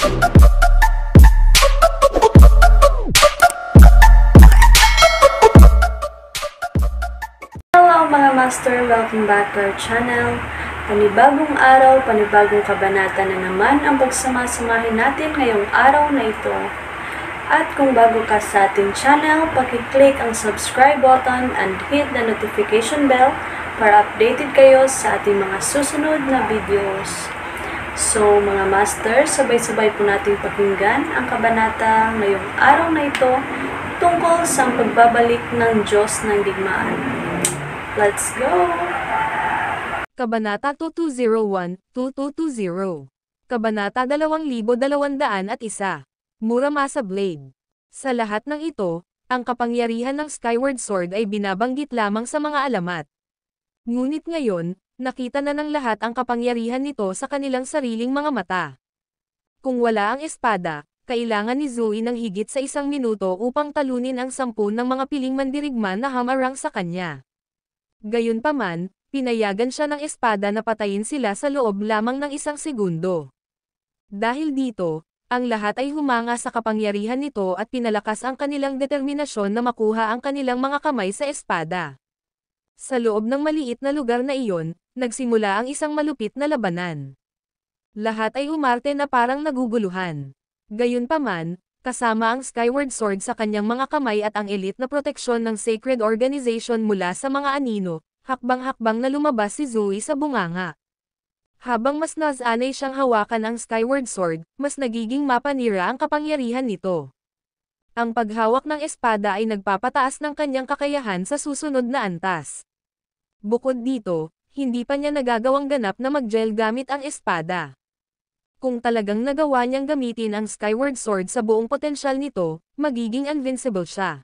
Hello mga master, welcome back to our channel. Panibagong araw, panibagong kabanata na naman ang pagsamasamahin natin ngayong araw na ito. At kung bago ka sa ating channel, paki-click ang subscribe button and hit the notification bell para updated kayo sa ating mga susunod na videos. So mga master, sabay-sabay po nating pakinggan ang kabanata ngayong araw na ito tungkol sa pagbabalik ng Diyos ng digmaan. Let's go! Kabanata 2201-2220 Kabanata 2201 Muramasa Blade. Sa lahat ng ito, ang kapangyarihan ng Skyward Sword ay binabanggit lamang sa mga alamat. Ngunit ngayon, nakita na ng lahat ang kapangyarihan nito sa kanilang sariling mga mata. Kung wala ang espada, kailangan ni Zoe ng higit sa 1 minuto upang talunin ang 10 ng mga piling mandirigma na hamarang sa kanya. Gayunpaman, pinayagan siya ng espada na patayin sila sa loob lamang ng 1 segundo. Dahil dito, ang lahat ay humanga sa kapangyarihan nito at pinalakas ang kanilang determinasyon na makuha ang kanilang mga kamay sa espada. Sa loob ng maliit na lugar na iyon, nagsimula ang isang malupit na labanan. Lahat ay umarte na parang naguguluhan. Gayunpaman, kasama ang Skyward Sword sa kanyang mga kamay at ang elite na proteksyon ng Sacred Organization mula sa mga anino, hakbang-hakbang na lumabas si Zoe sa bunganga. Habang mas nasanay siyang hawakan ang Skyward Sword, mas nagiging mapanira ang kapangyarihan nito. Ang paghawak ng espada ay nagpapataas ng kanyang kakayahan sa susunod na antas. Bukod dito, hindi pa niya nagagawang ganap na mag-gel gamit ang espada. Kung talagang nagawa niyang gamitin ang Skyward Sword sa buong potensyal nito, magiging invincible siya.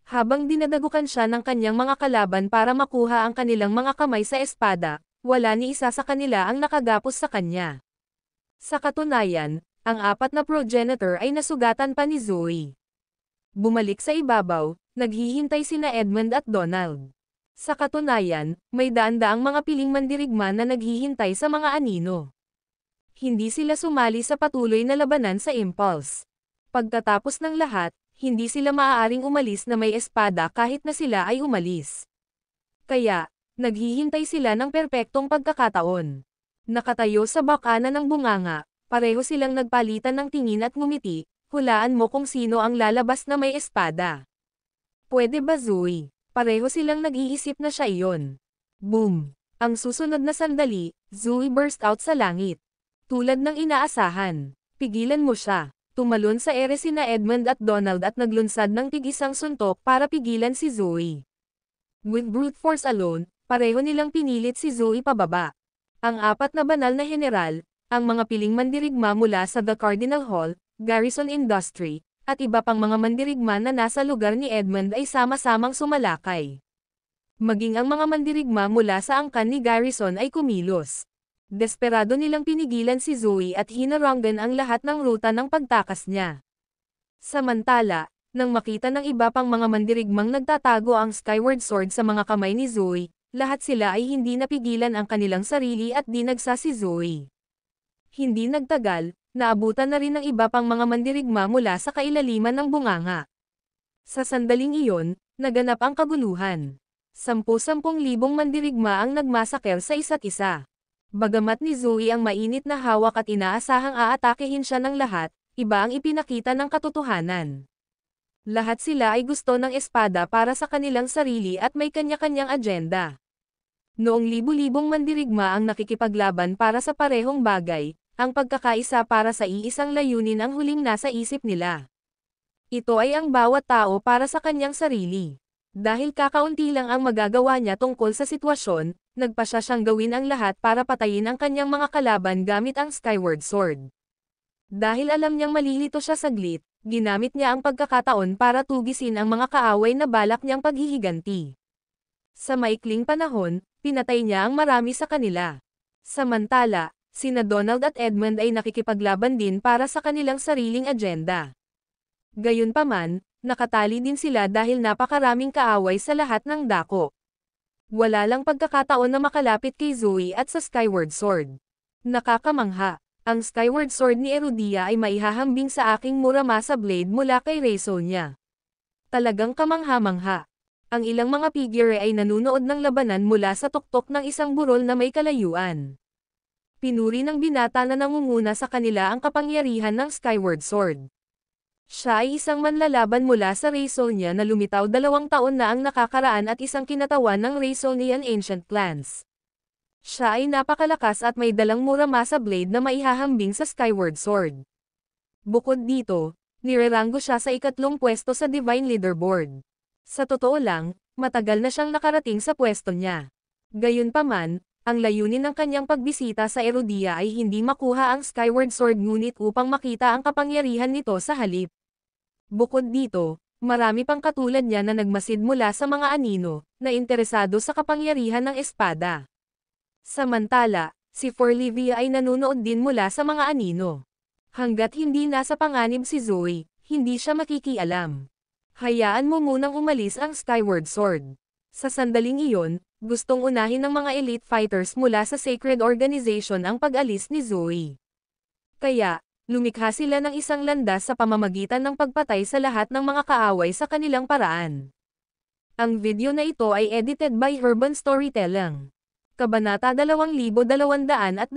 Habang dinadagukan siya ng kanyang mga kalaban para makuha ang kanilang mga kamay sa espada, wala ni isa sa kanila ang nakagapos sa kanya. Sa katunayan, ang 4 na progenitor ay nasugatan pa ni Zoe. Bumalik sa ibabaw, naghihintay sina Edmund at Donald. Sa katunayan, may daan-daang mga piling mandirigma na naghihintay sa mga anino. Hindi sila sumali sa patuloy na labanan sa Impulse. Pagkatapos ng lahat, hindi sila maaaring umalis na may espada kahit na sila ay umalis. Kaya, naghihintay sila ng perpektong pagkakataon. Nakatayo sa bakana ng bunganga, pareho silang nagpalitan ng tingin at ngumiti, hulaan mo kung sino ang lalabas na may espada. Pwede ba Zoe? Pareho silang nag-iisip na siya iyon. Boom! Ang susunod na sandali, Zoe burst out sa langit. Tulad ng inaasahan, pigilan mo siya. Tumalon sa ere sina Edmund at Donald at naglunsad ng tig-isang suntok para pigilan si Zoe. With brute force alone, pareho nilang pinilit si Zoe pababa. Ang 4 na banal na general, ang mga piling mandirigma mula sa The Cardinal Hall, Garrison Industry, at iba pang mga mandirigma na nasa lugar ni Edmund ay sama-samang sumalakay. Maging ang mga mandirigma mula sa angkan ni Garrison ay kumilos. Desperado nilang pinigilan si Zoe at hinaranggan ang lahat ng ruta ng pagtakas niya. Samantala, nang makita ng iba pang mga mandirigmang nagtatago ang Skyward Sword sa mga kamay ni Zoe, lahat sila ay hindi napigilan ang kanilang sarili at dinagsa si Zoe. Hindi nagtagal, naabutan na rin ng iba pang mga mandirigma mula sa kailaliman ng bunganga. Sa sandaling iyon, naganap ang kaguluhan. 10,000 mandirigma ang nagmasaker sa isa't isa. Bagamat ni Zoe ang mainit na hawak at inaasahang aatakehin siya ng lahat, iba ang ipinakita ng katotohanan. Lahat sila ay gusto ng espada para sa kanilang sarili at may kanya-kanyang agenda. Noong libu-libong mandirigma ang nakikipaglaban para sa parehong bagay, ang pagkakaisa para sa iisang layunin ang huling nasa isip nila. Ito ay ang bawat tao para sa kanyang sarili. Dahil kakaunti lang ang magagawa niya tungkol sa sitwasyon, nagpasya siyang gawin ang lahat para patayin ang kanyang mga kalaban gamit ang Skyward Sword. Dahil alam niyang malilito siya saglit, ginamit niya ang pagkakataon para tugisin ang mga kaaway na balak niyang paghihiganti. Sa maikling panahon, pinatay niya ang marami sa kanila. Samantala, sina Donald at Edmund ay nakikipaglaban din para sa kanilang sariling agenda. Gayunpaman, nakatali din sila dahil napakaraming kaaway sa lahat ng dako. Wala lang pagkakataon na makalapit kay Zoe at sa Skyward Sword. Nakakamangha, Ang Skyward Sword ni Erudia ay maihahambing sa aking Muramasa Blade mula kay Reisonia. Talagang kamangha-mangha. Ang ilang mga figure ay nanunood ng labanan mula sa tuktok ng isang burol na may kalayuan. Pinuri ng binata na nangunguna sa kanila ang kapangyarihan ng Skyward Sword. Siya ay isang manlalaban mula sa Reisonia na lumitaw 2 taon na ang nakakaraan at isang kinatawan ng Reisonian Ancient Clans. Siya ay napakalakas at may dalang Muramasa Blade na maihahambing sa Skyward Sword. Bukod dito, nirerango siya sa 3 pwesto sa Divine Leaderboard. Sa totoo lang, matagal na siyang nakarating sa pwesto niya. Gayunpaman, ang layunin ng kanyang pagbisita sa Erudia ay hindi makuha ang Skyward Sword ngunit upang makita ang kapangyarihan nito sa halip. Bukod dito, marami pang katulad niya na nagmasid mula sa mga anino, na interesado sa kapangyarihan ng espada. Samantala, si Forlivia ay nanunood din mula sa mga anino. Hanggat hindi nasa panganib si Zoe, hindi siya makikialam. Hayaan mo munang umalis ang Skyward Sword. Sa sandaling iyon, gustong unahin ng mga elite fighters mula sa Sacred Organization ang pag-alis ni Zoe. Kaya, lumikha sila ng isang landas sa pamamagitan ng pagpatay sa lahat ng mga kaaway sa kanilang paraan. Ang video na ito ay edited by Urban Storytelling. Kabanata 2202.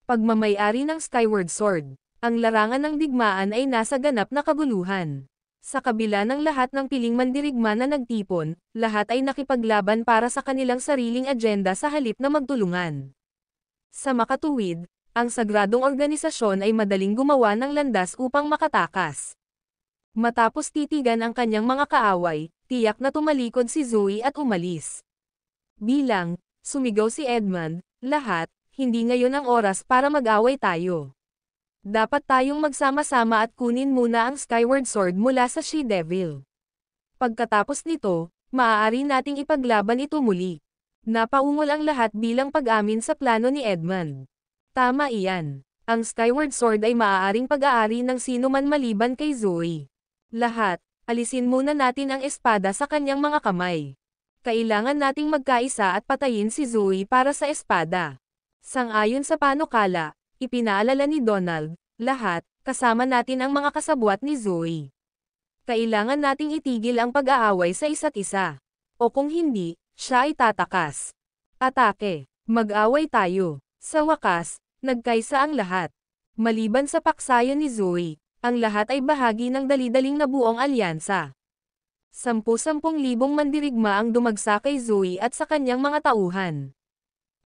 Pagmamay-ari ng Skyward Sword. Ang larangan ng digmaan ay nasa ganap na kabuluhan. Sa kabila ng lahat ng piling mandirigma na nagtipon, lahat ay nakipaglaban para sa kanilang sariling agenda sa halip na magtulungan. Sa makatuwid, ang sagradong organisasyon ay madaling gumawa ng landas upang makatakas. Matapos titigan ang kanyang mga kaaway, tiyak na tumalikod si Zoe at umalis. Bilang, sumigaw si Edmund, lahat, hindi ngayon ang oras para mag-away tayo. Dapat tayong magsama-sama at kunin muna ang Skyward Sword mula sa She-Devil. Pagkatapos nito, maaari nating ipaglaban ito muli. Napaungol ang lahat bilang pag-amin sa plano ni Edmund. Tama iyan. Ang Skyward Sword ay maaaring pag-aari ng sino man maliban kay Zoe. Lahat, alisin muna natin ang espada sa kanyang mga kamay. Kailangan nating magkaisa at patayin si Zoe para sa espada. Sang-ayon sa panukala, ipinaalala ni Donald, lahat, kasama natin ang mga kasabwat ni Zoe. Kailangan nating itigil ang pag-aaway sa isa't isa. O kung hindi, siya ay tatakas. Atake, mag-away tayo. Sa wakas, nagkaisa ang lahat. Maliban sa paksayo ni Zoe, ang lahat ay bahagi ng dali-daling nabuong alyansa. 10,000 mandirigma ang dumagsa kay Zoe at sa kanyang mga tauhan.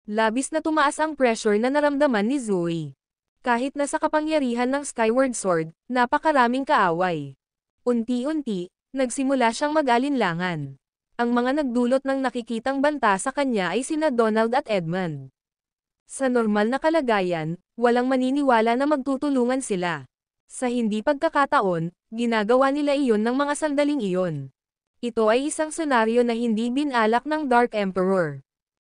Labis na tumaas ang pressure na naramdaman ni Zoe. Kahit na sa kapangyarihan ng Skyward Sword, napakaraming kaaway. Unti-unti, nagsimula siyang mag-alinlangan. Ang mga nagdulot ng nakikitang banta sa kanya ay sina Donald at Edmund. Sa normal na kalagayan, walang maniniwala na magtutulungan sila. Sa hindi pagkakataon, ginagawa nila iyon ng mga sandaling iyon. Ito ay isang senaryo na hindi binalak ng Dark Emperor.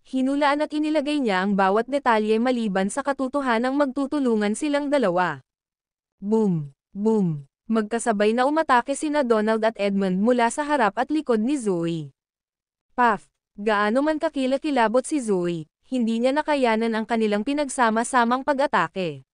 Hinulaan at inilagay niya ang bawat detalye maliban sa katotohanang magtutulungan silang dalawa. Boom! Boom! Magkasabay na umatake sina Donald at Edmund mula sa harap at likod ni Zoe. Paf! Gaano man kakilakilabot si Zoe, hindi niya nakayanan ang kanilang pinagsama-samang pag-atake.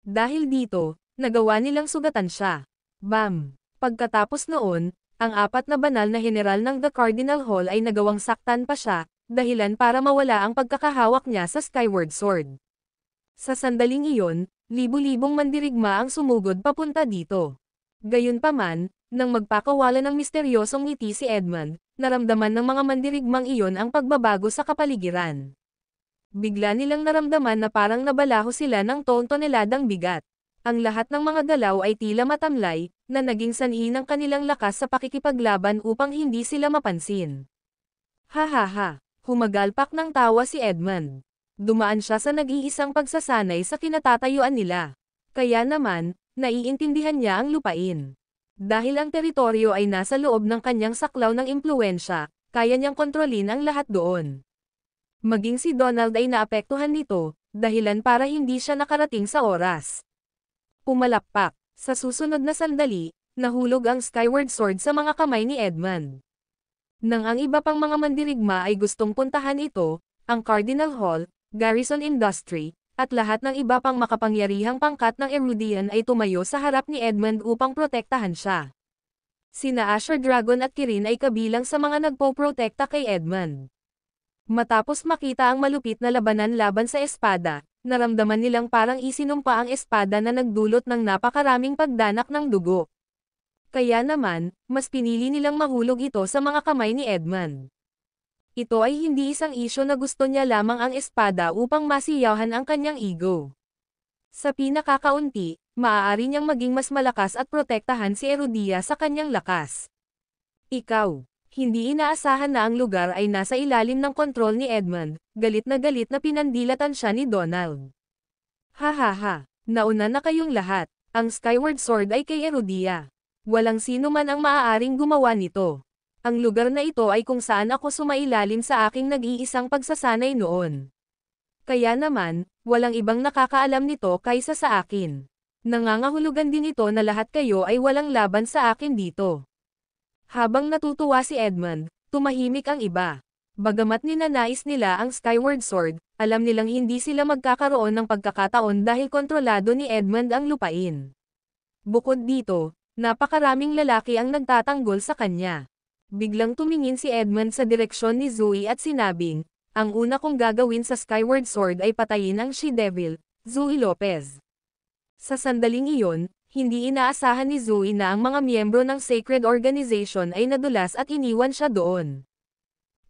Dahil dito, nagawa nilang sugatan siya. Bam! Pagkatapos noon, ang 4 na banal na general ng The Cardinal Hall ay nagawang saktan pa siya, dahilan para mawala ang pagkakahawak niya sa Skyward Sword. Sa sandaling iyon, libu-libong mandirigma ang sumugod papunta dito. Gayunpaman, nang magpakawala ng misteryosong ngiti si Edmund, naramdaman ng mga mandirigmang iyon ang pagbabago sa kapaligiran. Bigla nilang naramdaman na parang nabalaho sila ng tontonadang bigat. Ang lahat ng mga galaw ay tila matamlay, na naging sanhi ng kanilang lakas sa pakikipaglaban upang hindi sila mapansin. Ha! Humagalpak ng tawa si Edmund. Dumaan siya sa nag-iisang pagsasanay sa kinatatayuan nila. Kaya naman, naiintindihan niya ang lupain. Dahil ang teritoryo ay nasa loob ng kanyang saklaw ng impluwensya, kaya niyang kontrolin ang lahat doon. Maging si Donald ay naapektuhan nito, dahilan para hindi siya nakarating sa oras. Pumalakpak. Sa susunod na sandali, nahulog ang Skyward Sword sa mga kamay ni Edmund. Nang ang iba pang mga mandirigma ay gustong puntahan ito, ang Cardinal Hall, Garrison Industry, at lahat ng iba pang makapangyarihang pangkat ng Erudian ay tumayo sa harap ni Edmund upang protektahan siya. Sina Asher Dragon at Kirin ay kabilang sa mga nagpoprotekta kay Edmund. Matapos makita ang malupit na labanan laban sa espada, naramdaman nilang parang isinumpa ang espada na nagdulot ng napakaraming pagdanak ng dugo. Kaya naman, mas pinili nilang mahulog ito sa mga kamay ni Edmund. Ito ay hindi isang isyo na gusto niya lamang ang espada upang masiyahan ang kanyang ego. Sa pinakakaunti, maaari niyang maging mas malakas at protektahan si Erudia sa kanyang lakas. Ikaw, hindi inaasahan na ang lugar ay nasa ilalim ng kontrol ni Edmund, galit na pinandilatan siya ni Donald. Hahaha, nauna na kayong lahat, ang Skyward Sword ay kay Erudia. Walang sino man ang maaaring gumawa nito. Ang lugar na ito ay kung saan ako sumailalim sa aking nag-iisang pagsasanay noon. Kaya naman, walang ibang nakakaalam nito kaysa sa akin. Nangangahulugan din ito na lahat kayo ay walang laban sa akin dito. Habang natutuwa si Edmund, tumahimik ang iba. Bagamat ninanais nila ang Skyward Sword, alam nilang hindi sila magkakaroon ng pagkakataon dahil kontrolado ni Edmund ang lupain. Bukod dito, napakaraming lalaki ang nagtatanggol sa kanya. Biglang tumingin si Edmund sa direksyon ni Zoe at sinabing, ang una kong gagawin sa Skyward Sword ay patayin ang She-Devil, Zoe Lopez. Sa sandaling iyon, hindi inaasahan ni Zoe na ang mga miyembro ng Sacred Organization ay nadulas at iniwan siya doon.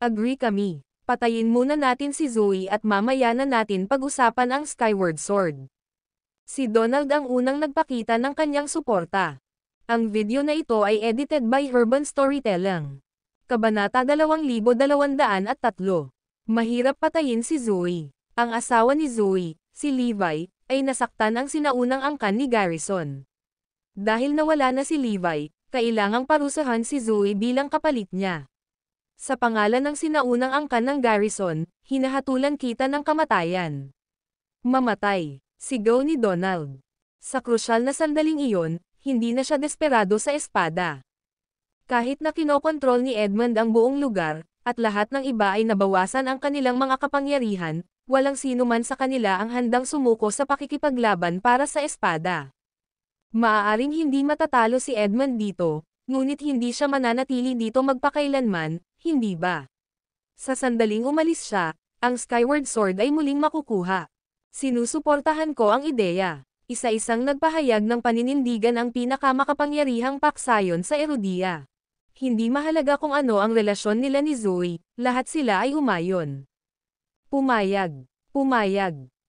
Agree kami. Patayin muna natin si Zoe at mamaya na natin pag-usapan ang Skyward Sword. Si Donald ang unang nagpakita ng kanyang suporta. Ang video na ito ay edited by Urban Storytelling. Kabanata 2203. Mahirap patayin si Zoe. Ang asawa ni Zoe, si Levi, ay nasaktan ang sinaunang angkan ni Garrison. Dahil nawala na si Levi, kailangang parusahan si Zoe bilang kapalit niya. Sa pangalan ng sinaunang angkan ng Garrison, hinahatulan kita ng kamatayan. Mamatay, sigaw ni Donald. Sa krusyal na sandaling iyon, hindi na siya desperado sa espada. Kahit na kinokontrol ni Edmund ang buong lugar, at lahat ng iba ay nabawasan ang kanilang mga kapangyarihan, walang sino man sa kanila ang handang sumuko sa pakikipaglaban para sa espada. Maaaring hindi matatalo si Edmund dito, ngunit hindi siya mananatili dito magpakailanman, hindi ba? Sa sandaling umalis siya, ang Skyward Sword ay muling makukuha. Sinusuportahan ko ang ideya. Isa-isang nagpahayag ng paninindigan ang pinakamakapangyarihang paksayon sa Erudia. Hindi mahalaga kung ano ang relasyon nila ni Zoe, lahat sila ay umayon. Pumayag.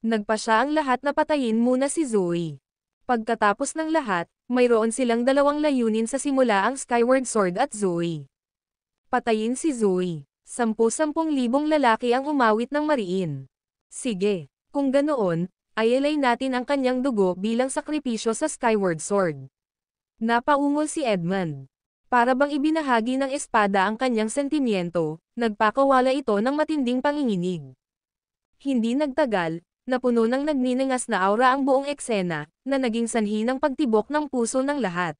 Nagpa siya ang lahat na patayin muna si Zoe. Pagkatapos ng lahat, mayroon silang dalawang layunin sa simula ang Skyward Sword at Zoe. Patayin si Zoe. 10,000 lalaki ang umawit ng mariin. Sige, kung ganoon, ayalay natin ang kanyang dugo bilang sakripisyo sa Skyward Sword. Napaungol si Edmund. Para bang ibinahagi ng espada ang kanyang sentimiento, nagpakawala ito ng matinding panginginig. Hindi nagtagal, napuno ng nagniningas na aura ang buong eksena, na naging sanhi ng pagtibok ng puso ng lahat.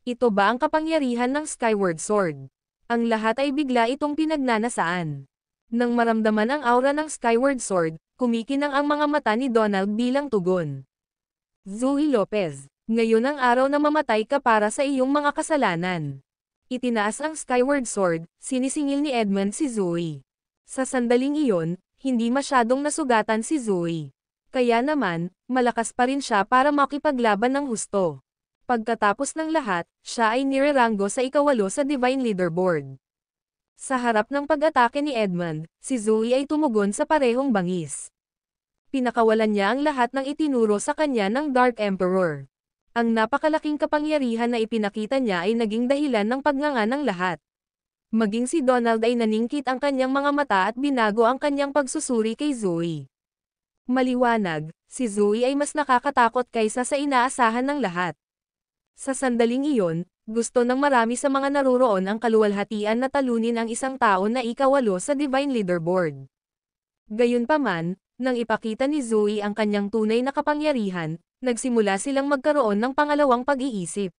Ito ba ang kapangyarihan ng Skyward Sword? Ang lahat ay bigla itong pinagnanasaan. Nang maramdaman ang aura ng Skyward Sword, kumikinang ang mga mata ni Donald bilang tugon. Zoe Lopez, ngayon ang araw na mamatay ka para sa iyong mga kasalanan. Itinaas ang Skyward Sword, sinisingil ni Edmund si Zoe. Sa sandaling iyon, hindi masyadong nasugatan si Zoe. Kaya naman, malakas pa rin siya para makipaglaban ng husto. Pagkatapos ng lahat, siya ay nireranggo sa ika-8 sa Divine Leaderboard. Sa harap ng pag-atake ni Edmund, si Zoe ay tumugon sa parehong bangis. Pinakawalan niya ang lahat ng itinuro sa kanya ng Dark Emperor. Ang napakalaking kapangyarihan na ipinakita niya ay naging dahilan ng pagnganga ng lahat. Maging si Donald ay naningkit ang kanyang mga mata at binago ang kanyang pagsusuri kay Zoe. Maliwanag, si Zoe ay mas nakakatakot kaysa sa inaasahan ng lahat. Sa sandaling iyon, gusto ng marami sa mga naruroon ang kaluwalhatian na talunin ang isang tao na ika-8 sa Divine Leaderboard. Gayunpaman, nang ipakita ni Zoe ang kanyang tunay na kapangyarihan, nagsimula silang magkaroon ng pangalawang pag-iisip.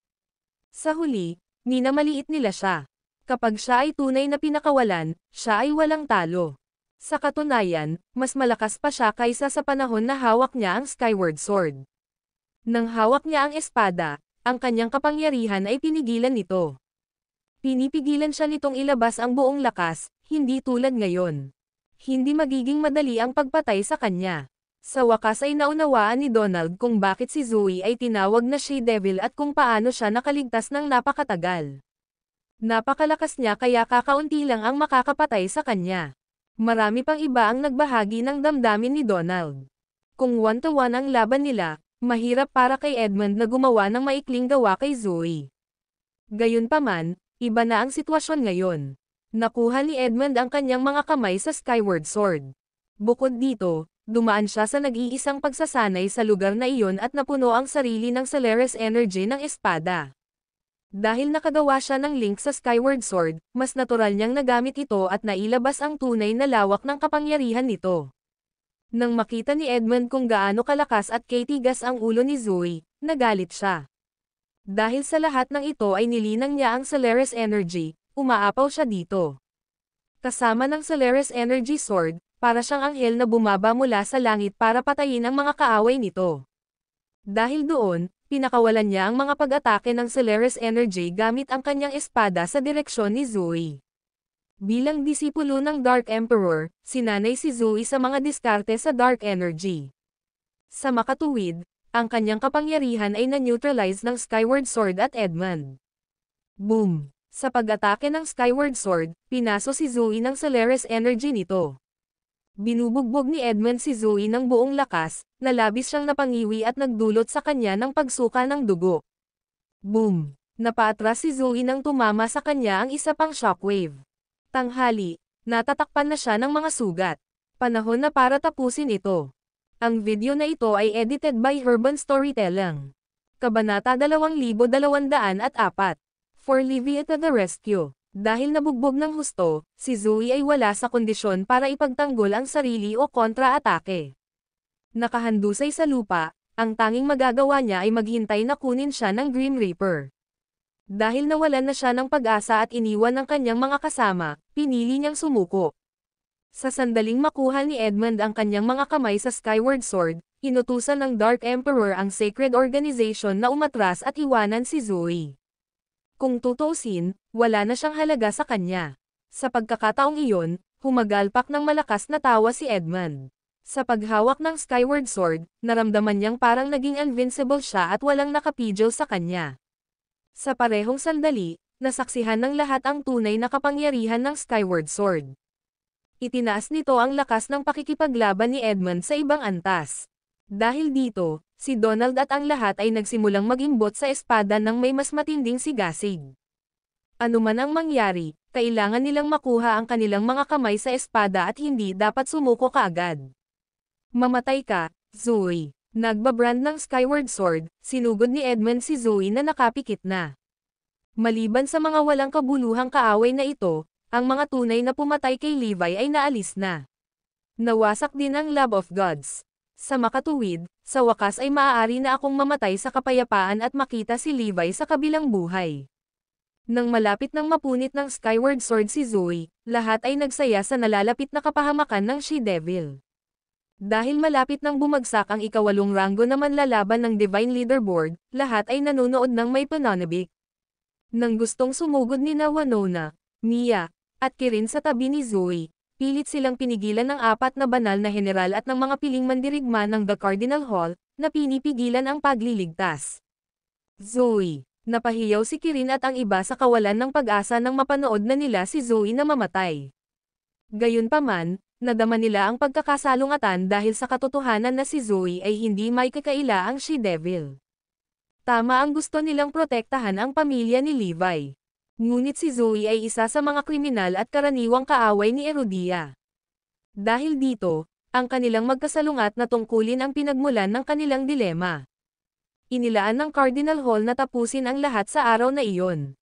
Sa huli, minamaliit nila siya. Kapag siya ay tunay na pinakawalan, siya ay walang talo. Sa katunayan, mas malakas pa siya kaysa sa panahon na hawak niya ang Skyward Sword. Nang hawak niya ang espada, ang kanyang kapangyarihan ay pinigilan nito. Pinipigilan siya nitong ilabas ang buong lakas, hindi tulad ngayon. Hindi magiging madali ang pagpatay sa kanya. Sa wakas ay naunawaan ni Donald kung bakit si Zoe ay tinawag na She-Devil at kung paano siya nakaligtas ng napakatagal. Napakalakas niya kaya kakaunti lang ang makakapatay sa kanya. Marami pang iba ang nagbahagi ng damdamin ni Donald. Kung 1-to-1 ang laban nila, mahirap para kay Edmund na gumawa ng maikling gawa kay Zoe. Gayunpaman, iba na ang sitwasyon ngayon. Nakuha ni Edmund ang kanyang mga kamay sa Skyward Sword. Bukod dito, dumaan siya sa nag-iisang pagsasanay sa lugar na iyon at napuno ang sarili ng Solaris energy ng espada. Dahil nakagawa siya ng link sa Skyward Sword, mas natural niyang nagamit ito at nailabas ang tunay na lawak ng kapangyarihan nito. Nang makita ni Edmund kung gaano kalakas at katigas ang ulo ni Zoe, nagalit siya. Dahil sa lahat ng ito ay nilinang niya ang Solaris energy, umaapaw siya dito. Kasama ng Solaris energy sword, para siyang anghel na bumaba mula sa langit para patayin ang mga kaaway nito. Dahil doon, pinakawalan niya ang mga pag-atake ng Solaris energy gamit ang kanyang espada sa direksyon ni Zoe. Bilang disipulo ng Dark Emperor, sinanay si Zoe sa mga diskarte sa Dark Energy. Sa makatuwid, ang kanyang kapangyarihan ay na-neutralize ng Skyward Sword at Edmund. Boom! Sa pag-atake ng Skyward Sword, pinaso si Zoe ng Solaris energy nito. Binubugbog ni Edmund si Zoe ng buong lakas, na labis siyang napangiwi at nagdulot sa kanya ng pagsuka ng dugo. Boom! Napaatras si Zoe nang tumama sa kanya ang isa pang shockwave. Tanghali, natatakpan na siya ng mga sugat. Panahon na para tapusin ito. Ang video na ito ay edited by Herban Storytelling. Kabanata 2204. For Livia to the Rescue. Dahil nabugbog ng husto, si Zoe ay wala sa kondisyon para ipagtanggol ang sarili o kontra-atake. Nakahandusay sa lupa, ang tanging magagawa niya ay maghintay na kunin siya ng Grim Reaper. Dahil nawalan na siya ng pag-asa at iniwan ng kanyang mga kasama, pinili niyang sumuko. Sa sandaling makuha ni Edmund ang kanyang mga kamay sa Skyward Sword, inutusan ng Dark Emperor ang Sacred Organization na umatras at iwanan si Zoe. Kung tutuusin, wala na siyang halaga sa kanya. Sa pagkakataong iyon, humagalpak ng malakas na tawa si Edmund. Sa paghawak ng Skyward Sword, naramdaman niyang parang naging invincible siya at walang nakapigil sa kanya. Sa parehong sandali, nasaksihan ng lahat ang tunay na kapangyarihan ng Skyward Sword. Itinaas nito ang lakas ng pakikipaglaban ni Edmund sa ibang antas. Dahil dito, si Donald at ang lahat ay nagsimulang mag-imbot sa espada ng may mas matinding sigasig. Ano man ang mangyari, kailangan nilang makuha ang kanilang mga kamay sa espada at hindi dapat sumuko kaagad. Mamatay ka, Zoe. Nagbabrand ng Skyward Sword, sinugod ni Edmund si Zoe na nakapikit na. Maliban sa mga walang kabuluhang kaaway na ito, ang mga tunay na pumatay kay Levi ay naalis na. Nawasak din ang Love of Gods. Sa makatuwid, sa wakas ay maaari na akong mamatay sa kapayapaan at makita si Levi sa kabilang buhay. Nang malapit nang mapunit ng Skyward Sword si Zoe, lahat ay nagsaya sa nalalapit na kapahamakan ng She-Devil. Dahil malapit nang bumagsak ang ika-8 ranggo na manlalaban ng Divine Leaderboard, lahat ay nanonood ng may pananabik. Nang gustong sumugod ni Winona, Mia, at Kirin sa tabi ni Zoe, pilit silang pinigilan ng 4 na banal na general at ng mga piling mandirigma ng The Cardinal Hall, na pinipigilan ang pagliligtas. Zoe. Napahiyaw si Kirin at ang iba sa kawalan ng pag-asa nang mapanood na nila si Zoe na mamatay. Gayunpaman, nadama nila ang pagkakasalungatan dahil sa katotohanan na si Zoe ay hindi may kakaila ang She-Devil. Tama ang gusto nilang protektahan ang pamilya ni Levi. Ngunit si Zoe ay isa sa mga kriminal at karaniwang kaaway ni Erudia. Dahil dito, ang kanilang magkasalungat na tungkulin ang pinagmulan ng kanilang dilema. Inilaan ng Cardinal Hall na tapusin ang lahat sa araw na iyon.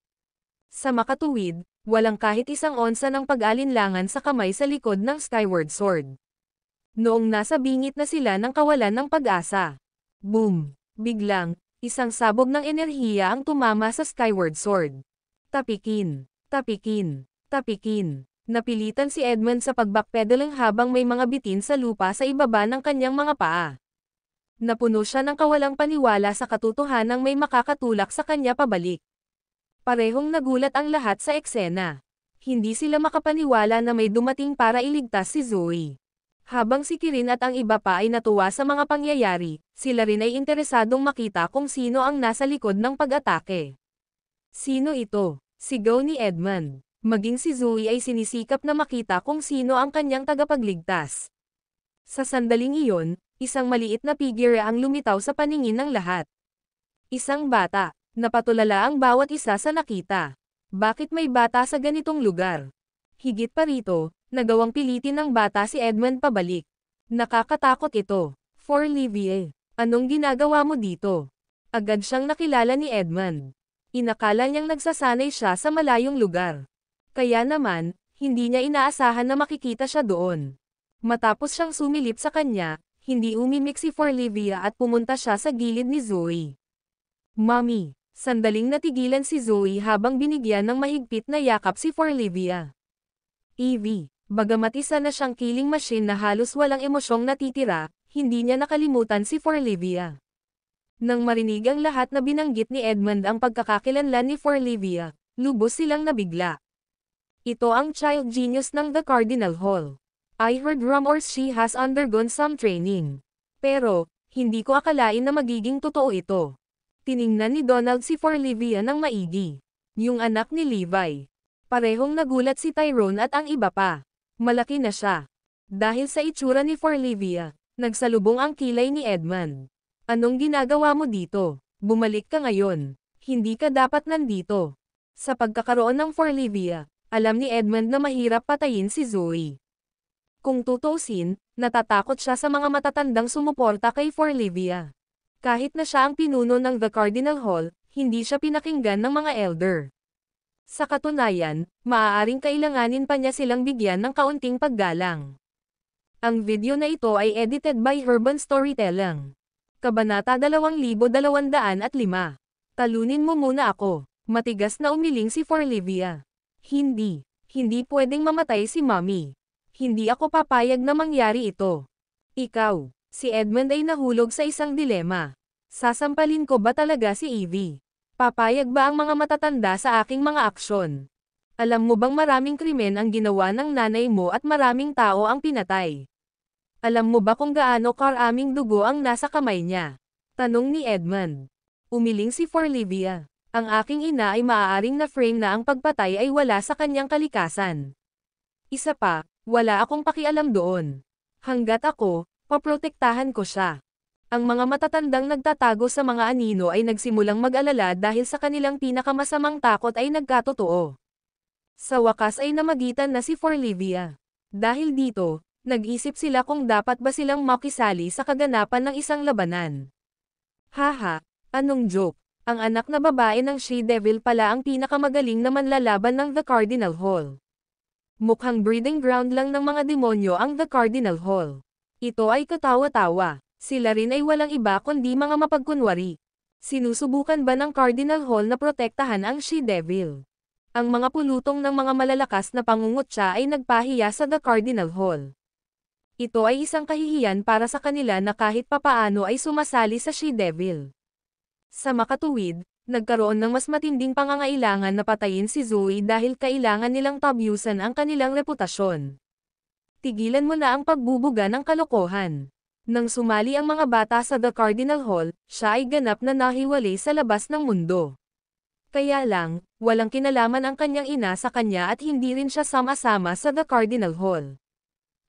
Sa makatuwid, walang kahit isang onsa ng pag-alinlangan sa kamay sa likod ng Skyward Sword. Noong nasa bingit na sila ng kawalan ng pag-asa. Boom! Biglang, isang sabog ng enerhiya ang tumama sa Skyward Sword. Tapikin, tapikin, tapikin. Napilitan si Edmund sa pag-backpedaling habang may mga bitin sa lupa sa ibaba ng kanyang mga paa. Napuno siya ng kawalang paniwala sa katotohanang may makakatulak sa kanya pabalik. Parehong nagulat ang lahat sa eksena. Hindi sila makapaniwala na may dumating para iligtas si Zoe. Habang si Kirin at ang iba pa ay natuwa sa mga pangyayari, sila rin ay interesadong makita kung sino ang nasa likod ng pag-atake. Sino ito? Sigaw ni Edmund. Maging si Zoe ay sinisikap na makita kung sino ang kanyang tagapagligtas. Sa sandaling iyon, isang maliit na figure ang lumitaw sa paningin ng lahat. Isang bata. Napatulala ang bawat isa sa nakita. Bakit may bata sa ganitong lugar? Higit pa rito, nagawang pilitin ng bata si Edmund pabalik. Nakakatakot ito. For Livie, anong ginagawa mo dito? Agad siyang nakilala ni Edmund. Inakala niyang nagsasanay siya sa malayong lugar. Kaya naman, hindi niya inaasahan na makikita siya doon. Matapos siyang sumilip sa kanya, hindi umimik si Forlivia at pumunta siya sa gilid ni Zoe. Mommy, sandaling natigilan si Zoe habang binigyan ng mahigpit na yakap si Forlivia. Evie, bagamat isa na siyang killing machine na halos walang emosyong natitira, hindi niya nakalimutan si Forlivia. Nang marinig ang lahat na binanggit ni Edmund ang pagkakakilanlan ni Forlivia, lubos silang nabigla. Ito ang child genius ng The Cardinal Hall. I heard rumors she has undergone some training. Pero, hindi ko akalain na magiging totoo ito. Tiningnan ni Donald si Forlivia ng maigi. Yung anak ni Levi. Parehong nagulat si Tyrone at ang iba pa. Malaki na siya. Dahil sa itsura ni Forlivia, nagsalubong ang kilay ni Edmund. Anong ginagawa mo dito? Bumalik ka ngayon. Hindi ka dapat nandito. Sa pagkakaroon ng Forlivia, alam ni Edmund na mahirap patayin si Zoe. Kung tutuusin, natatakot siya sa mga matatandang sumuporta kay Forlivia. Kahit na siya ang pinuno ng The Cardinal Hall, hindi siya pinakinggan ng mga elder. Sa katunayan, maaaring kailanganin pa niya silang bigyan ng kaunting paggalang. Ang video na ito ay edited by Urban Storytelling. Kabanata 2205. Talunin mo muna ako. Matigas na umiling si Forlivia. Hindi pwedeng mamatay si Mommy. Hindi ako papayag na mangyari ito. Ikaw, si Edmund ay nahulog sa isang dilema. Sasampalin ko ba talaga si Evie? Papayag ba ang mga matatanda sa aking mga aksyon? Alam mo bang maraming krimen ang ginawa ng nanay mo at maraming tao ang pinatay? Alam mo ba kung gaano karaming dugo ang nasa kamay niya? Tanong ni Edmund. Umiling si Forlivia. Ang aking ina ay maaaring na-frame na ang pagpatay ay wala sa kanyang kalikasan. Isa pa, wala akong pakialam doon. Hanggat ako, paprotektahan ko siya. Ang mga matatandang nagtatago sa mga anino ay nagsimulang mag-alala dahil sa kanilang pinakamasamang takot ay nagkatotoo. Sa wakas ay namagitan na si Forlivia. Dahil dito, nag-isip sila kung dapat ba silang makisali sa kaganapan ng isang labanan. Haha, anong joke? Ang anak na babae ng She-Devil pala ang pinakamagaling na manlalaban ng The Cardinal Hall. Mukhang breeding ground lang ng mga demonyo ang The Cardinal Hall. Ito ay katawa-tawa. Sila rin ay walang iba kundi mga mapagkunwari. Sinusubukan ba ng Cardinal Hall na protektahan ang She-Devil? Ang mga pulutong ng mga malalakas na pangungutya ay nagpahiya sa The Cardinal Hall. Ito ay isang kahihiyan para sa kanila na kahit papaano ay sumasali sa She-Devil. Sa makatuwid, nagkaroon ng mas matinding pangangailangan na patayin si Zoe dahil kailangan nilang tabyusan ang kanilang reputasyon. Tigilan mo na ang pagbubuga ng kalokohan. Nang sumali ang mga bata sa The Cardinal Hall, siya ay ganap na nahiwalay sa labas ng mundo. Kaya lang, walang kinalaman ang kanyang ina sa kanya at hindi rin siya sama-sama sa The Cardinal Hall.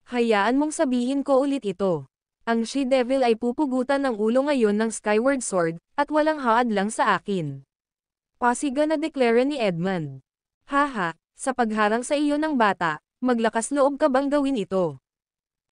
Hayaan mong sabihin ko ulit ito. Ang She-Devil ay pupugutan ng ulo ngayon ng Skyward Sword, at walang haad lang sa akin. Pasiga na deklara ni Edmund. Haha, sa pagharang sa iyo ng bata, maglakas loob ka bang gawin ito?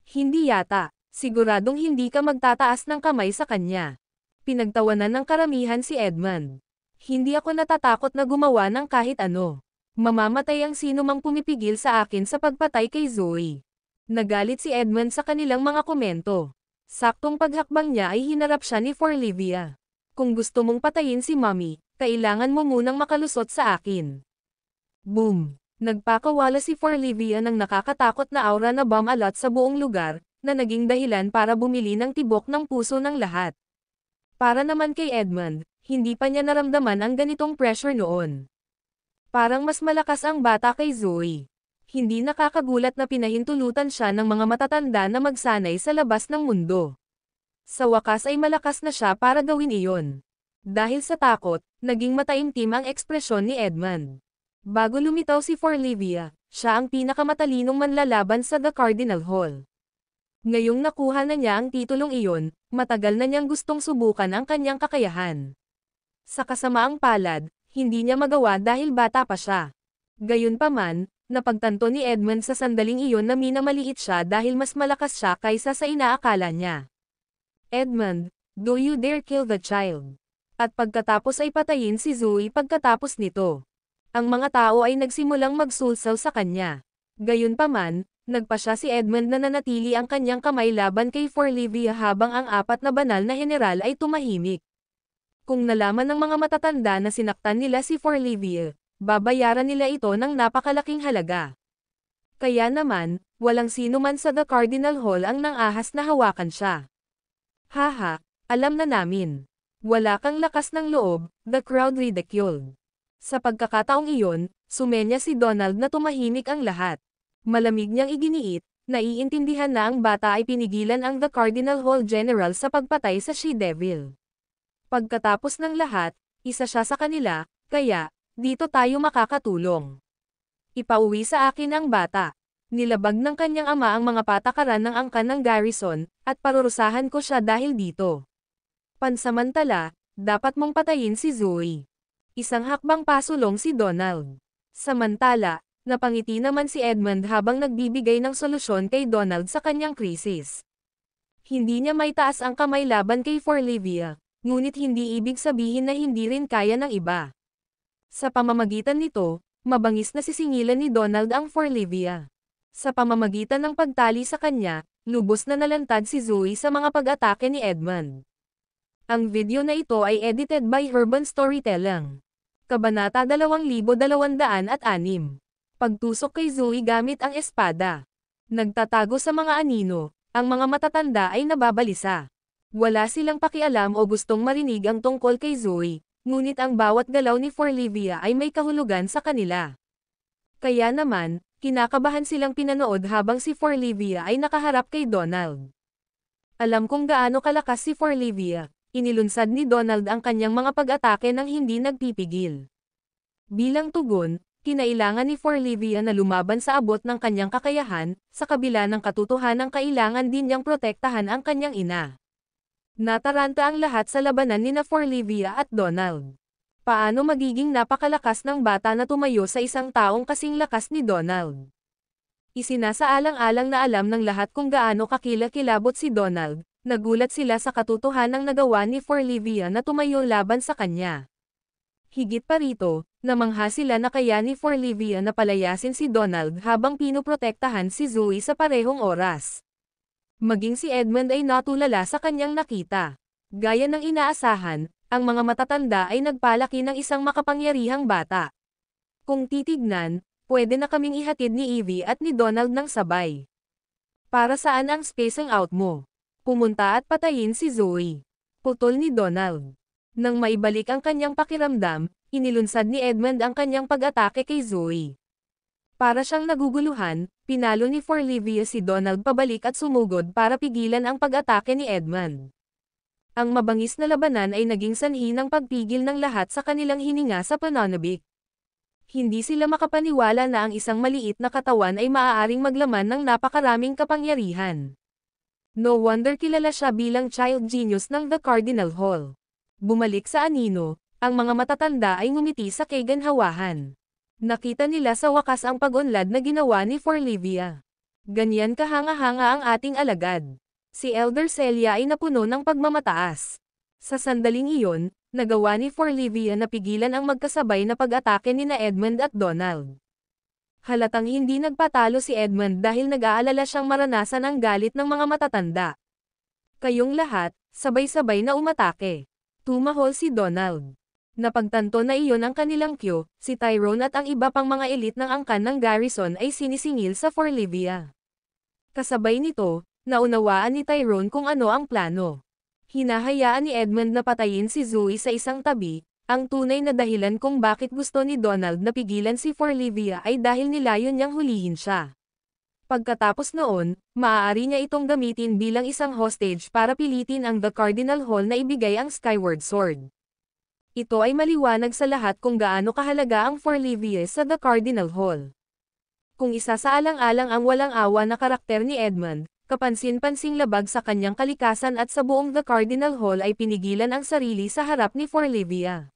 Hindi yata. Siguradong hindi ka magtataas ng kamay sa kanya. Pinagtawanan ng karamihan si Edmund. Hindi ako natatakot na gumawa ng kahit ano. Mamamatay ang sino mang pumipigil sa akin sa pagpatay kay Zoe. Nagalit si Edmund sa kanilang mga komento. Saktong paghakbang niya ay hinarap siya ni Forlivia. Kung gusto mong patayin si Mommy, kailangan mo munang makalusot sa akin. Boom! Nagpakawala si Forlivia ng nakakatakot na aura na bumalat sa buong lugar, na naging dahilan para bumili ng tibok ng puso ng lahat. Para naman kay Edmund, hindi pa niya naramdaman ang ganitong pressure noon. Parang mas malakas ang bata kay Zoe. Hindi nakakagulat na pinahintulutan siya ng mga matatanda na magsanay sa labas ng mundo. Sa wakas ay malakas na siya para gawin iyon. Dahil sa takot, naging mataimtim ang ekspresyon ni Edmund. Bago lumitaw si Forlivia, siya ang pinakamatalinong manlalaban sa The Cardinal Hall. Ngayong nakuha na niya ang titulong iyon, matagal na niyang gustong subukan ang kanyang kakayahan. Sa kasamaang palad, hindi niya magawa dahil bata pa siya. Gayunpaman, napagtanto ni Edmund sa sandaling iyon na minamaliit siya dahil mas malakas siya kaysa sa inaakala niya. Edmund, do you dare kill the child? At pagkatapos ay patayin si Zoe pagkatapos nito. Ang mga tao ay nagsimulang magsulsaw sa kanya. Gayunpaman, nagpa siya si Edmund na nanatili ang kanyang kamay laban kay Forlivia habang ang apat na banal na general ay tumahimik. Kung nalaman ng mga matatanda na sinaktan nila si Forlivia, babayaran nila ito ng napakalaking halaga. Kaya naman, walang sino man sa The Cardinal Hall ang nang-ahas na hawakan siya. Haha, alam na namin. Wala kang lakas ng loob, the crowd ridiculed. Sa pagkakataong iyon, sumenya si Donald na tumahimik ang lahat. Malamig niyang iginiit, naiintindihan na ang bata ay pinigilan ang The Cardinal Hall General sa pagpatay sa She-Devil. Pagkatapos ng lahat, isa siya sa kanila, kaya, dito tayo makakatulong. Ipauwi sa akin ang bata. Nilabag ng kanyang ama ang mga patakaran ng angkan ng garrison, at parurusahan ko siya dahil dito. Pansamantala, dapat mong patayin si Zoe. Isang hakbang pasulong si Donald. Samantala, napangiti naman si Edmund habang nagbibigay ng solusyon kay Donald sa kanyang krisis. Hindi niya maitaas ang kamay laban kay Forlivia. Ngunit hindi ibig sabihin na hindi rin kaya ng iba. Sa pamamagitan nito, mabangis na sisingilan ni Donald ang Forlivia. Sa pamamagitan ng pagtali sa kanya, lubos na nalantad si Zoe sa mga pag-atake ni Edmund. Ang video na ito ay edited by Urban Storytelling. Kabanata 2206. Pagtusok kay Zoe gamit ang espada. Nagtatago sa mga anino, ang mga matatanda ay nababalisa. Wala silang pakialam o gustong marinig ang tungkol kay Zoe, ngunit ang bawat galaw ni Forlivia ay may kahulugan sa kanila. Kaya naman, kinakabahan silang pinanood habang si Forlivia ay nakaharap kay Donald. Alam kung gaano kalakas si Forlivia, inilunsad ni Donald ang kanyang mga pag-atake nang hindi nagpipigil. Bilang tugon, kinailangan ni Forlivia na lumaban sa abot ng kanyang kakayahan, sa kabila ng katotohanang kailangan din niyang protektahan ang kanyang ina. Nataranta ang lahat sa labanan ni na Forlivia at Donald. Paano magiging napakalakas ng bata na tumayo sa isang taong kasing lakas ni Donald? Isinasaalang-alang na alam ng lahat kung gaano kakilakilabot si Donald, nagulat sila sa katotohanang nagawa ni Forlivia na tumayo laban sa kanya. Higit pa rito, namangha sila na kaya ni Forlivia na palayasin si Donald habang pinoprotektahan si Zoe sa parehong oras. Maging si Edmund ay natulala sa kanyang nakita. Gaya ng inaasahan, ang mga matatanda ay nagpalaki ng isang makapangyarihang bata. Kung titignan, pwede na kaming ihatid ni Evie at ni Donald ng sabay. Para saan ang spacing out mo? Pumunta at patayin si Zoe. Putol ni Donald. Nang maibalik ang kanyang pakiramdam, inilunsad ni Edmund ang kanyang pag-atake kay Zoe. Para siyang naguguluhan, pinalo ni Forlivia si Donald pabalik at sumugod para pigilan ang pag-atake ni Edmund. Ang mabangis na labanan ay naging sanhi ng pagpigil ng lahat sa kanilang hininga sa pananabik. Hindi sila makapaniwala na ang isang maliit na katawan ay maaaring maglaman ng napakaraming kapangyarihan. No wonder kilala siya bilang child genius ng The Cardinal Hall. Bumalik sa anino, ang mga matatanda ay ngumiti sa kaganhawahan. Nakita nila sa wakas ang pag-unlad na ginawa ni Forlivia. Ganyan kahanga-hanga ang ating alagad. Si Elder Celia ay napuno ng pagmamataas. Sa sandaling iyon, nagawa ni Forlivia na pigilan ang magkasabay na pag-atake ni na Edmund at Donald. Halatang hindi nagpatalo si Edmund dahil nag-aalala siyang maranasan ang galit ng mga matatanda. Kayong lahat, sabay-sabay na umatake. Tumahol si Donald. Napagtanto na iyon ang kanilang cue, si Tyrone at ang iba pang mga elite ng angkan ng garrison ay sinisingil sa Forlivia. Kasabay nito, naunawaan ni Tyrone kung ano ang plano. Hinahayaan ni Edmund na patayin si Zoe sa isang tabi, ang tunay na dahilan kung bakit gusto ni Donald na pigilan si Forlivia ay dahil nilayon niyang hulihin siya. Pagkatapos noon, maaari niya itong gamitin bilang isang hostage para pilitin ang The Cardinal Hall na ibigay ang Skyward Sword. Ito ay maliwanag sa lahat kung gaano kahalaga ang Forlivia sa The Cardinal Hall. Kung isasaalang-alang ang walang awa na karakter ni Edmund, kapansin-pansing labag sa kanyang kalikasan at sa buong The Cardinal Hall ay pinigilan ang sarili sa harap ni Forlivia.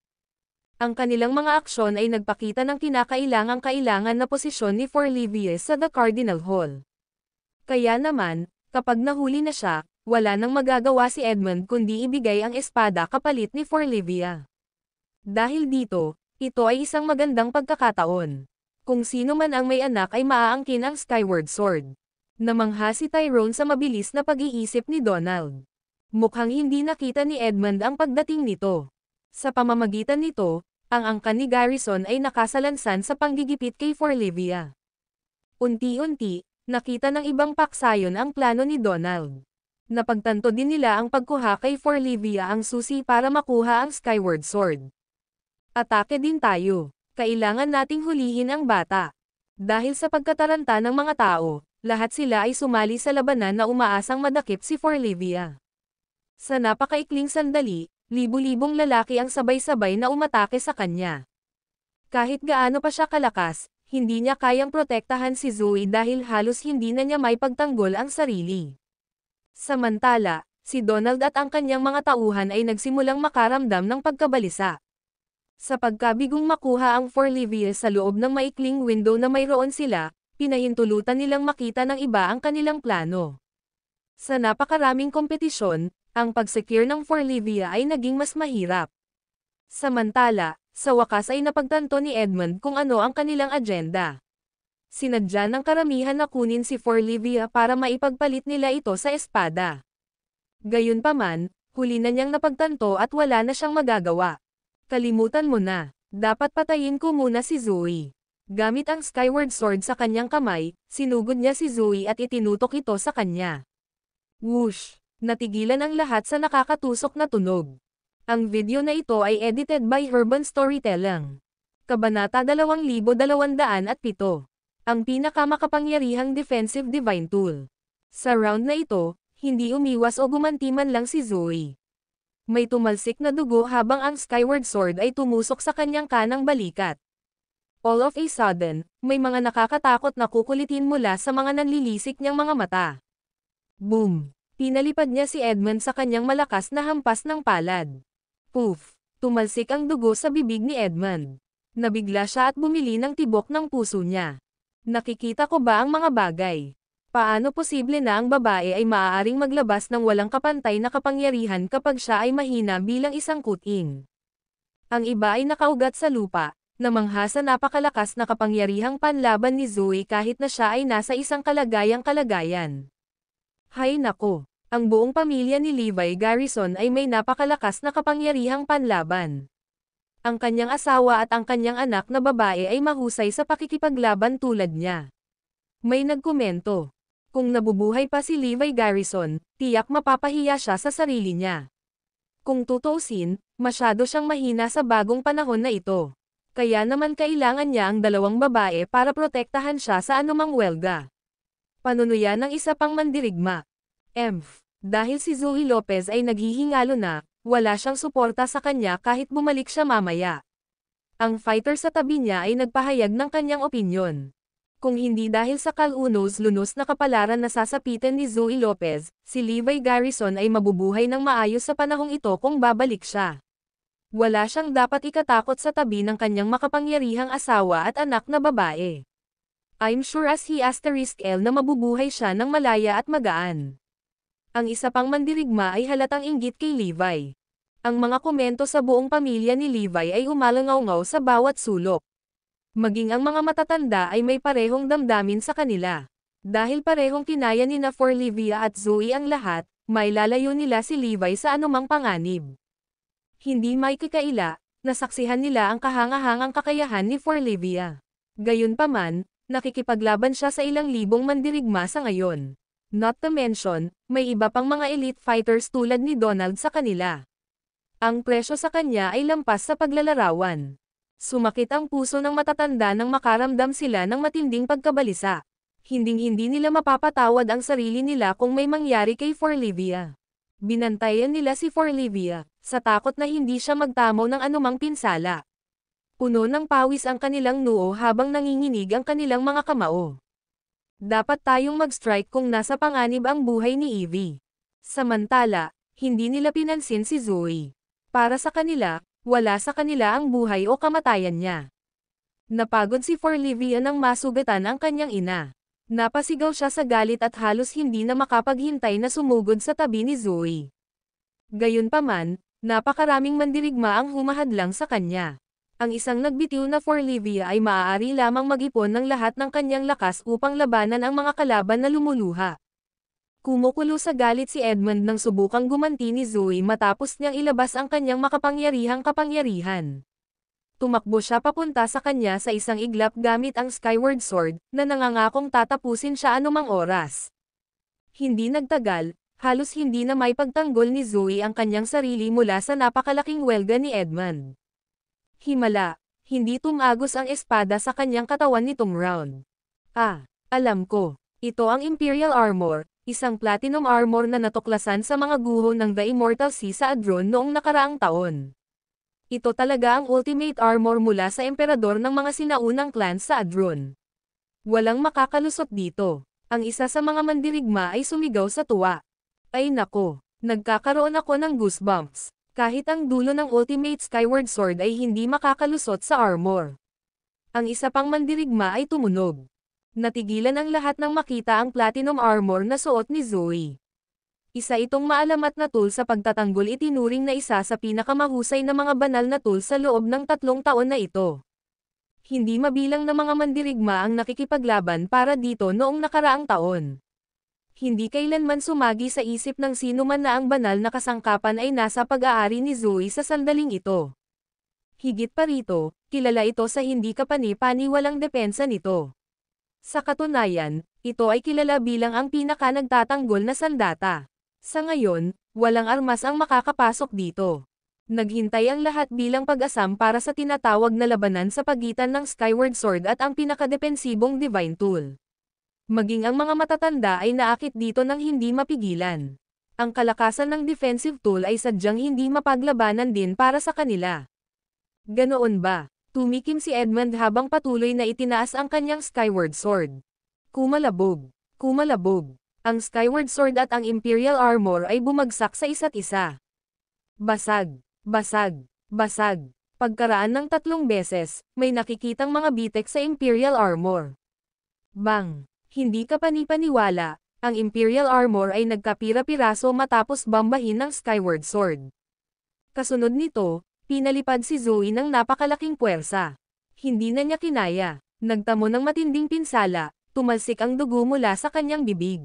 Ang kanilang mga aksyon ay nagpakita ng kinakailangang-kailangan na posisyon ni Forlivia sa The Cardinal Hall. Kaya naman, kapag nahuli na siya, wala nang magagawa si Edmund kundi ibigay ang espada kapalit ni Forlivia. Dahil dito, ito ay isang magandang pagkakataon. Kung sino man ang may anak ay maaangkin ang Skyward Sword. Namangha si Tyrone sa mabilis na pag-iisip ni Donald. Mukhang hindi nakita ni Edmund ang pagdating nito. Sa pamamagitan nito, ang angkan ni Garrison ay nakasalansan sa panggigipit kay Forlivia. Unti-unti, nakita ng ibang paksayon ang plano ni Donald. Napagtanto din nila ang pagkuha kay Forlivia ang susi para makuha ang Skyward Sword. Atake din tayo. Kailangan nating hulihin ang bata. Dahil sa pagkataranta ng mga tao, lahat sila ay sumali sa labanan na umaasang madakip si Forlivia. Sa napakaikling sandali, libu-libong lalaki ang sabay-sabay na umatake sa kanya. Kahit gaano pa siya kalakas, hindi niya kayang protektahan si Zoe dahil halos hindi na niya may pagtanggol ang sarili. Samantala, si Donald at ang kanyang mga tauhan ay nagsimulang makaramdam ng pagkabalisa. Sa pagkabigong makuha ang Forlivia sa loob ng maikling window na mayroon sila, pinahintulutan nilang makita ng iba ang kanilang plano. Sa napakaraming kompetisyon, ang pag-secure ng Forlivia ay naging mas mahirap. Samantala, sa wakas ay napagtanto ni Edmund kung ano ang kanilang agenda. Sinadya ng karamihan na kunin si Forlivia para maipagpalit nila ito sa espada. Gayunpaman, huli na niyang napagtanto at wala na siyang magagawa. Kalimutan mo na, dapat patayin ko muna si Zoe. Gamit ang Skyward Sword sa kanyang kamay, sinugod niya si Zoe at itinutok ito sa kanya. Whoosh! Natigilan ang lahat sa nakakatusok na tunog. Ang video na ito ay edited by Urban Storytelling. Kabanata 2207. Ang pinakamakapangyarihang defensive divine tool. Sa round na ito, hindi umiwas o gumanti man lang si Zoe. May tumalsik na dugo habang ang Skyward Sword ay tumusok sa kanyang kanang balikat. All of a sudden, may mga nakakatakot na kukulitin mula sa mga nanlilisik niyang mga mata. Boom! Pinalipad niya si Edmund sa kanyang malakas na hampas ng palad. Poof! Tumalsik ang dugo sa bibig ni Edmund. Nabigla siya at bumili ng tibok ng puso niya. Nakikita ko ba ang mga bagay? Paano posible na ang babae ay maaaring maglabas ng walang kapantay na kapangyarihan kapag siya ay mahina bilang isang kuting? Ang iba ay nakaugat sa lupa, namangha sa napakalakas na kapangyarihang panlaban ni Zoe kahit na siya ay nasa isang kalagayan. Hay nako, ang buong pamilya ni Levi Garrison ay may napakalakas na kapangyarihang panlaban. Ang kanyang asawa at ang kanyang anak na babae ay mahusay sa pakikipaglaban tulad niya. May nagkomento. Kung nabubuhay pa si Levi Garrison, tiyak mapapahiya siya sa sarili niya. Kung tutuusin, masyado siyang mahina sa bagong panahon na ito. Kaya naman kailangan niya ang dalawang babae para protektahan siya sa anumang welga. Panunuyan ng isa pang mandirigma. Dahil si Zoe Lopez ay naghihingalo na, wala siyang suporta sa kanya kahit bumalik siya mamaya. Ang fighter sa tabi niya ay nagpahayag ng kanyang opinyon. Kung hindi dahil sa kalunos-lunos na kapalaran na sasapitan ni Zoe Lopez, si Levi Garrison ay mabubuhay ng maayos sa panahong ito kung babalik siya. Wala siyang dapat ikatakot sa tabi ng kanyang makapangyarihang asawa at anak na babae. I'm sure as he *L na mabubuhay siya ng malaya at magaan. Ang isa pang mandirigma ay halatang inggit kay Levi. Ang mga komento sa buong pamilya ni Levi ay umalangaw-ngaw sa bawat sulok. Maging ang mga matatanda ay may parehong damdamin sa kanila. Dahil parehong kinaya ni na Forlivia at Zoe ang lahat, may lalayo nila si Levi sa anumang panganib. Hindi may kikaila, nasaksihan nila ang kahangahangang kakayahan ni Forlivia. Gayunpaman, nakikipaglaban siya sa ilang libong mandirigma sa ngayon. Not to mention, may iba pang mga elite fighters tulad ni Donald sa kanila. Ang presyo sa kanya ay lampas sa paglalarawan. Sumakit ang puso ng matatanda nang makaramdam sila ng matinding pagkabalisa. Hinding-hindi nila mapapatawad ang sarili nila kung may mangyari kay Forlivia. Binantayan nila si Forlivia, sa takot na hindi siya magtamo ng anumang pinsala. Puno ng pawis ang kanilang noo habang nanginginig ang kanilang mga kamao. Dapat tayong mag-strike kung nasa panganib ang buhay ni Evie. Samantala, hindi nila pinansin si Zoe. Para sa kanila, wala sa kanila ang buhay o kamatayan niya. Napagod si Forlivia nang masugatan ang kanyang ina. Napasigaw siya sa galit at halos hindi na makapaghintay na sumugod sa tabi ni Zoe. Gayunpaman, napakaraming mandirigma ang humahadlang sa kanya. Ang isang nagbitiw na Forlivia ay maaari lamang mag-ipon ng lahat ng kanyang lakas upang labanan ang mga kalaban na lumuluha. Kumukulo sa galit si Edmund nang subukang gumanti ni Zoe matapos niyang ilabas ang kanyang makapangyarihang kapangyarihan. Tumakbo siya papunta sa kanya sa isang iglap gamit ang Skyward Sword, na nangangakong tatapusin siya anumang oras. Hindi nagtagal, halos hindi na may pagtanggol ni Zoe ang kanyang sarili mula sa napakalaking welga ni Edmund. Himala, hindi tumagos ang espada sa kanyang katawan nitong round. Alam ko, ito ang Imperial Armor, isang platinum armor na natuklasan sa mga guho ng The Immortal Sea sa Adron noong nakaraang taon. Ito talaga ang ultimate armor mula sa emperador ng mga sinaunang clans sa Adron. Walang makakalusot dito. Ang isa sa mga mandirigma ay sumigaw sa tuwa. Ay nako, nagkakaroon ako ng goosebumps. Kahit ang dulo ng ultimate Skyward Sword ay hindi makakalusot sa armor. Ang isa pang mandirigma ay tumunog. Natigilan ang lahat nang makita ang platinum armor na suot ni Zoe. Isa itong maalamat na tool sa pagtatanggol, itinuring na isa sa pinakamahusay na mga banal na tool sa loob ng 3 taon na ito. Hindi mabilang na mga mandirigma ang nakikipaglaban para dito noong nakaraang taon. Hindi kailanman sumagi sa isip ng sino man na ang banal na kasangkapan ay nasa pag-aari ni Zoe sa sandaling ito. Higit pa rito, kilala ito sa hindi kapani-paniwalang depensa nito. Sa katunayan, ito ay kilala bilang ang pinaka-nagtatanggol na sandata. Sa ngayon, walang armas ang makakapasok dito. Naghintay ang lahat bilang pag-asam para sa tinatawag na labanan sa pagitan ng Skyward Sword at ang pinakadepensibong Divine Tool. Maging ang mga matatanda ay naakit dito ng hindi mapigilan. Ang kalakasan ng defensive tool ay sadyang hindi mapaglabanan din para sa kanila. Ganoon ba? Tumikim si Edmund habang patuloy na itinaas ang kanyang Skyward Sword. Kumalabog. Kumalabog. Ang Skyward Sword at ang Imperial Armor ay bumagsak sa isa't isa. Basag. Basag. Basag. Pagkaraan ng 3 beses, may nakikitang mga bitek sa Imperial Armor. Bang! Hindi ka panipaniwala, ang Imperial Armor ay nagkapira-piraso matapos bambahin ng Skyward Sword. Kasunod nito, pinalipad si Zoe ng napakalaking puwersa. Hindi na niya kinaya. Nagtamo ng matinding pinsala, tumalsik ang dugo mula sa kanyang bibig.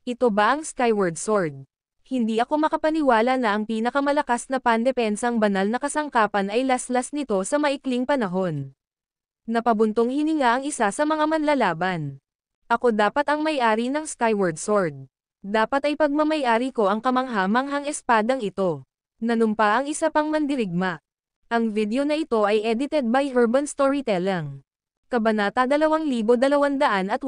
Ito ba ang Skyward Sword? Hindi ako makapaniwala na ang pinakamalakas na pandepensang banal na kasangkapan ay laslas nito sa maikling panahon. Napabuntong hininga ang isa sa mga manlalaban. Ako dapat ang may-ari ng Skyward Sword. Dapat ay pagmamay-ari ko ang kamangha-manghang espadang ito. Nanumpa ang isa pang mandirigma. Ang video na ito ay edited by Urban Storytelling. Kabanata 2208.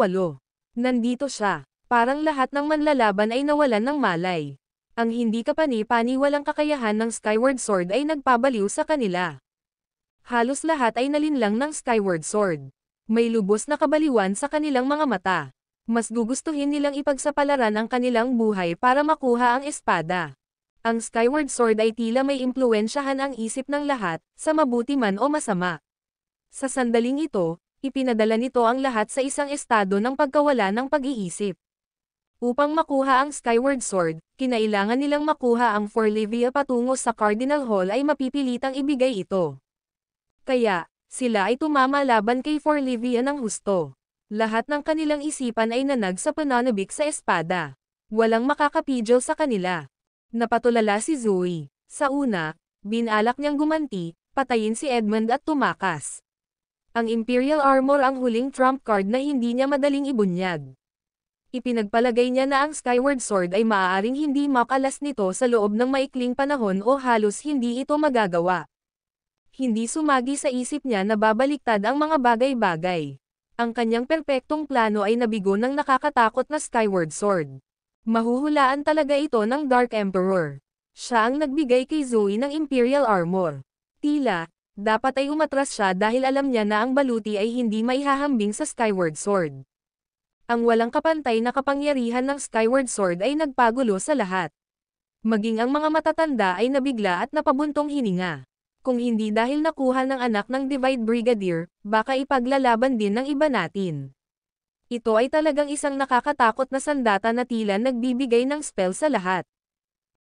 Nandito siya. Parang lahat ng manlalaban ay nawalan ng malay. Ang hindi kapani-paniwalang kakayahan ng Skyward Sword ay nagpabaliw sa kanila. Halos lahat ay nalinlang ng Skyward Sword. May lubos na kabaliwan sa kanilang mga mata. Mas gugustuhin nilang ipagsapalaran ang kanilang buhay para makuha ang espada. Ang Skyward Sword ay tila may impluwensyahan ang isip ng lahat, sa mabuti man o masama. Sa sandaling ito, ipinadala nito ang lahat sa isang estado ng pagkawala ng pag-iisip. Upang makuha ang Skyward Sword, kinailangan nilang makuha ang Forlivia patungo sa Cardinal Hall ay mapipilitang ibigay ito. Kaya, sila ay tumama laban kay Forlivia ng husto. Lahat ng kanilang isipan ay nanag sa pananabik sa espada. Walang makakapidyo sa kanila. Napatulala si Zoe. Sa una, binalak niyang gumanti, patayin si Edmund at tumakas. Ang Imperial Armor ang huling trump card na hindi niya madaling ibunyag. Ipinagpalagay niya na ang Skyward Sword ay maaaring hindi makalas nito sa loob ng maikling panahon o halos hindi ito magagawa. Hindi sumagi sa isip niya na babaliktad ang mga bagay-bagay. Ang kanyang perpektong plano ay nabigo ng nakakatakot na Skyward Sword. Mahuhulaan talaga ito ng Dark Emperor. Siya ang nagbigay kay Zoe ng Imperial Armor. Tila, dapat ay umatras siya dahil alam niya na ang baluti ay hindi maihahambing sa Skyward Sword. Ang walang kapantay na kapangyarihan ng Skyward Sword ay nagpagulo sa lahat. Maging ang mga matatanda ay nabigla at napabuntong hininga. Kung hindi dahil nakuha ng anak ng Divide Brigadier, baka ipaglalaban din ng iba natin. Ito ay talagang isang nakakatakot na sandata na tila nagbibigay ng spell sa lahat.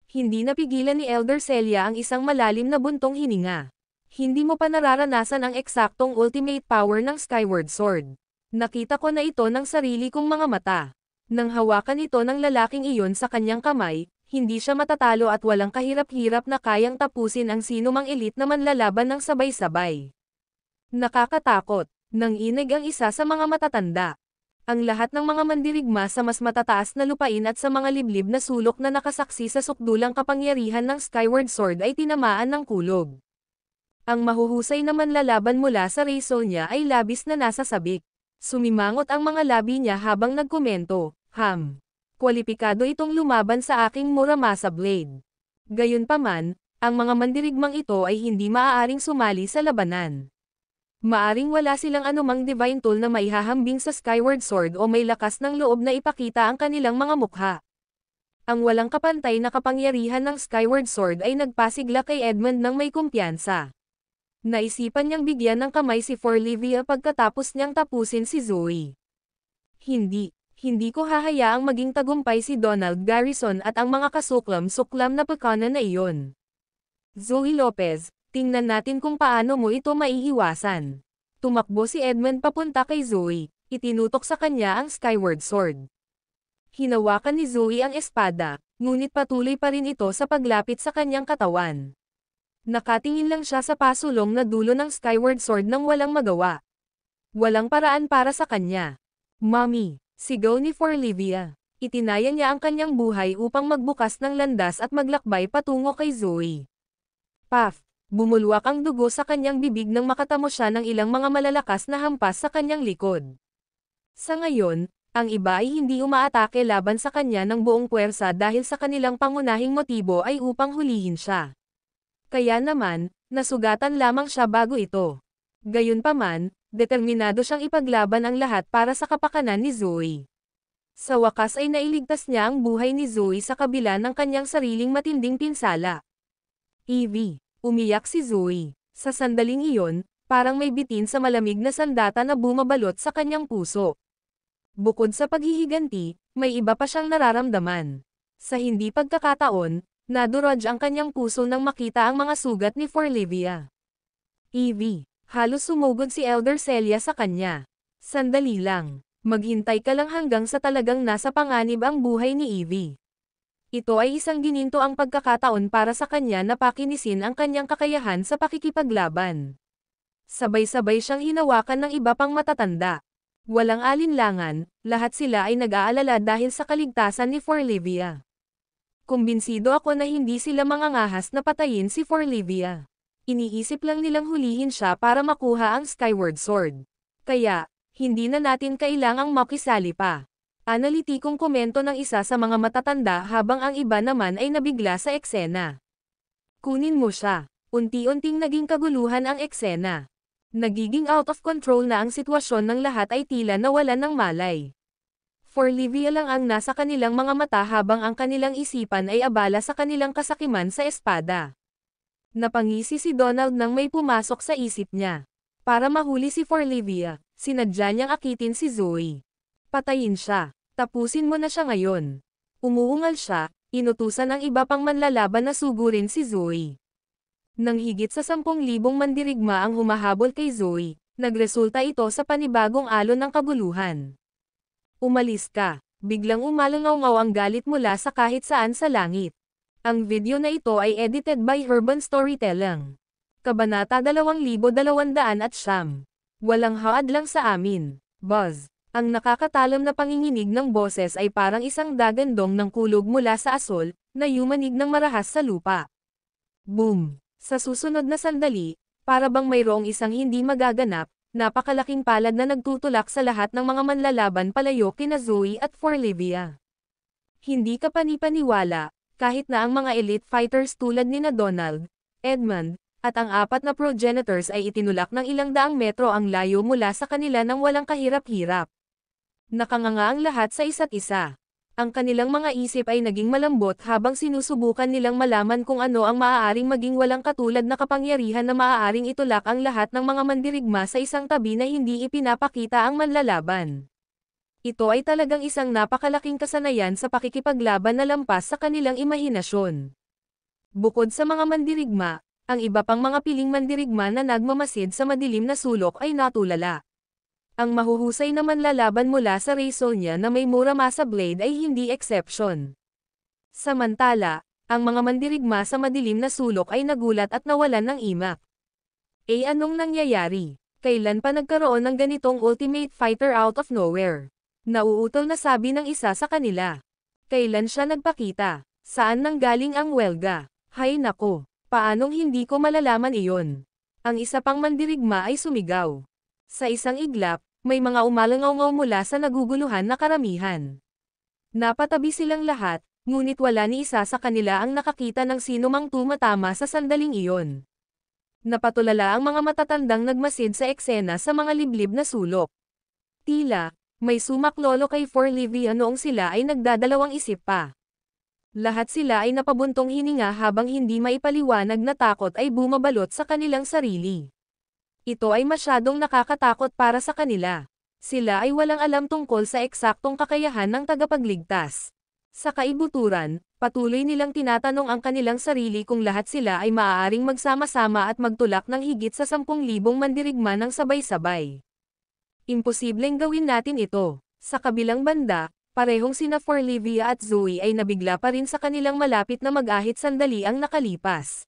Hindi napigilan ni Elder Celia ang isang malalim na buntong hininga. Hindi mo pa nararanasan ang eksaktong ultimate power ng Skyward Sword. Nakita ko na ito ng sarili kong mga mata. Nang hawakan ito ng lalaking iyon sa kanyang kamay, hindi siya matatalo at walang kahirap-hirap na kayang tapusin ang sinumang elite na manlalaban ng sabay-sabay. Nakakatakot, nang inig ang isa sa mga matatanda. Ang lahat ng mga mandirigma sa mas matataas na lupain at sa mga liblib na sulok na nakasaksi sa sukdulang kapangyarihan ng Skyward Sword ay tinamaan ng kulog. Ang mahuhusay na manlalaban mula sa raison niya ay labis na nasa sabik. Sumimangot ang mga labi niya habang nagkomento, kwalipikado itong lumaban sa aking Muramasa Blade. Gayunpaman, ang mga mandirigmang ito ay hindi maaaring sumali sa labanan. Maaring wala silang anumang divine tool na maihahambing sa Skyward Sword o may lakas ng loob na ipakita ang kanilang mga mukha. Ang walang kapantay na kapangyarihan ng Skyward Sword ay nagpasigla kay Edmund ng may kumpiyansa. Naisipan niyang bigyan ng kamay si Forlivia pagkatapos niyang tapusin si Zoe. Hindi ko hahayaang maging tagumpay si Donald Garrison at ang mga kasuklam-suklam na pekana na iyon. Zoe Lopez, tingnan natin kung paano mo ito maiiwasan. Tumakbo si Edmund papunta kay Zoe, itinutok sa kanya ang Skyward Sword. Hinawakan ni Zoe ang espada, ngunit patuloy pa rin ito sa paglapit sa kanyang katawan. Nakatingin lang siya sa pasulong na dulo ng Skyward Sword nang walang magawa. Walang paraan para sa kanya. Mommy, sigaw ni Forlivia. Itinaya niya ang kanyang buhay upang magbukas ng landas at maglakbay patungo kay Zoe. Puff! Bumulwak ang dugo sa kanyang bibig nang makatamo siya ng ilang mga malalakas na hampas sa kanyang likod. Sa ngayon, ang iba ay hindi umaatake laban sa kanya ng buong puwersa dahil sa kanilang pangunahing motibo ay upang hulihin siya. Kaya naman, nasugatan lamang siya bago ito. Gayunpaman, determinado siyang ipaglaban ang lahat para sa kapakanan ni Zoe. Sa wakas ay nailigtas niya ang buhay ni Zoe sa kabila ng kanyang sariling matinding pinsala. Evie. Umiyak si Zoe. Sa sandaling iyon, parang may bitin sa malamig na sandata na bumabalot sa kanyang puso. Bukod sa paghihiganti, may iba pa siyang nararamdaman. Sa hindi pagkakataon, nadurog ang kanyang puso nang makita ang mga sugat ni Forlivia. Evie, halos sumugod si Elder Celia sa kanya. Sandali lang, maghintay ka lang hanggang sa talagang nasa panganib ang buhay ni Evie. Ito ay isang gininto ang pagkakataon para sa kanya na pakinisin ang kanyang kakayahan sa pakikipaglaban. Sabay-sabay siyang hinawakan ng iba pang matatanda. Walang alinlangan, lahat sila ay nag-aalala dahil sa kaligtasan ni Forlivia. Kumbinsido ako na hindi sila mangangahas na patayin si Forlivia. Iniisip lang nilang hulihin siya para makuha ang Skyward Sword. Kaya, hindi na natin kailangang makisali pa. Analitikong komento ng isa sa mga matatanda habang ang iba naman ay nabigla sa eksena. Kunin mo siya. Unti-unting naging kaguluhan ang eksena. Nagiging out of control na ang sitwasyon ng lahat ay tila nawalan ng malay. Forlivia lang ang nasa kanilang mga mata habang ang kanilang isipan ay abala sa kanilang kasakiman sa espada. Napangisi si Donald nang may pumasok sa isip niya. Para mahuli si Forlivia, sinadya niyang akitin si Zoe. Patayin siya. Tapusin mo na siya ngayon. Umuungal siya, inutusan ang iba pang manlalaban na sugurin si Zoe. Nang higit sa 10,000 mandirigma ang humahabol kay Zoe, nagresulta ito sa panibagong alon ng kaguluhan. Umalis ka. Biglang umalangaw ang galit mula sa kahit saan sa langit. Ang video na ito ay edited by Urban Storytelling. Kabanata 2200. Walang hadlang sa amin. Buzz. Ang nakakatalam na panginginig ng boses ay parang isang dagandong ng kulog mula sa asol, na yumanig ng marahas sa lupa. Boom! Sa susunod na sandali, para bang mayroong isang hindi magaganap, napakalaking palad na nagtutulak sa lahat ng mga manlalaban palayo kina Zoe at Forlivia. Hindi ka panipaniwala, kahit na ang mga elite fighters tulad nina Donald, Edmund, at ang 4 na progenitors ay itinulak ng ilang daang metro ang layo mula sa kanila nang walang kahirap-hirap. Nakanganga ang lahat sa isa't isa. Ang kanilang mga isip ay naging malambot habang sinusubukan nilang malaman kung ano ang maaaring maging walang katulad na kapangyarihan na maaaring itulak ang lahat ng mga mandirigma sa isang tabi na hindi ipinapakita ang manlalaban. Ito ay talagang isang napakalaking kasanayan sa pakikipaglaban na lampas sa kanilang imahinasyon. Bukod sa mga mandirigma, ang iba pang mga piling mandirigma na nagmamasid sa madilim na sulok ay natulala. Ang mahuhusay na manlalaban mula sa Raysonia na may Muramasa Blade ay hindi exception. Samantala, ang mga mandirigma sa madilim na sulok ay nagulat at nawalan ng imak. Anong nangyayari? Kailan pa nagkaroon ng ganitong ultimate fighter out of nowhere? Nauutol na sabi ng isa sa kanila. Kailan siya nagpakita? Saan nanggaling ang welga? Hay nako! Paanong hindi ko malalaman iyon? Ang isa pang mandirigma ay sumigaw. Sa isang iglap, may mga umalangaw mula sa naguguluhan na karamihan. Napatabi silang lahat, ngunit wala ni isa sa kanila ang nakakita ng sino mang tumatama sa sandaling iyon. Napatulala ang mga matatandang nagmasid sa eksena sa mga liblib na sulok. Tila, may sumaklolo kay Forlivia noong sila ay nagdadalawang isip pa. Lahat sila ay napabuntong hininga habang hindi maipaliwanag na takot ay bumabalot sa kanilang sarili. Ito ay masyadong nakakatakot para sa kanila. Sila ay walang alam tungkol sa eksaktong kakayahan ng tagapagligtas. Sa kaibuturan, patuloy nilang tinatanong ang kanilang sarili kung lahat sila ay maaaring magsama-sama at magtulak ng higit sa 10,000 mandirigma ng sabay-sabay. Imposibleng gawin natin ito. Sa kabilang banda, parehong sina Forlivia at Zoe ay nabigla pa rin sa kanilang malapit na mag-ahit sandali ang nakalipas.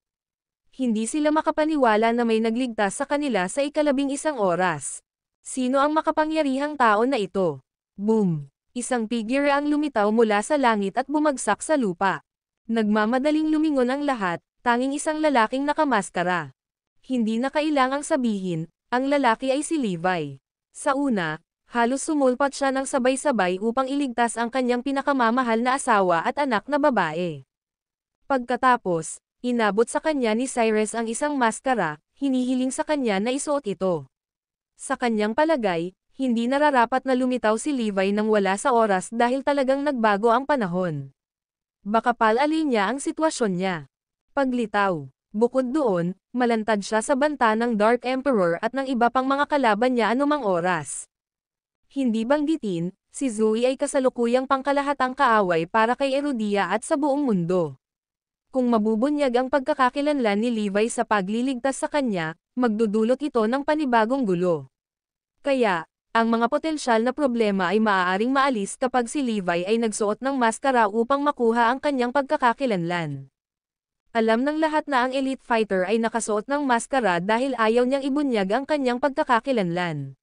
Hindi sila makapaniwala na may nagligtas sa kanila sa 11 oras. Sino ang makapangyarihang tao na ito? Boom! Isang figure ang lumitaw mula sa langit at bumagsak sa lupa. Nagmamadaling lumingon ang lahat, tanging isang lalaking nakamaskara. Hindi na kailangang sabihin, ang lalaki ay si Levi. Sa una, halos sumulpat siya ng sabay-sabay upang iligtas ang kanyang pinakamamahal na asawa at anak na babae. Pagkatapos, inabot sa kanya ni Cyrus ang isang maskara, hinihiling sa kanya na isuot ito. Sa kanyang palagay, hindi nararapat na lumitaw si Levi nang wala sa oras dahil talagang nagbago ang panahon. Baka palalin niya ang sitwasyon niya. Paglitaw. Bukod doon, malantad siya sa banta ng Dark Emperor at ng iba pang mga kalaban niya anumang oras. Hindi banggitin, si Zoe ay kasalukuyang pangkalahatang kaaway para kay Erudia at sa buong mundo. Kung mabubunyag ang pagkakakilanlan ni Levi sa pagliligtas sa kanya, magdudulot ito ng panibagong gulo. Kaya, ang mga potensyal na problema ay maaaring maalis kapag si Levi ay nagsuot ng maskara upang makuha ang kanyang pagkakakilanlan. Alam ng lahat na ang elite fighter ay nakasuot ng maskara dahil ayaw niyang ibunyag ang kanyang pagkakakilanlan.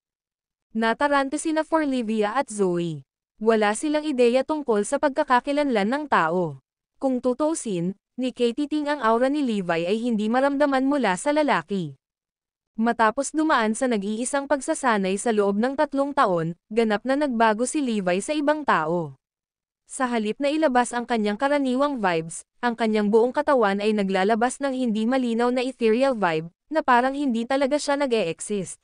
Natarante sina Forlivia at Zoe. Wala silang ideya tungkol sa pagkakakilanlan ng tao. Kung tutuusin, ni Katie ang aura ni Levi ay hindi maramdaman mula sa lalaki. Matapos dumaan sa nag-iisang pagsasanay sa loob ng 3 taon, ganap na nagbago si Levi sa ibang tao. Sa halip na ilabas ang kanyang karaniwang vibes, ang kanyang buong katawan ay naglalabas ng hindi malinaw na ethereal vibe, na parang hindi talaga siya nag-e-exist.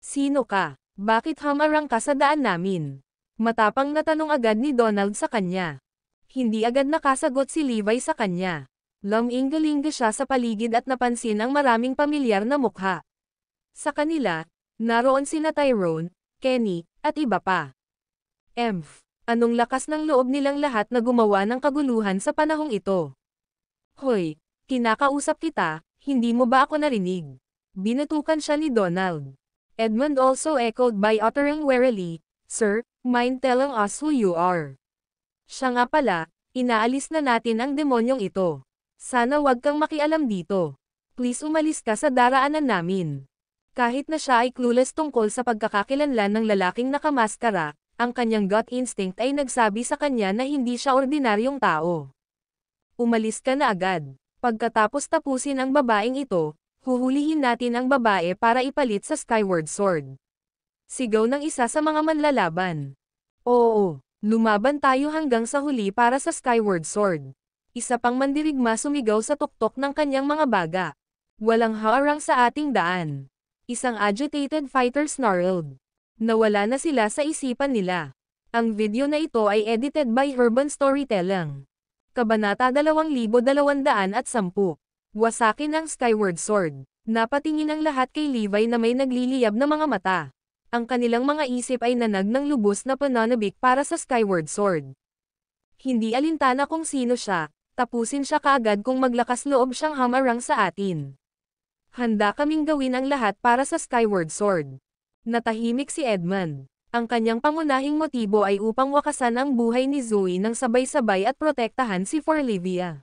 Sino ka? Bakit hamarang ka sa daan namin? Matapang na tanong agad ni Donald sa kanya. Hindi agad nakasagot si Levi sa kanya. Luminggalinga siya sa paligid at napansin ang maraming pamilyar na mukha. Sa kanila, naroon sina Tyrone, Kenny, at iba pa. Anong lakas ng loob nilang lahat na gumawa ng kaguluhan sa panahong ito? Hoy, kinakausap kita, hindi mo ba ako narinig? Binatukan siya ni Donald. Edmund also echoed by uttering warily, "Sir, mind telling us who you are?" Siya nga pala, inaalis na natin ang demonyong ito. Sana wag kang makialam dito. Please umalis ka sa daraanan namin. Kahit na siya ay clueless tungkol sa pagkakakilanlan ng lalaking nakamaskara, ang kanyang gut instinct ay nagsabi sa kanya na hindi siya ordinaryong tao. Umalis ka na agad. Pagkatapos tapusin ang babaeng ito, huhulihin natin ang babae para ipalit sa Skyward Sword. Sigaw ng isa sa mga manlalaban. Oo, lumaban tayo hanggang sa huli para sa Skyward Sword. Isa pang mandirigma sumigaw sa tuktok ng kanyang mga baga. Walang harang sa ating daan. Isang agitated fighter snarled. Nawala na sila sa isipan nila. Ang video na ito ay edited by Urban Storytelling. Kabanata 2210. Wasakin ang Skyward Sword. Napatingin ang lahat kay Levi na may nagliliyab na mga mata. Ang kanilang mga isip ay nanag ng lubos na pananabik para sa Skyward Sword. Hindi alintana kung sino siya, tapusin siya kaagad kung maglakas loob siyang hamarang sa atin. Handa kaming gawin ang lahat para sa Skyward Sword. Natahimik si Edmund. Ang kanyang pangunahing motibo ay upang wakasan ang buhay ni Zoe nang sabay-sabay at protektahan si Forlivia.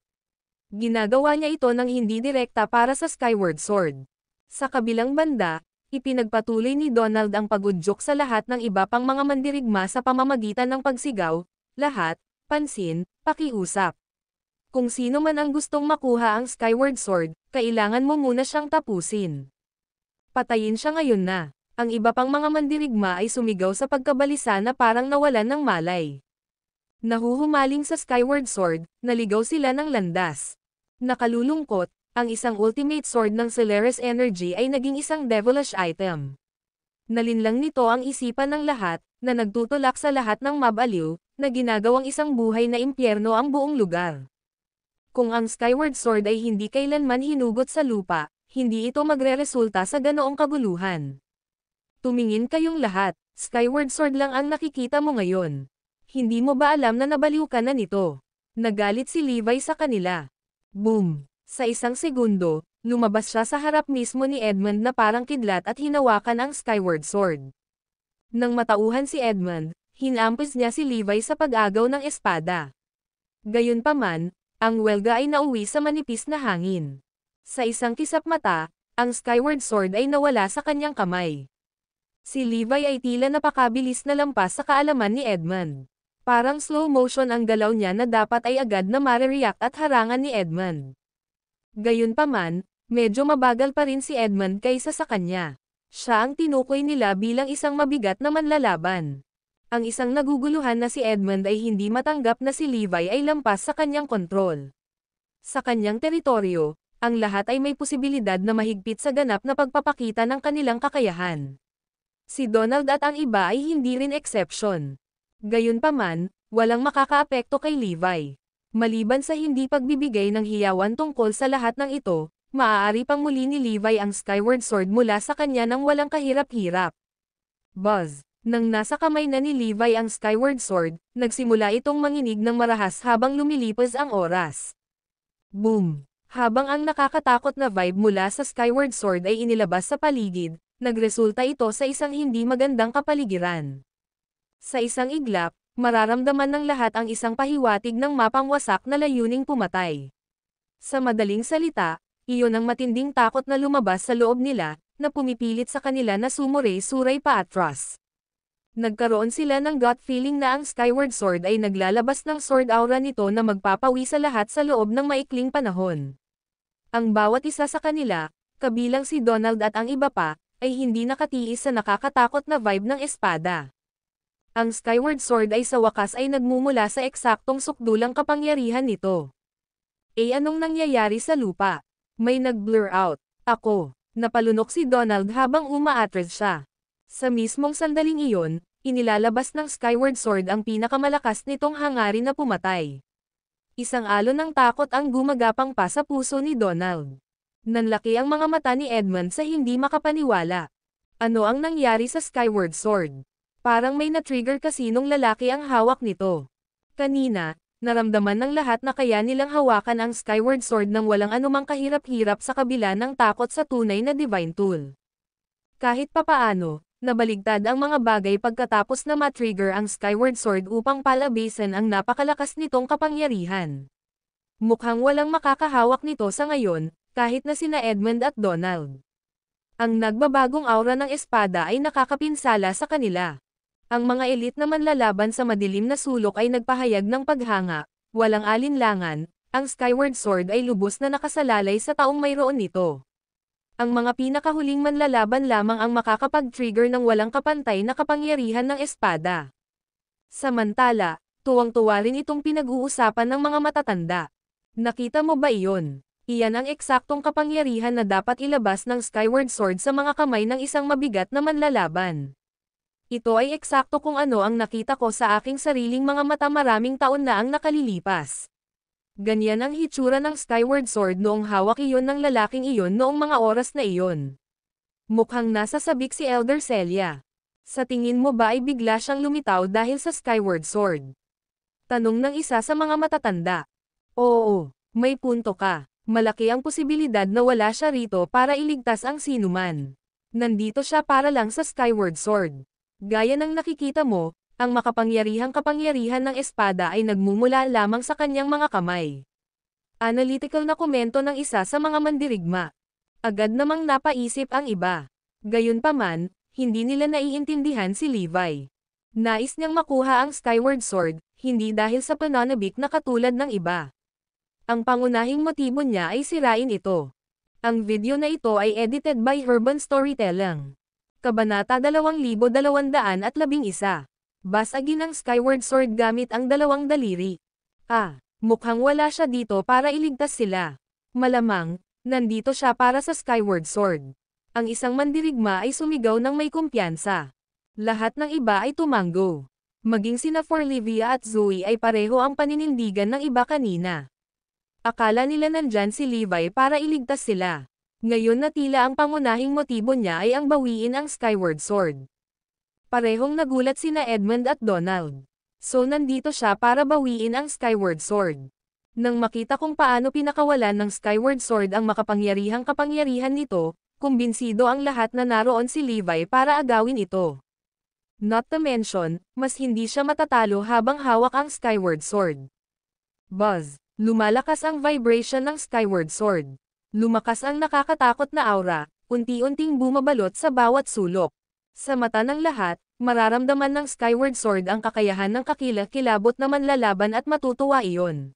Ginagawa niya ito ng hindi direkta para sa Skyward Sword. Sa kabilang banda, ipinagpatuloy ni Donald ang pagudyok sa lahat ng iba pang mga mandirigma sa pamamagitan ng pagsigaw, lahat, pansin, pakiusap. Kung sino man ang gustong makuha ang Skyward Sword, kailangan mo muna siyang tapusin. Patayin siya ngayon na. Ang iba pang mga mandirigma ay sumigaw sa pagkabalisa na parang nawalan ng malay. Nahuhumaling sa Skyward Sword, naligaw sila ng landas. Nakalulungkot, ang isang ultimate sword ng Solaris Energy ay naging isang devilish item. Nalinlang nito ang isipan ng lahat, na nagtutulak sa lahat ng mabaliw, na ginagawang isang buhay na impyerno ang buong lugar. Kung ang Skyward Sword ay hindi kailanman hinugot sa lupa, hindi ito magreresulta sa ganoong kaguluhan. Tumingin kayong lahat, Skyward Sword lang ang nakikita mo ngayon. Hindi mo ba alam na nabaliw ka na nito? Nagalit si Levi sa kanila. Boom! Sa isang segundo, lumabas siya sa harap mismo ni Edmund na parang kidlat at hinawakan ang Skyward Sword. Nang matauhan si Edmund, hinampis niya si Levi sa pag-agaw ng espada. Gayunpaman, ang welga ay nauwi sa manipis na hangin. Sa isang kisap mata, ang Skyward Sword ay nawala sa kanyang kamay. Si Levi ay tila napakabilis na lampas sa kaalaman ni Edmund. Parang slow motion ang galaw niya na dapat ay agad na marereact at harangan ni Edmund. Gayunpaman, medyo mabagal pa rin si Edmund kaysa sa kanya. Siya ang tinukoy nila bilang isang mabigat na manlalaban. Ang isang naguguluhan na si Edmund ay hindi matanggap na si Levi ay lampas sa kanyang kontrol. Sa kanyang teritoryo, ang lahat ay may posibilidad na mahigpit sa ganap na pagpapakita ng kanilang kakayahan. Si Donald at ang iba ay hindi rin exception. Gayunpaman, walang makakaapekto kay Levi. Maliban sa hindi pagbibigay ng hiyawan tungkol sa lahat ng ito, maaari pang muli ni Levi ang Skyward Sword mula sa kanya nang walang kahirap-hirap. Buzz! Nang nasa kamay na ni Levi ang Skyward Sword, nagsimula itong manginig ng marahas habang lumilipas ang oras. Boom! Habang ang nakakatakot na vibe mula sa Skyward Sword ay inilabas sa paligid, nagresulta ito sa isang hindi magandang kapaligiran. Sa isang iglap, mararamdaman ng lahat ang isang pahiwatig ng mapangwasak na layuning pumatay. Sa madaling salita, iyon ang matinding takot na lumabas sa loob nila, na pumipilit sa kanila na sumuray-suray pa atras. Nagkaroon sila ng gut feeling na ang Skyward Sword ay naglalabas ng sword aura nito na magpapawi sa lahat sa loob ng maikling panahon. Ang bawat isa sa kanila, kabilang si Donald at ang iba pa, ay hindi nakatiis sa nakakatakot na vibe ng espada. Ang Skyward Sword ay sa wakas ay nagmumula sa eksaktong sukdulang kapangyarihan nito. Anong nangyayari sa lupa? May nag-blur out. Ako. Napalunok si Donald habang umaatras siya. Sa mismong sandaling iyon, inilalabas ng Skyward Sword ang pinakamalakas nitong hangarin na pumatay. Isang alon ng takot ang gumagapang pa sa puso ni Donald. Nanlaki ang mga mata ni Edmund sa hindi makapaniwala. Ano ang nangyari sa Skyward Sword? Parang may na-trigger kasinong lalaki ang hawak nito. Kanina, naramdaman ng lahat na kaya nilang hawakan ang Skyward Sword nang walang anumang kahirap-hirap sa kabila ng takot sa tunay na divine tool. Kahit papaano, nabaligtad ang mga bagay pagkatapos na ma-trigger ang Skyward Sword upang palabasin ang napakalakas nitong kapangyarihan. Mukhang walang makakahawak nito sa ngayon, kahit na sina Edmund at Donald. Ang nagbabagong aura ng espada ay nakakapinsala sa kanila. Ang mga elite na manlalaban sa madilim na sulok ay nagpahayag ng paghanga, walang alinlangan, ang Skyward Sword ay lubos na nakasalalay sa taong mayroon nito. Ang mga pinakahuling manlalaban lamang ang makakapag-trigger ng walang kapantay na kapangyarihan ng espada. Samantala, tuwang-tuwa rin itong pinag-uusapan ng mga matatanda. Nakita mo ba iyon? Iyan ang eksaktong kapangyarihan na dapat ilabas ng Skyward Sword sa mga kamay ng isang mabigat na manlalaban. Ito ay eksakto kung ano ang nakita ko sa aking sariling mga mata maraming taon na ang nakalilipas. Ganyan ang hitsura ng Skyward Sword noong hawak iyon ng lalaking iyon noong mga oras na iyon. Mukhang nasa sabik si Elder Celia. Sa tingin mo ba ay bigla siyang lumitaw dahil sa Skyward Sword? Tanong ng isa sa mga matatanda. Oo, may punto ka. Malaki ang posibilidad na wala siya rito para iligtas ang sinuman. Nandito siya para lang sa Skyward Sword. Gaya ng nakikita mo, ang makapangyarihang kapangyarihan ng espada ay nagmumula lamang sa kanyang mga kamay. Analytical na komento ng isa sa mga mandirigma. Agad namang napaisip ang iba. Gayunpaman, hindi nila naiintindihan si Levi. Nais niyang makuha ang Skyward Sword, hindi dahil sa pananabik na katulad ng iba. Ang pangunahing motibo niya ay sirain ito. Ang video na ito ay edited by Urban Storytelling. Kabanata 2211. Basagin ang Skyward Sword gamit ang dalawang daliri. Mukhang wala siya dito para iligtas sila. Malamang, nandito siya para sa Skyward Sword. Ang isang mandirigma ay sumigaw ng may kumpiyansa. Lahat ng iba ay tumango. Maging sina Forlivia at Zoe ay pareho ang paninindigan ng iba kanina. Akala nila nandyan si Levi para iligtas sila. Ngayon na tila ang pangunahing motibo niya ay ang bawiin ang Skyward Sword. Parehong nagulat sina Edmund at Donald. So nandito siya para bawiin ang Skyward Sword. Nang makita kung paano pinakawalan ng Skyward Sword ang makapangyarihang kapangyarihan nito, kumbinsido ang lahat na naroon si Levi para agawin ito. Not to mention, mas hindi siya matatalo habang hawak ang Skyward Sword. Buzz! Lumalakas ang vibration ng Skyward Sword. Lumakas ang nakakatakot na aura, unti-unting bumabalot sa bawat sulok. Sa mata ng lahat, mararamdaman ng Skyward Sword ang kakayahan ng kakilakilabot na manlalaban at matutuwa iyon.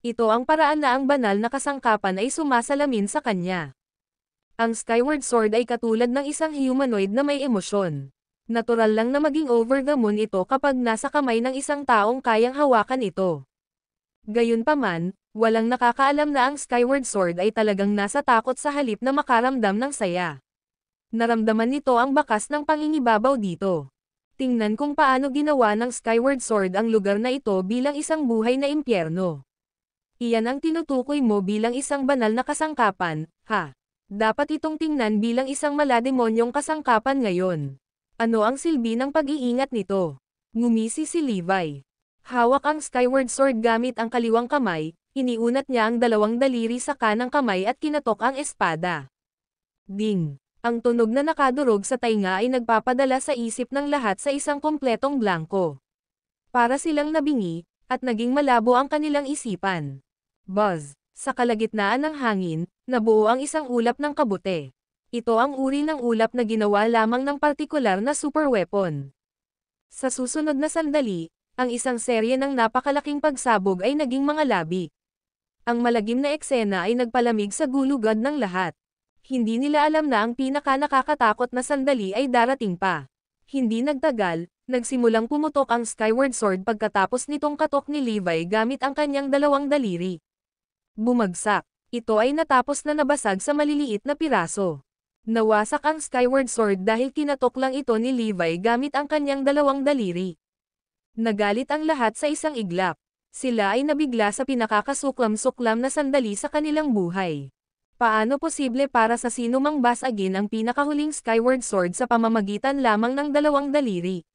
Ito ang paraan na ang banal na kasangkapan ay sumasalamin sa kanya. Ang Skyward Sword ay katulad ng isang humanoid na may emosyon. Natural lang na maging over the moon ito kapag nasa kamay ng isang taong kayang hawakan ito. Gayunpaman, walang nakakaalam na ang Skyward Sword ay talagang nasa takot sa halip na makaramdam ng saya. Naramdaman nito ang bakas ng pangingibabaw dito. Tingnan kung paano ginawa ng Skyward Sword ang lugar na ito bilang isang buhay na impyerno. Iyan ang tinutukoy mo bilang isang banal na kasangkapan, ha? Dapat itong tingnan bilang isang malademonyong kasangkapan ngayon. Ano ang silbi ng pag-iingat nito? Ngumisi si Levi. Hawak ang Skyward Sword gamit ang kaliwang kamay, iniunat niya ang dalawang daliri sa kanang kamay at kinatok ang espada. Ding! Ang tunog na nakadurog sa tainga ay nagpapadala sa isip ng lahat sa isang kompletong blanko. Para silang nabingi, at naging malabo ang kanilang isipan. Buzz! Sa kalagitnaan ng hangin, nabuo ang isang ulap ng kabute. Ito ang uri ng ulap na ginawa lamang ng partikular na super weapon. Sa susunod na sandali, ang isang serye ng napakalaking pagsabog ay naging mga labi. Ang malagim na eksena ay nagpalamig sa gulugad ng lahat. Hindi nila alam na ang pinaka-nakakatakot na sandali ay darating pa. Hindi nagtagal, nagsimulang pumutok ang Skyward Sword pagkatapos nitong katok ni Levi gamit ang kanyang dalawang daliri. Bumagsak. Ito ay natapos na nabasag sa maliliit na piraso. Nawasak ang Skyward Sword dahil kinatok lang ito ni Levi gamit ang kanyang dalawang daliri. Nagalit ang lahat sa isang iglap. Sila ay nabigla sa pinakakasuklam-suklam na sandali sa kanilang buhay. Paano posible para sa sino mang basagin ang pinakahuling Skyward Sword sa pamamagitan lamang ng dalawang daliri?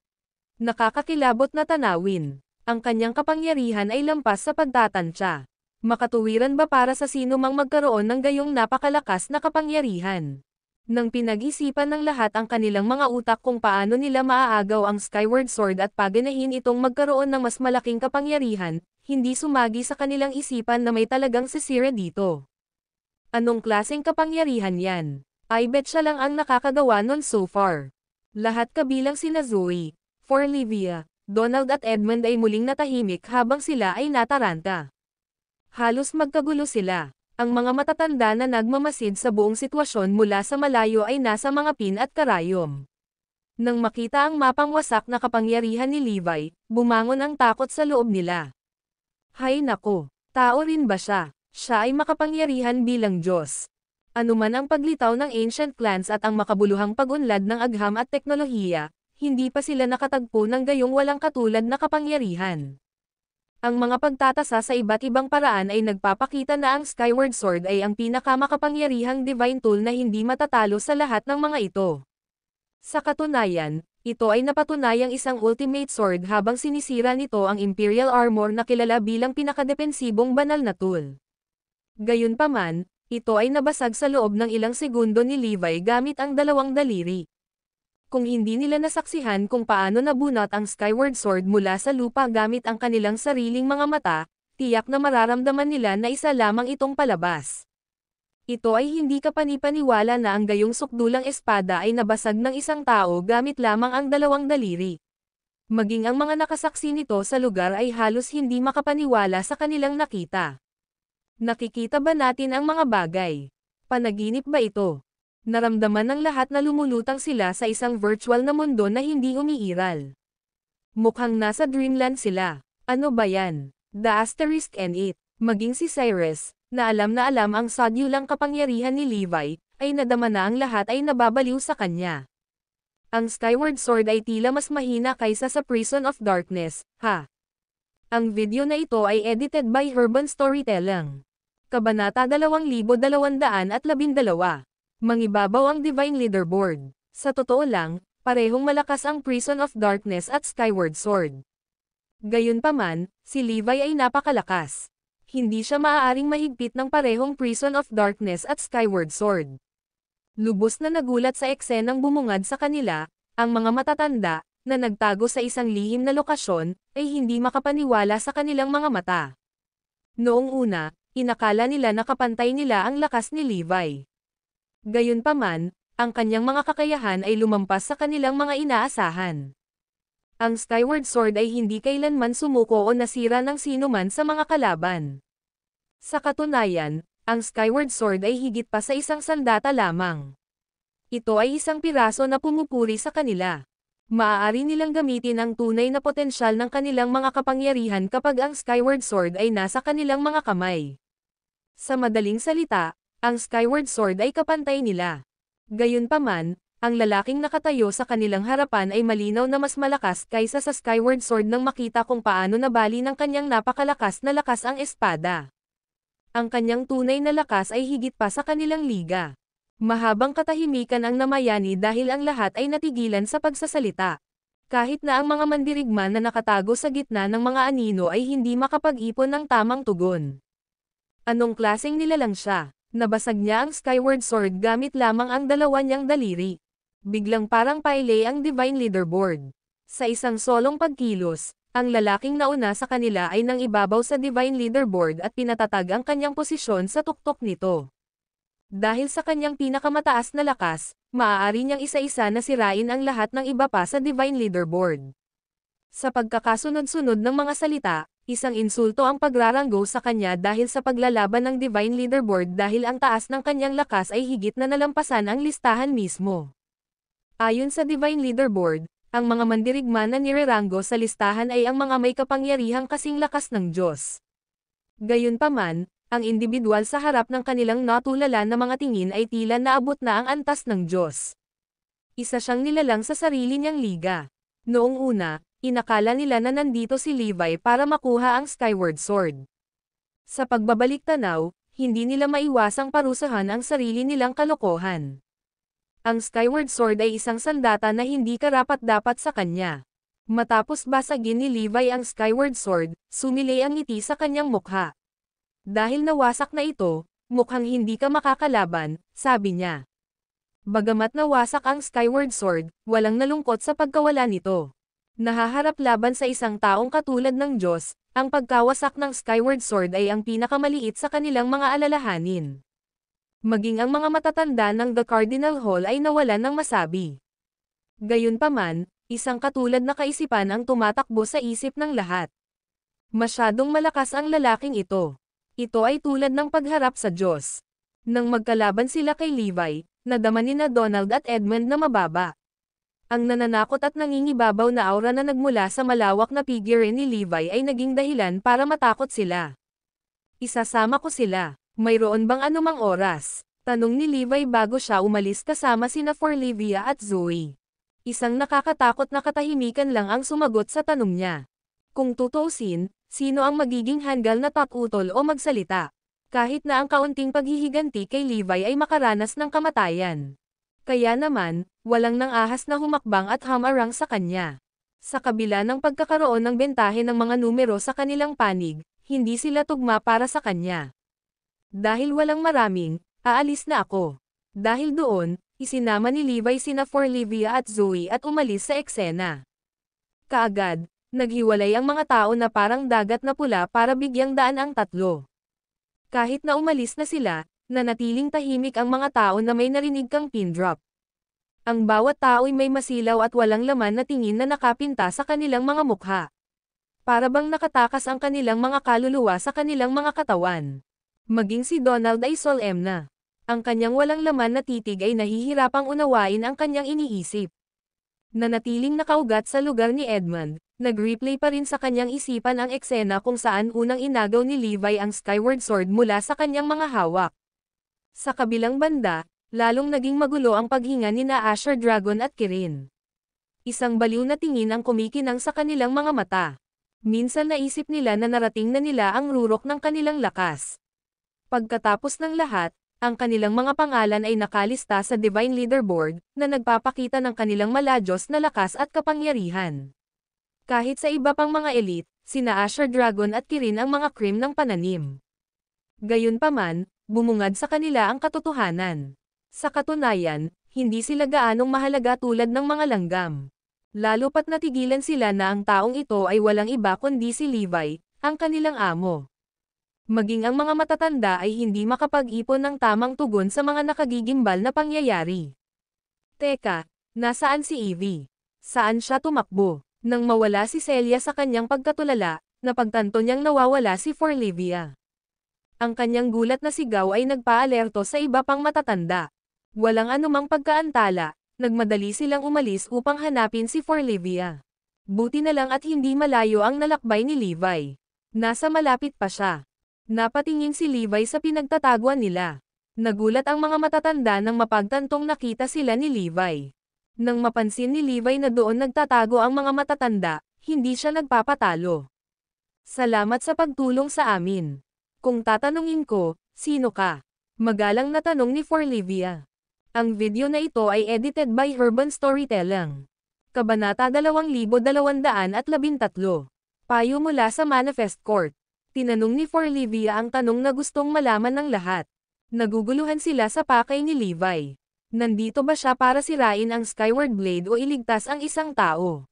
Nakakakilabot na tanawin. Ang kanyang kapangyarihan ay lampas sa pagtatantya. Makatuwiran ba para sa sino mang magkaroon ng gayong napakalakas na kapangyarihan? Nang pinag-isipan ng lahat ang kanilang mga utak kung paano nila maaagaw ang Skyward Sword at paganahin itong magkaroon ng mas malaking kapangyarihan, hindi sumagi sa kanilang isipan na may talagang sisira dito. Anong klaseng kapangyarihan yan? I bet siya lang ang nakakagawa nun so far. Lahat kabilang sina Zoe, Forlivia, Donald at Edmund ay muling natahimik habang sila ay nataranta. Halos magkagulo sila. Ang mga matatanda na nagmamasid sa buong sitwasyon mula sa malayo ay nasa mga pin at karayom. Nang makita ang mapang wasak na kapangyarihan ni Levi, bumangon ang takot sa loob nila. Hay nako, tao rin ba siya? Siya ay makapangyarihan bilang Diyos. Anuman ang paglitaw ng ancient clans at ang makabuluhang pag-unlad ng agham at teknolohiya, hindi pa sila nakatagpo ng gayong walang katulad na kapangyarihan. Ang mga pagtatasa sa iba't ibang paraan ay nagpapakita na ang Skyward Sword ay ang pinakamakapangyarihang divine tool na hindi matatalo sa lahat ng mga ito. Sa katunayan, ito ay napatunayang isang ultimate sword habang sinisira nito ang Imperial Armor na kilala bilang pinakadepensibong banal na tool. Gayunpaman, ito ay nabasag sa loob ng ilang segundo ni Levi gamit ang dalawang daliri. Kung hindi nila nasaksihan kung paano nabunot ang Skyward Sword mula sa lupa gamit ang kanilang sariling mga mata, tiyak na mararamdaman nila na isa lamang itong palabas. Ito ay hindi kapanipaniwala na ang gayong sukdulang espada ay nabasag ng isang tao gamit lamang ang dalawang daliri. Maging ang mga nakasaksi nito sa lugar ay halos hindi makapaniwala sa kanilang nakita. Nakikita ba natin ang mga bagay? Panaginip ba ito? Naramdaman ng lahat na lumulutang sila sa isang virtual na mundo na hindi umiiral. Mukhang nasa dreamland sila. Ano ba yan? The Asterisk and It. Maging si Cyrus, na alam ang sadyulang kapangyarihan ni Levi, ay nadama na ang lahat ay nababaliw sa kanya. Ang Skyward Sword ay tila mas mahina kaysa sa Prison of Darkness, ha? Ang video na ito ay edited by Urban Storytelling. Kabanata 2212. Mangibabaw ang Divine Leaderboard. Sa totoo lang, parehong malakas ang Prison of Darkness at Skyward Sword. Gayunpaman, si Levi ay napakalakas. Hindi siya maaaring mahigpit ng parehong Prison of Darkness at Skyward Sword. Lubos na nagulat sa eksenang bumungad sa kanila, ang mga matatanda, na nagtago sa isang lihim na lokasyon, ay hindi makapaniwala sa kanilang mga mata. Noong una, inakala nila na kapantay nila ang lakas ni Levi. Gayunpaman, ang kanyang mga kakayahan ay lumampas sa kanilang mga inaasahan. Ang Skyward Sword ay hindi kailanman sumuko o nasira ng sinuman sa mga kalaban. Sa katunayan, ang Skyward Sword ay higit pa sa isang sandata lamang. Ito ay isang piraso na pumupuri sa kanila. Maaari nilang gamitin ang tunay na potensyal ng kanilang mga kapangyarihan kapag ang Skyward Sword ay nasa kanilang mga kamay. Sa madaling salita, ang Skyward Sword ay kapantay nila. Gayunpaman, ang lalaking nakatayo sa kanilang harapan ay malinaw na mas malakas kaysa sa Skyward Sword nang makita kung paano nabali ng kanyang napakalakas na lakas ang espada. Ang kanyang tunay na lakas ay higit pa sa kanilang liga. Mahabang katahimikan ang namayani dahil ang lahat ay natigilan sa pagsasalita. Kahit na ang mga mandirigma na nakatago sa gitna ng mga anino ay hindi makapag-ipon ng tamang tugon. Anong klaseng nilalang siya? Nabasag niya ang Skyward Sword gamit lamang ang dalawa niyang daliri. Biglang parang paile ang Divine Leaderboard. Sa isang solong pagkilos, ang lalaking nauna sa kanila ay nang ibabaw sa Divine Leaderboard at pinatatag ang kanyang posisyon sa tuktok nito. Dahil sa kanyang pinakamataas na lakas, maaari niyang isa-isa na sirain ang lahat ng iba pa sa Divine Leaderboard. Sa pagkakasunod-sunod ng mga salita, isang insulto ang pagraranggo sa kanya dahil sa paglalaban ng Divine Leaderboard dahil ang taas ng kanyang lakas ay higit na nalampasan ang listahan mismo. Ayon sa Divine Leaderboard, ang mga mandirigma na nireranggo sa listahan ay ang mga may kapangyarihang kasing lakas ng Diyos. Gayunpaman, ang individual sa harap ng kanilang natulala na mga tingin ay tila naabot na ang antas ng Diyos. Isa siyang nilalang sa sarili niyang liga. Noong una, inakala nila na nandito si Levi para makuha ang Skyward Sword. Sa pagbabalik tanaw, hindi nila maiwasang parusahan ang sarili nilang kalokohan. Ang Skyward Sword ay isang sandata na hindi karapat-dapat sa kanya. Matapos basagin ni Levi ang Skyward Sword, sumilay ang ngiti sa kanyang mukha. Dahil nawasak na ito, mukhang hindi ka makakalaban, sabi niya. Bagamat nawasak ang Skyward Sword, walang nalungkot sa pagkawala nito. Nahaharap laban sa isang taong katulad ng Diyos, ang pagkawasak ng Skyward Sword ay ang pinakamaliit sa kanilang mga alalahanin. Maging ang mga matatanda ng The Cardinal Hall ay nawalan ng masabi. Gayunpaman, isang katulad na kaisipan ang tumatakbo sa isip ng lahat. Masyadong malakas ang lalaking ito. Ito ay tulad ng pagharap sa Diyos. Nang magkalaban sila kay Levi, nadama nina Donald at Edmund na mababa. Ang nananakot at nangingibabaw na aura na nagmula sa malawak na figure ni Levi ay naging dahilan para matakot sila. Isasama ko sila. Mayroon bang anumang oras? Tanong ni Levi bago siya umalis kasama sina Forlivia at Zoe. Isang nakakatakot na katahimikan lang ang sumagot sa tanong niya. Kung tutuusin, sino ang magiging hanggal na tatutol o magsalita? Kahit na ang kaunting paghihiganti kay Levi ay makaranas ng kamatayan. Kaya naman, walang nang ahas na humakbang at hamarang sa kanya. Sa kabila ng pagkakaroon ng bentahe ng mga numero sa kanilang panig, hindi sila tugma para sa kanya. Dahil walang maraming, aalis na ako. Dahil doon, isinama ni Levi sina Forlivia at Zoe at umalis sa eksena. Kaagad, naghiwalay ang mga tao na parang dagat na pula para bigyang daan ang tatlo. Kahit na umalis na sila, nanatiling tahimik ang mga tao na may narinig kang pin drop. Ang bawat tao'y may masilaw at walang laman na tingin na nakapinta sa kanilang mga mukha. Para bang nakatakas ang kanilang mga kaluluwa sa kanilang mga katawan. Maging si Donald ay solemn. Ang kanyang walang laman na titig ay nahihirapang unawain ang kanyang iniisip. Nanatiling nakaugat sa lugar ni Edmund, nag-replay pa rin sa kanyang isipan ang eksena kung saan unang inagaw ni Levi ang Skyward Sword mula sa kanyang mga hawak. Sa kabilang banda, lalong naging magulo ang paghinga ni na Asher Dragon at Kirin. Isang baliw na tingin ang kumikinang sa kanilang mga mata. Minsan naisip nila na narating na nila ang rurok ng kanilang lakas. Pagkatapos ng lahat, ang kanilang mga pangalan ay nakalista sa Divine Leaderboard, na nagpapakita ng kanilang maladyos na lakas at kapangyarihan. Kahit sa iba pang mga elite, sina Asher Dragon at Kirin ang mga cream ng pananim. Gayunpaman, bumungad sa kanila ang katotohanan. Sa katunayan, hindi sila gaanong mahalaga tulad ng mga langgam. Lalo pat natigilan sila na ang taong ito ay walang iba kundi si Levi, ang kanilang amo. Maging ang mga matatanda ay hindi makapag-ipon ng tamang tugon sa mga nakagigimbal na pangyayari. Teka, nasaan si Evie? Saan siya tumakbo? Nang mawala si Celia sa kanyang pagkatulala, napagtanto niyang nawawala si Forlivia. Ang kanyang gulat na sigaw ay nagpaalerto sa iba pang matatanda. Walang anumang pagkaantala, nagmadali silang umalis upang hanapin si Forlivia. Buti na lang at hindi malayo ang nalakbay ni Levi. Nasa malapit pa siya. Napatingin si Levi sa pinagtataguan nila. Nagulat ang mga matatanda nang mapagtantong nakita sila ni Levi. Nang mapansin ni Levi na doon nagtatago ang mga matatanda, hindi siya nagpapatalo. Salamat sa pagtulong sa amin. Kung tatanungin ko, sino ka? Magalang na tanong ni Forlivia. Ang video na ito ay edited by Urban Storytelling. Kabanata 2213. Payo mula sa Manifest Court. Tinanong ni Forlivia ang tanong na gustong malaman ng lahat. Naguguluhan sila sa pakay ni Levi. Nandito ba siya para sirain ang Skyward Blade o iligtas ang isang tao?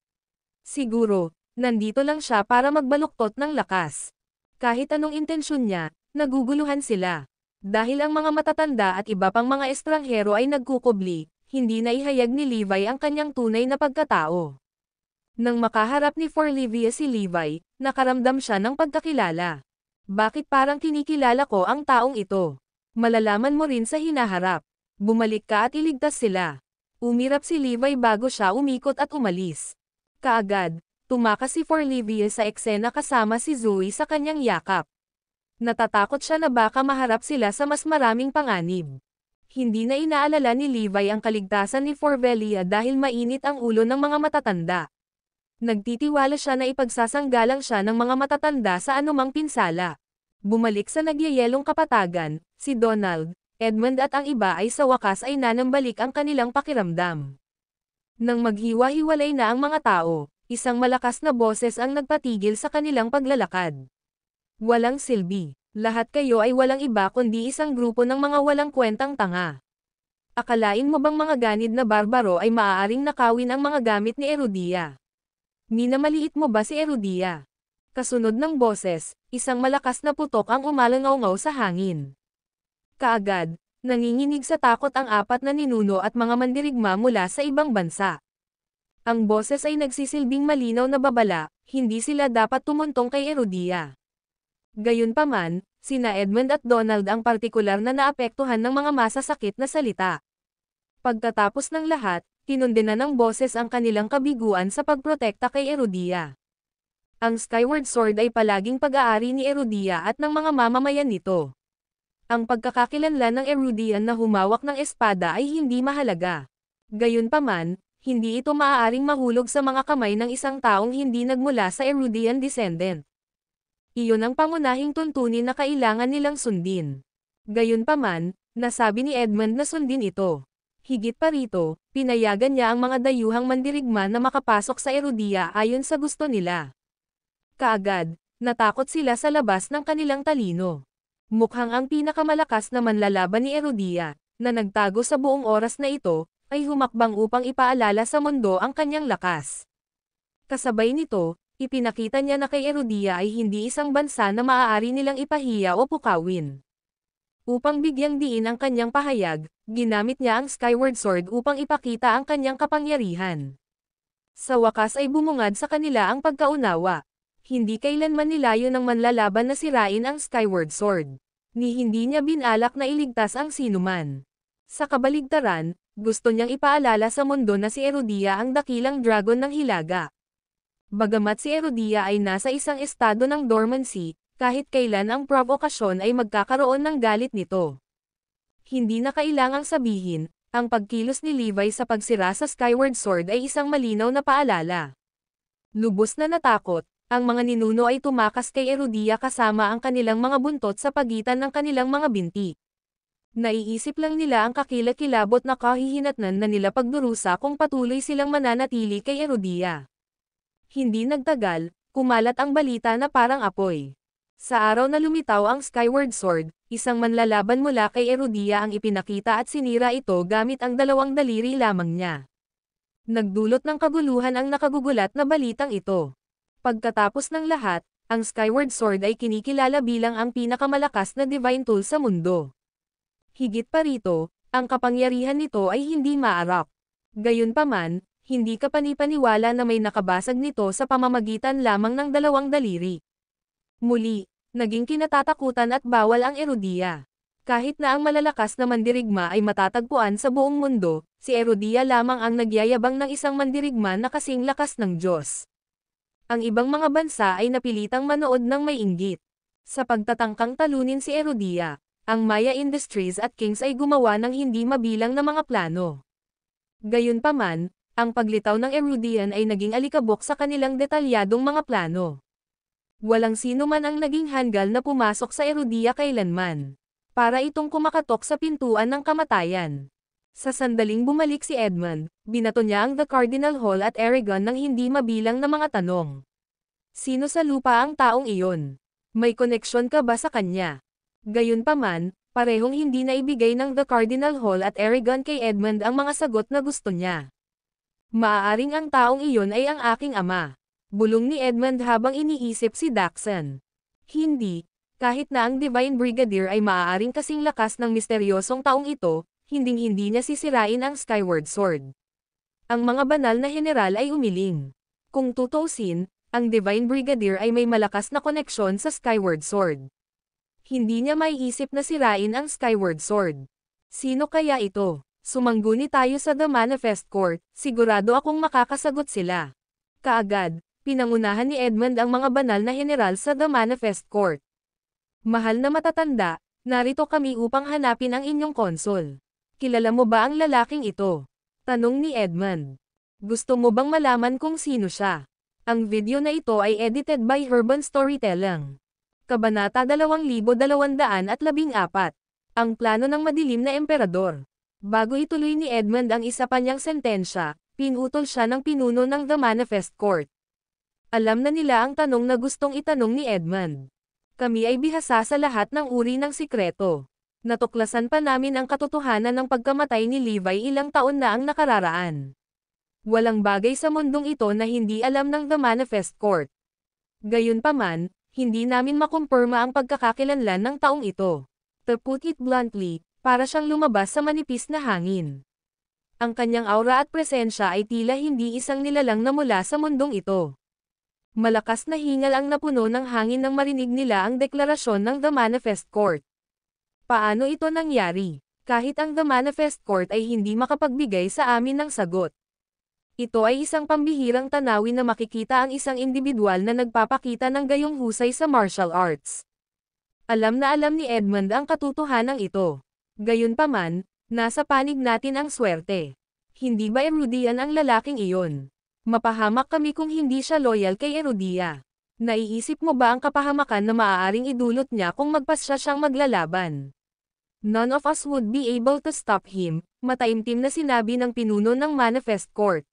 Siguro, nandito lang siya para magbaluktot ng lakas. Kahit anong intensyon niya, naguguluhan sila. Dahil ang mga matatanda at iba pang mga estranghero ay nagkukubli, hindi na ihayag ni Levi ang kanyang tunay na pagkatao. Nang makaharap ni Forlivia si Levi, nakaramdam siya ng pagkakilala. Bakit parang kinikilala ko ang taong ito? Malalaman mo rin sa hinaharap. Bumalik ka at iligtas sila. Umirap si Levi bago siya umikot at umalis. Kaagad, tumakas si Forlivia sa eksena kasama si Zoe sa kanyang yakap. Natatakot siya na baka maharap sila sa mas maraming panganib. Hindi na inaalala ni Levi ang kaligtasan ni Forvelia dahil mainit ang ulo ng mga matatanda. Nagtitiwala siya na ipagsasanggalang siya ng mga matatanda sa anumang pinsala. Bumalik sa nagyayelong kapatagan, si Donald, Edmund at ang iba ay sa wakas ay nanambalik ang kanilang pakiramdam. Nang maghiwa-hiwalay na ang mga tao, isang malakas na boses ang nagpatigil sa kanilang paglalakad. Walang silbi. Lahat kayo ay walang iba kundi isang grupo ng mga walang kwentang tanga. Akalain mo bang mga ganid na barbaro ay maaaring nakawin ang mga gamit ni Erudia? Minamaliit mo ba si Erudia? Kasunod ng boses, isang malakas na putok ang umalangaw-ngaw sa hangin. Kaagad, Nanginginig sa takot ang apat na ninuno at mga mandirigma mula sa ibang bansa. Ang boses ay nagsisilbing malinaw na babala, hindi sila dapat tumuntong kay Erudia. Gayunpaman, sina Edmund at Donald ang partikular na naapektuhan ng mga masasakit na salita. Pagkatapos ng lahat, tinundinan ng boses ang kanilang kabiguan sa pagprotekta kay Erudia. Ang Skyward Sword ay palaging pag-aari ni Erudia at ng mga mamamayan nito. Ang pagkakakilanlan ng Erudian na humawak ng espada ay hindi mahalaga. Gayunpaman, hindi ito maaaring mahulog sa mga kamay ng isang taong hindi nagmula sa Erudian descendant. Iyon ang pangunahing tuntunin na kailangan nilang sundin. Gayunpaman, nasabi ni Edmund na sundin ito. Higit pa rito, pinayagan niya ang mga dayuhang mandirigma na makapasok sa Erudia ayon sa gusto nila. Kaagad, natakot sila sa labas ng kanilang talino. Mukhang ang pinakamalakas na manlalaban ni Erudia, na nagtago sa buong oras na ito, ay humakbang upang ipaalala sa mundo ang kanyang lakas. Kasabay nito, ipinakita niya na kay Erudia ay hindi isang bansa na maaari nilang ipahiya o pukawin. Upang bigyang diin ang kanyang pahayag, ginamit niya ang Skyward Sword upang ipakita ang kanyang kapangyarihan. Sa wakas ay bumungad sa kanila ang pagkaunawa. Hindi kailanman nilayo ng manlalaban na sirain ang Skyward Sword. Ni hindi niya binalak na iligtas ang sinuman. Sa kabaligtaran, gusto niyang ipaalala sa mundo na si Erudia ang dakilang dragon ng Hilaga. Bagamat si Erudia ay nasa isang estado ng dormancy, kahit kailan ang provokasyon ay magkakaroon ng galit nito. Hindi na kailangang sabihin, ang pagkilos ni Levi sa pagsira sa Skyward Sword ay isang malinaw na paalala. Lubos na natakot, ang mga ninuno ay tumakas kay Erudia kasama ang kanilang mga buntot sa pagitan ng kanilang mga binti. Naiisip lang nila ang kakilakilabot na kahihinatnan na nila pagdurusa kung patuloy silang mananatili kay Erudia. Hindi nagtagal, kumalat ang balita na parang apoy. Sa araw na lumitaw ang Skyward Sword, isang manlalaban mula kay Erudia ang ipinakita at sinira ito gamit ang 2 daliri lamang niya. Nagdulot ng kaguluhan ang nakagugulat na balitang ito. Pagkatapos ng lahat, ang Skyward Sword ay kinikilala bilang ang pinakamalakas na divine tool sa mundo. Higit pa rito, ang kapangyarihan nito ay hindi maarap. Gayunpaman, hindi ka panipaniwala na may nakabasag nito sa pamamagitan lamang ng 2 daliri. Muli, naging kinatatakutan at bawal ang Erudia. Kahit na ang malalakas na mandirigma ay matatagpuan sa buong mundo, si Erudia lamang ang nagyayabang ng isang mandirigma na kasing lakas ng Diyos. Ang ibang mga bansa ay napilitang manood ng may inggit. Sa pagtatangkang talunin si Erudia, ang Maya Industries at Kings ay gumawa ng hindi mabilang na mga plano. Gayunpaman, ang paglitaw ng Erudian ay naging alikabok sa kanilang detalyadong mga plano. Walang sino man ang naging hanggal na pumasok sa Erudia kailanman. Para itong kumakatok sa pintuan ng kamatayan. Sa sandaling bumalik si Edmund, binato niya ang The Cardinal Hall at Eragon ng hindi mabilang na mga tanong. Sino sa lupa ang taong iyon? May koneksyon ka ba sa kanya? Gayunpaman, parehong hindi na ibigay ng The Cardinal Hall at Eragon kay Edmund ang mga sagot na gusto niya. Maaaring ang taong iyon ay ang aking ama. Bulong ni Edmund habang iniisip si Daxon. Hindi, kahit na ang Divine Brigadier ay maaaring kasing lakas ng misteryosong taong ito, hinding-hindi niya sisirain ang Skyward Sword. Ang mga banal na general ay umiling. Kung tutuusin, ang Divine Brigadier ay may malakas na koneksyon sa Skyward Sword. Hindi niya maiisip na sirain ang Skyward Sword. Sino kaya ito? Sumangguni tayo sa The Manifest Court, sigurado akong makakasagot sila. Kaagad, pinangunahan ni Edmund ang mga banal na general sa The Manifest Court. Mahal na matatanda, narito kami upang hanapin ang inyong konsul. Kilala mo ba ang lalaking ito? Tanong ni Edmund. Gusto mo bang malaman kung sino siya? Ang video na ito ay edited by Urban Storytelling. Kabanata 2214. Ang plano ng madilim na emperador. Bago ituloy ni Edmund ang isa pa niyang sentensya, pinutol siya ng pinuno ng The Manifest Court. Alam na nila ang tanong na gustong itanong ni Edmund. Kami ay bihasa sa lahat ng uri ng sikreto. Natuklasan pa namin ang katotohanan ng pagkamatay ni Levi ilang taon na ang nakararaan. Walang bagay sa mundong ito na hindi alam ng The Manifest Court. Gayunpaman, hindi namin makumpirma ang pagkakakilanlan ng taong ito. To put it bluntly, Para siyang lumabas sa manipis na hangin. Ang kanyang aura at presensya ay tila hindi isang nilalang na mula sa mundong ito. Malakas na hingal ang napuno ng hangin nang marinig nila ang deklarasyon ng The Manifest Court. Paano ito nangyari? Kahit ang The Manifest Court ay hindi makapagbigay sa amin ng sagot. Ito ay isang pambihirang tanawin na makikita ang isang individual na nagpapakita ng gayong husay sa martial arts. Alam na alam ni Edmund ang katotohanan ito. Gayunpaman, nasa panig natin ang swerte. Hindi ba Erudian ang lalaking iyon? Mapahamak kami kung hindi siya loyal kay Erudia. Naiisip mo ba ang kapahamakan na maaaring idulot niya kung magpasya siyang maglalaban? None of us would be able to stop him, mataimtim na sinabi ng pinuno ng Manifest Court.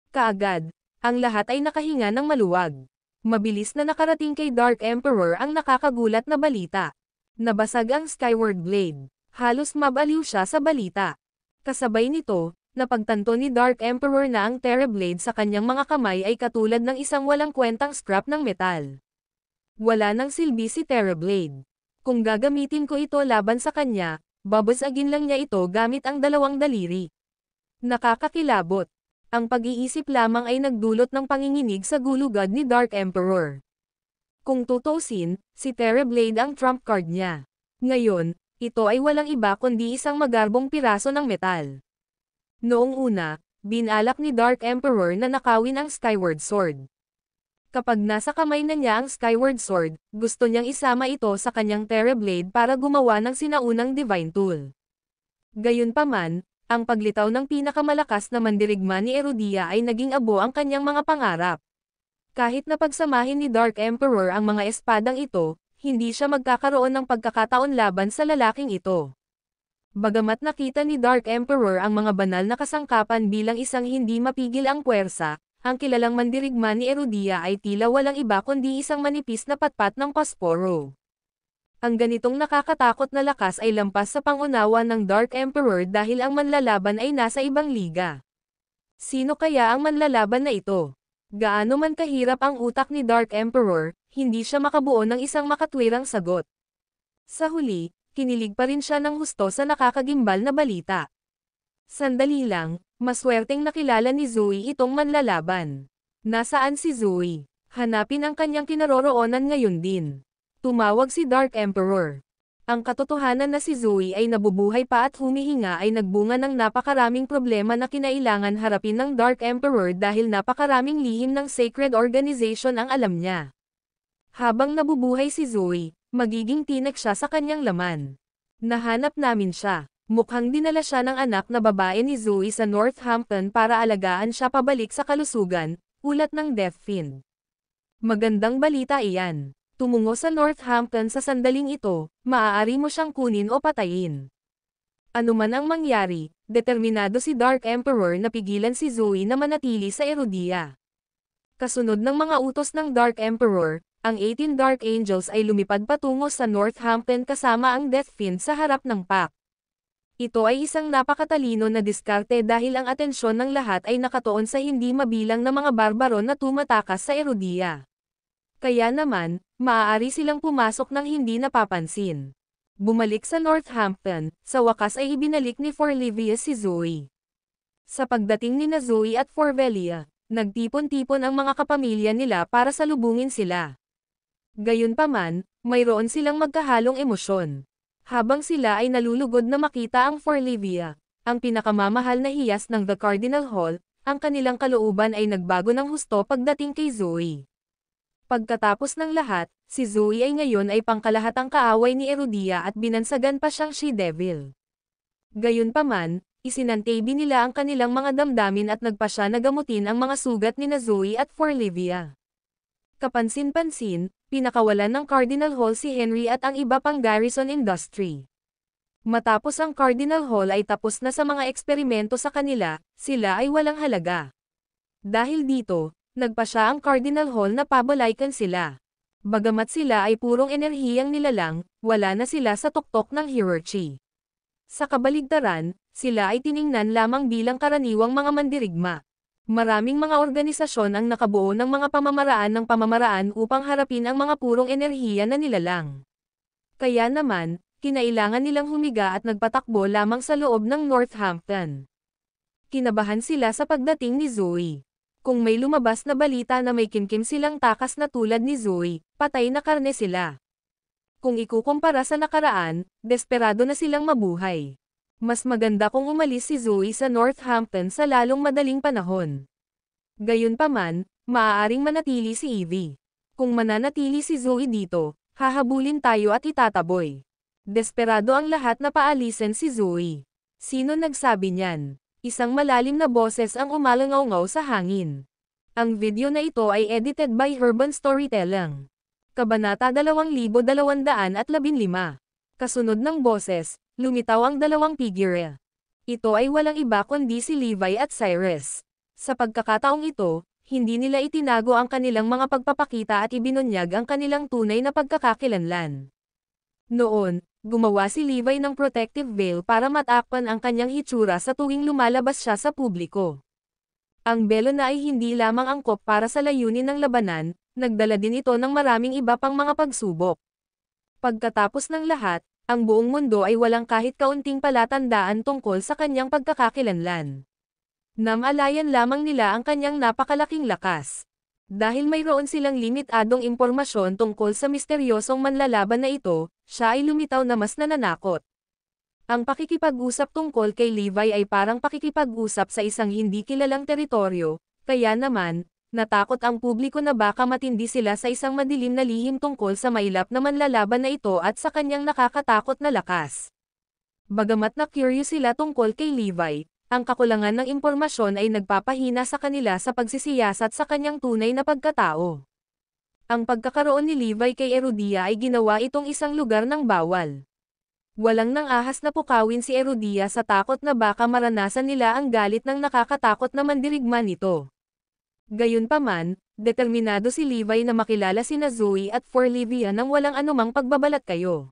Kaagad, ang lahat ay nakahinga ng maluwag. Mabilis na nakarating kay Dark Emperor ang nakakagulat na balita. Nabasag ang Skyward Blade. Halos mabaliw siya sa balita. Kasabay nito, napagtanto ni Dark Emperor na ang Terra Blade sa kanyang mga kamay ay katulad ng isang walang kwentang scrap ng metal. Wala nang silbi si Terra Blade. Kung gagamitin ko ito laban sa kanya, babasagin lang niya ito gamit ang dalawang daliri. Nakakakilabot. Ang pag-iisip lamang ay nagdulot ng panginginig sa gulugad ni Dark Emperor. Kung tutuusin, si Terra Blade ang trump card niya. Ngayon, ito ay walang iba kundi isang magarbong piraso ng metal. Noong una, binalak ni Dark Emperor na nakawin ang Skyward Sword. Kapag nasa kamay na niya ang Skyward Sword, gusto niyang isama ito sa kanyang Terra Blade para gumawa ng sinaunang Divine Tool. Gayunpaman, ang paglitaw ng pinakamalakas na mandirigma ni Erudia ay naging abo ang kanyang mga pangarap. Kahit na pagsamahin ni Dark Emperor ang mga espadang ito, hindi siya magkakaroon ng pagkakataon laban sa lalaking ito. Bagamat nakita ni Dark Emperor ang mga banal na kasangkapan bilang isang hindi mapigil ang puwersa, ang kilalang mandirigma ni Erudia ay tila walang iba kundi isang manipis na patpat ng pasporo. Ang ganitong nakakatakot na lakas ay lampas sa pangunawa ng Dark Emperor dahil ang manlalaban ay nasa ibang liga. Sino kaya ang manlalaban na ito? Gaano man kahirap ang utak ni Dark Emperor, hindi siya makabuo ng isang makatwirang sagot. Sa huli, kinilig pa rin siya ng husto sa nakakagimbal na balita. Sandali lang, maswerteng nakilala ni Zoe itong manlalaban. Nasaan si Zoe? Hanapin ang kanyang kinaroroonan ngayon din. Tumawag si Dark Emperor. Ang katotohanan na si Zoe ay nabubuhay pa at humihinga ay nagbunga ng napakaraming problema na kinailangan harapin ng Dark Emperor dahil napakaraming lihim ng Sacred Organization ang alam niya. Habang nabubuhay si Zoe, magiging tinek siya sa kanyang laman. Nahanap namin siya. Mukhang dinala siya ng anak na babae ni Zoe sa Northampton para alagaan siya pabalik sa kalusugan, ulat ng Deathfiend. Magandang balita iyan. Tumungo sa Northampton sa sandaling ito, maaari mo siyang kunin o patayin. Ano man ang mangyari, determinado si Dark Emperor na pigilan si Zoe na manatili sa Erudia. Kasunod ng mga utos ng Dark Emperor, ang 18 Dark Angels ay lumipad patungo sa Northampton kasama ang Deathfiend sa harap ng pack. Ito ay isang napakatalino na diskarte dahil ang atensyon ng lahat ay nakatuon sa hindi mabilang na mga barbaro na tumatakas sa Erudia. Kaya naman, maaari silang pumasok ng hindi napapansin. Bumalik sa Northampton, sa wakas ay ibinalik ni Forlivia si Zoe. Sa pagdating ni na Zoe at Forvelia, nagtipon-tipon ang mga kapamilya nila para salubungin sila. Gayunpaman, mayroon silang magkahalong emosyon. Habang sila ay nalulugod na makita ang Forlivia, ang pinakamamahal na hiyas ng The Cardinal Hall, ang kanilang kalooban ay nagbago ng husto pagdating kay Zoe. Pagkatapos ng lahat, si Zoe ay ngayon ay pangkalahatang kaaway ni Erudia at binansagan pa siyang She-Devil. Gayunpaman, isinantabi nila ang kanilang mga damdamin at nagpasya na gamutin ang mga sugat ni na Zoe at Forlivia. Kapansin-pansin, pinakawalan ng Cardinal Hall si Henry at ang iba pang garrison industry. Matapos ang Cardinal Hall ay tapos na sa mga eksperimento sa kanila, sila ay walang halaga. Dahil dito, nagpasya ang Cardinal Hall na pabalaykan sila. Bagamat sila ay purong enerhiyang nilalang, wala na sila sa tuktok ng hierarchy. Sa kabaligtaran, sila ay tiningnan lamang bilang karaniwang mga mandirigma. Maraming mga organisasyon ang nakabuo ng mga pamamaraan upang harapin ang mga purong enerhiya na nilalang. Kaya naman, kinailangan nilang humiga at nagpatakbo lamang sa loob ng Northampton. Kinabahan sila sa pagdating ni Zoe. Kung may lumabas na balita na may kimkim silang takas na tulad ni Zoe, patay na karne sila. Kung ikukumpara sa nakaraan, desperado na silang mabuhay. Mas maganda kung umalis si Zoe sa Northampton sa lalong madaling panahon. Gayunpaman, maaaring manatili si Evie. Kung mananatili si Zoe dito, hahabulin tayo at itataboy. Desperado ang lahat na paalisin si Zoe. Sino nagsabi niyan? Isang malalim na boses ang umalangaw-ngaw sa hangin. Ang video na ito ay edited by Urban Storytelling. Kabanata 2215. Kasunod ng boses, lumitaw ang dalawang figure. Ito ay walang iba kundi si Levi at Cyrus. Sa pagkakataong ito, hindi nila itinago ang kanilang mga pagpapakita at ibinunyag ang kanilang tunay na pagkakakilanlan. Noon, gumawa si Levi ng protective veil para matakpan ang kanyang hitsura sa tuwing lumalabas siya sa publiko. Ang belo na ay hindi lamang angkop para sa layunin ng labanan, nagdala din ito ng maraming iba pang mga pagsubok. Pagkatapos ng lahat, ang buong mundo ay walang kahit kaunting palatandaan tungkol sa kanyang pagkakakilanlan. Namalayan lamang nila ang kanyang napakalaking lakas. Dahil mayroon silang limitadong impormasyon tungkol sa misteryosong manlalaban na ito, siya ay lumitaw na mas nananakot. Ang pakikipag-usap tungkol kay Levi ay parang pakikipag-usap sa isang hindi kilalang teritoryo, kaya naman, natakot ang publiko na baka matindi sila sa isang madilim na lihim tungkol sa mailap na manlalaban na ito at sa kanyang nakakatakot na lakas. Bagamat na curious sila tungkol kay Levi, ang kakulangan ng impormasyon ay nagpapahina sa kanila sa pagsisiyasat sa kanyang tunay na pagkatao. Ang pagkakaroon ni Levi kay Erudia ay ginawa itong isang lugar ng bawal. Walang nang ahas na pukawin si Erudia sa takot na baka maranasan nila ang galit ng nakakatakot na mandirigma nito. Gayunpaman, determinado si Levi na makilala sina Zoe at Forlivia nang walang anumang pagbabalat kayo.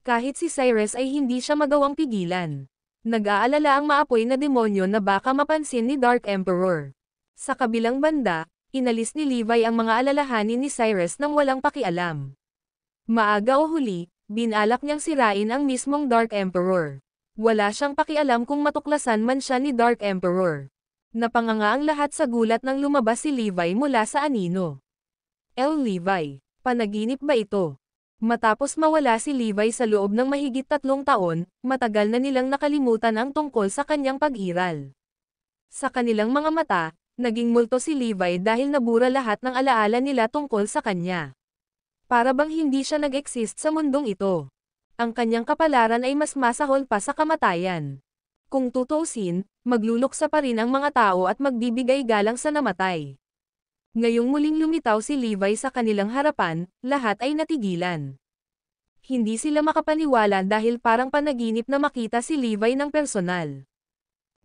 Kahit si Cyrus ay hindi siya magawang pigilan. Nag-aalala ang maapoy na demonyo na baka mapansin ni Dark Emperor. Sa kabilang banda, inalis ni Levi ang mga alalahanin ni Cyrus nang walang pakialam. Maaga o huli, binalak niyang sirain ang mismong Dark Emperor. Wala siyang pakialam kung matuklasan man siya ni Dark Emperor. Napanganga ang lahat sa gulat nang lumabas si Levi mula sa anino. Levi, panaginip ba ito? Matapos mawala si Levi sa loob ng mahigit 3 taon, matagal na nilang nakalimutan ang tungkol sa kanyang pag-iral. Sa kanilang mga mata, naging multo si Levi dahil nabura lahat ng alaala nila tungkol sa kanya. Para bang hindi siya nag-exist sa mundong ito. Ang kanyang kapalaran ay mas masahol pa sa kamatayan. Kung tutuusin, magluluksa pa rin ang mga tao at magbibigay galang sa namatay. Ngayong muling lumitaw si Levi sa kanilang harapan, lahat ay natigilan. Hindi sila makapaniwala dahil parang panaginip na makita si Levi ng personal.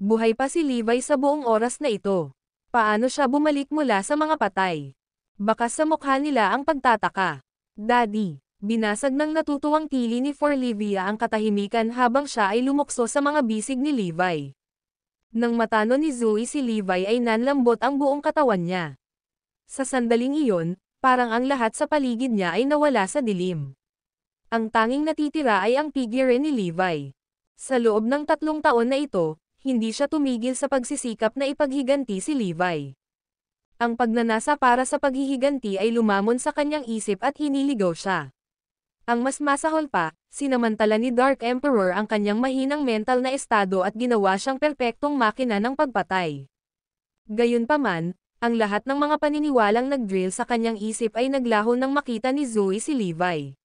Buhay pa si Levi sa buong oras na ito. Paano siya bumalik mula sa mga patay? Bakas sa mukha nila ang pagtataka. Daddy, binasag ng natutuwang tili ni Forlivia ang katahimikan habang siya ay lumukso sa mga bisig ni Levi. Nang matano ni Zoe si Levi ay nanlambot ang buong katawan niya. Sa sandaling iyon, parang ang lahat sa paligid niya ay nawala sa dilim. Ang tanging natitira ay ang figure ni Levi. Sa loob ng 3 taon na ito, hindi siya tumigil sa pagsisikap na ipaghiganti si Levi. Ang pagnanasa para sa paghihiganti ay lumamon sa kanyang isip at hiniligaw siya. Ang mas masahol pa, sinamantala ni Dark Emperor ang kanyang mahinang mental na estado at ginawa siyang perpektong makina ng pagpatay. Gayunpaman, ang lahat ng mga paniniwalang nag-drill sa kanyang isip ay naglaho nang makita ni Zoe si Levi.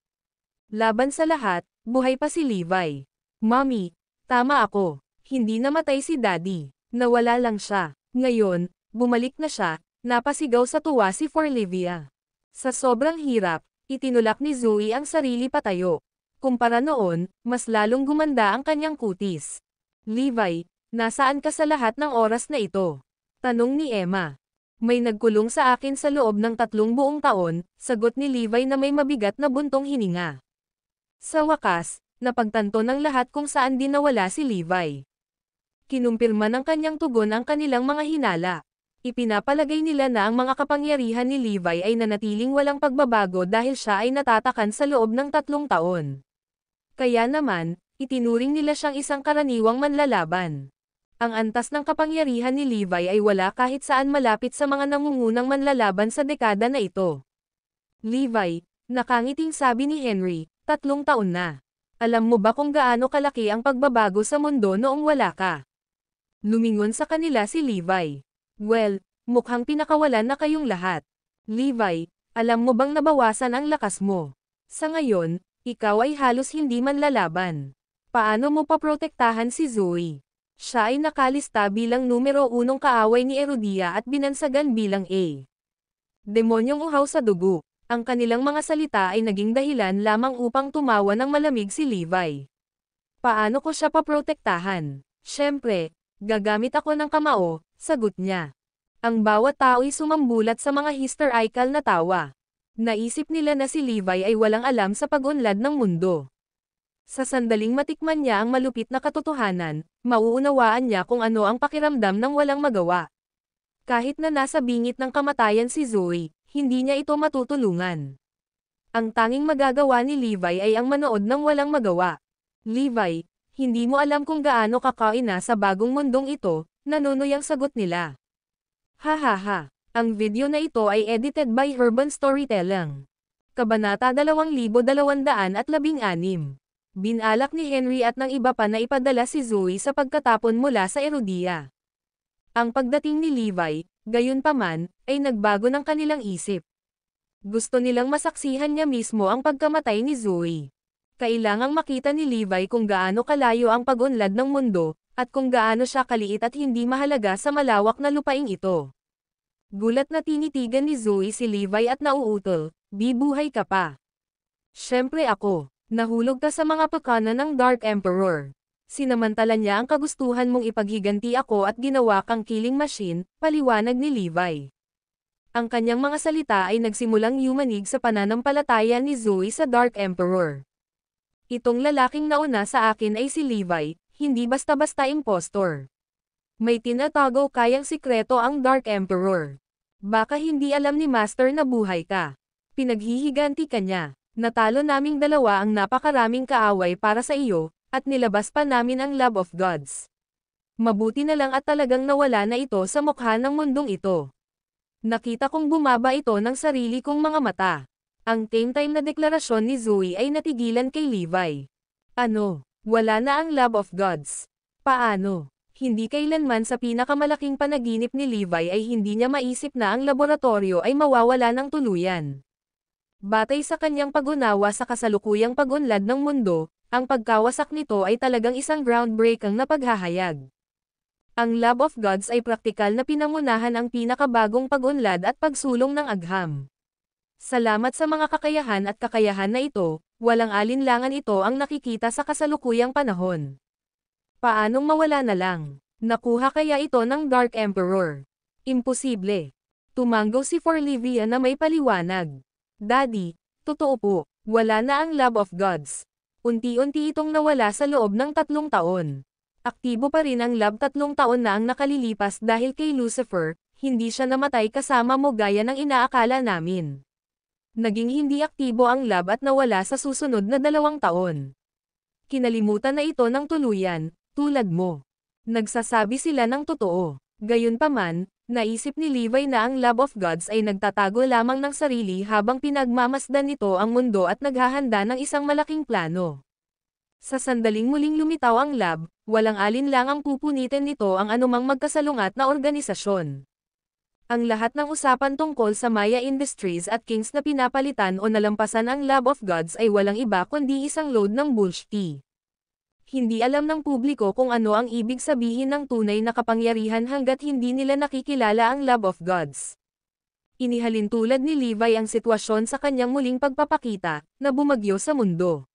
Laban sa lahat, buhay pa si Levi. Mommy, tama ako. Hindi namatay si Daddy. Nawala lang siya. Ngayon, bumalik na siya, napasigaw sa tuwa si Forlivia. Sa sobrang hirap, itinulak ni Zoe ang sarili patayo. Kumpara noon, mas lalong gumanda ang kanyang kutis. Levi, nasaan ka sa lahat ng oras na ito? Tanong ni Emma. May nagkulong sa akin sa loob ng 3 buong taon, sagot ni Levi na may mabigat na buntong hininga. Sa wakas, napagtanto ng lahat kung saan din nawala si Levi. Kinumpirma ng kanyang tugon ang kanilang mga hinala. Ipinapalagay nila na ang mga kapangyarihan ni Levi ay nanatiling walang pagbabago dahil siya ay natatakan sa loob ng 3 taon. Kaya naman, itinuring nila siyang isang karaniwang manlalaban. Ang antas ng kapangyarihan ni Levi ay wala kahit saan malapit sa mga nangungunang manlalaban sa dekada na ito. Levi, nakangiting sabi ni Henry, 3 taon na. Alam mo ba kung gaano kalaki ang pagbabago sa mundo noong wala ka? Lumingon sa kanila si Levi. Well, mukhang pinakawalan na kayong lahat. Levi, alam mo bang nabawasan ang lakas mo? Sa ngayon, ikaw ay halos hindi manlalaban. Paano mo paprotektahan si Zoe? Siya ay nakalista bilang numero 1 kaaway ni Erudia at binansagan bilang A. Demonyong uhaw sa dugo. Ang kanilang mga salita ay naging dahilan lamang upang tumawa ng malamig si Levi. Paano ko siya paprotektahan? Siyempre, gagamit ako ng kamao, sagot niya. Ang bawat tao'y sumambulat sa mga hysterical na tawa. Naisip nila na si Levi ay walang alam sa pag-unlad ng mundo. Sa sandaling matikman niya ang malupit na katotohanan, mauunawaan niya kung ano ang pakiramdam ng walang magawa. Kahit na nasa bingit ng kamatayan si Zoe, hindi niya ito matutulungan. Ang tanging magagawa ni Levi ay ang manood ng walang magawa. Levi, hindi mo alam kung gaano kakaina sa bagong mundong ito, nanunuyang sagot nila. Hahaha, ang video na ito ay edited by Urban Storytelling. Kabanata 2216. Binalak ni Henry at ng iba pa na ipadala si Zoe sa pagkatapon mula sa Erudia. Ang pagdating ni Levi, gayunpaman, ay nagbago ng kanilang isip. Gusto nilang masaksihan niya mismo ang pagkamatay ni Zoe. Kailangang makita ni Levi kung gaano kalayo ang pag-unlad ng mundo, at kung gaano siya kaliit at hindi mahalaga sa malawak na lupaing ito. Gulat na tinitigan ni Zoe si Levi at nauutol, "Bibuhay ka pa." "Siyempre ako, nahulog ka sa mga pakana ng Dark Emperor. Sinamantala niya ang kagustuhan mong ipaghiganti ako at ginawa kang killing machine," paliwanag ni Levi. Ang kanyang mga salita ay nagsimulang yumanig sa pananampalataya ni Zoe sa Dark Emperor. Itong lalaking nauna sa akin ay si Levi, hindi basta-basta impostor. May tinatago kayang sikreto ang Dark Emperor. Baka hindi alam ni Master na buhay ka. Pinaghihiganti ka niya. Natalo naming dalawa ang napakaraming kaaway para sa iyo, at nilabas pa namin ang Love of Gods. Mabuti na lang at talagang nawala na ito sa mukha ng mundong ito. Nakita kong bumaba ito ng sarili kong mga mata. Ang time na deklarasyon ni Zoe ay natigilan kay Levi. Ano? Wala na ang Love of Gods. Paano? Hindi kailanman sa pinakamalaking panaginip ni Levi ay hindi niya maisip na ang laboratorio ay mawawala ng tuluyan. Batay sa kanyang pag-unawa sa kasalukuyang pag-unlad ng mundo, ang pagkawasak nito ay talagang isang groundbreaking na paghahayag. Ang Love of Gods ay praktikal na pinangunahan ang pinakabagong pag-unlad at pagsulong ng agham. Salamat sa mga kakayahan at kakayahan na ito, walang alinlangan ito ang nakikita sa kasalukuyang panahon. Paanong mawala na lang? Nakuha kaya ito ng Dark Emperor? Imposible. Tumanggo si Forlivia na may paliwanag. Daddy, totoo po, wala na ang Love of Gods. Unti-unti itong nawala sa loob ng 3 taon. Aktibo pa rin ang lab 3 taon na ang nakalilipas dahil kay Lucifer, hindi siya namatay kasama mo gaya ng inaakala namin. Naging hindi aktibo ang lab at nawala sa susunod na 2 taon. Kinalimutan na ito ng tuluyan, tulad mo. Nagsasabi sila ng totoo. Gayunpaman, naisip ni Levi na ang Love of Gods ay nagtatago lamang ng sarili habang pinagmamasdan nito ang mundo at naghahanda ng isang malaking plano. Sa sandaling muling lumitaw ang lab, walang alinlangang pupunitin nito ang anumang magkasalungat na organisasyon. Ang lahat ng usapan tungkol sa Maya Industries at Kings na pinapalitan o nalampasan ang Love of Gods ay walang iba kundi isang load ng bullshit. Hindi alam ng publiko kung ano ang ibig sabihin ng tunay na kapangyarihan hanggat hindi nila nakikilala ang Love of Gods. Inihalin tulad ni Levi ang sitwasyon sa kanyang muling pagpapakita, na bumagyo sa mundo.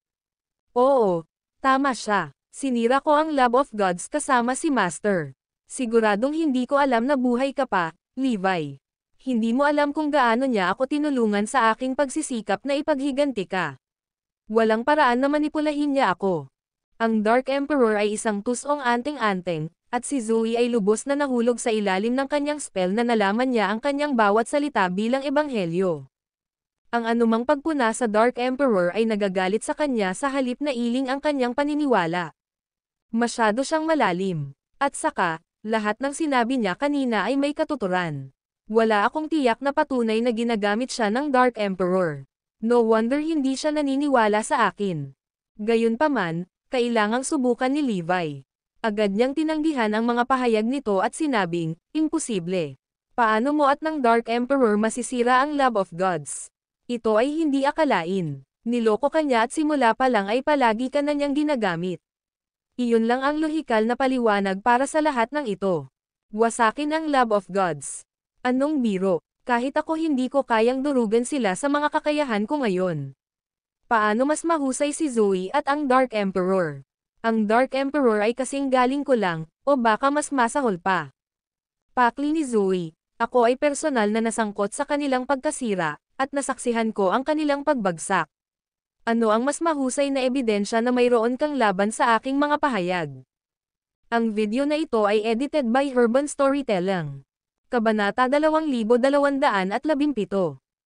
Oo, tama siya. Sinira ko ang Love of Gods kasama si Master. Siguradong hindi ko alam na buhay ka pa, Levi. Hindi mo alam kung gaano niya ako tinulungan sa aking pagsisikap na ipaghiganti ka. Walang paraan na manipulahin niya ako. Ang Dark Emperor ay isang tusong anting-anting, at si Zoe ay lubos na nahulog sa ilalim ng kanyang spell na nalaman niya ang kanyang bawat salita bilang ebanghelyo. Ang anumang pagpuna sa Dark Emperor ay nagagalit sa kanya sa halip na iling ang kanyang paniniwala. Masyado siyang malalim. At saka, lahat ng sinabi niya kanina ay may katuturan. Wala akong tiyak na patunay na ginagamit siya ng Dark Emperor. No wonder hindi siya naniniwala sa akin. Gayunpaman, kailangang subukan ni Levi. Agad niyang tinanggihan ang mga pahayag nito at sinabing, imposible. Paano mo at ng Dark Emperor masisira ang Love of Gods? Ito ay hindi akalain. Niloko ka niya at simula pa lang ay palagi ka na niyang ginagamit. Iyon lang ang lohikal na paliwanag para sa lahat ng ito. Wasakin ang Love of Gods. Anong biro? Kahit ako hindi ko kayang durugan sila sa mga kakayahan ko ngayon. Paano mas mahusay si Zoe at ang Dark Emperor? Ang Dark Emperor ay kasing galing ko lang, o baka mas masahol pa. Pakli ni Zoe, ako ay personal na nasangkot sa kanilang pagkasira, at nasaksihan ko ang kanilang pagbagsak. Ano ang mas mahusay na ebidensya na mayroon kang laban sa aking mga pahayag? Ang video na ito ay edited by Herban Storytelling. Kabanata 2217.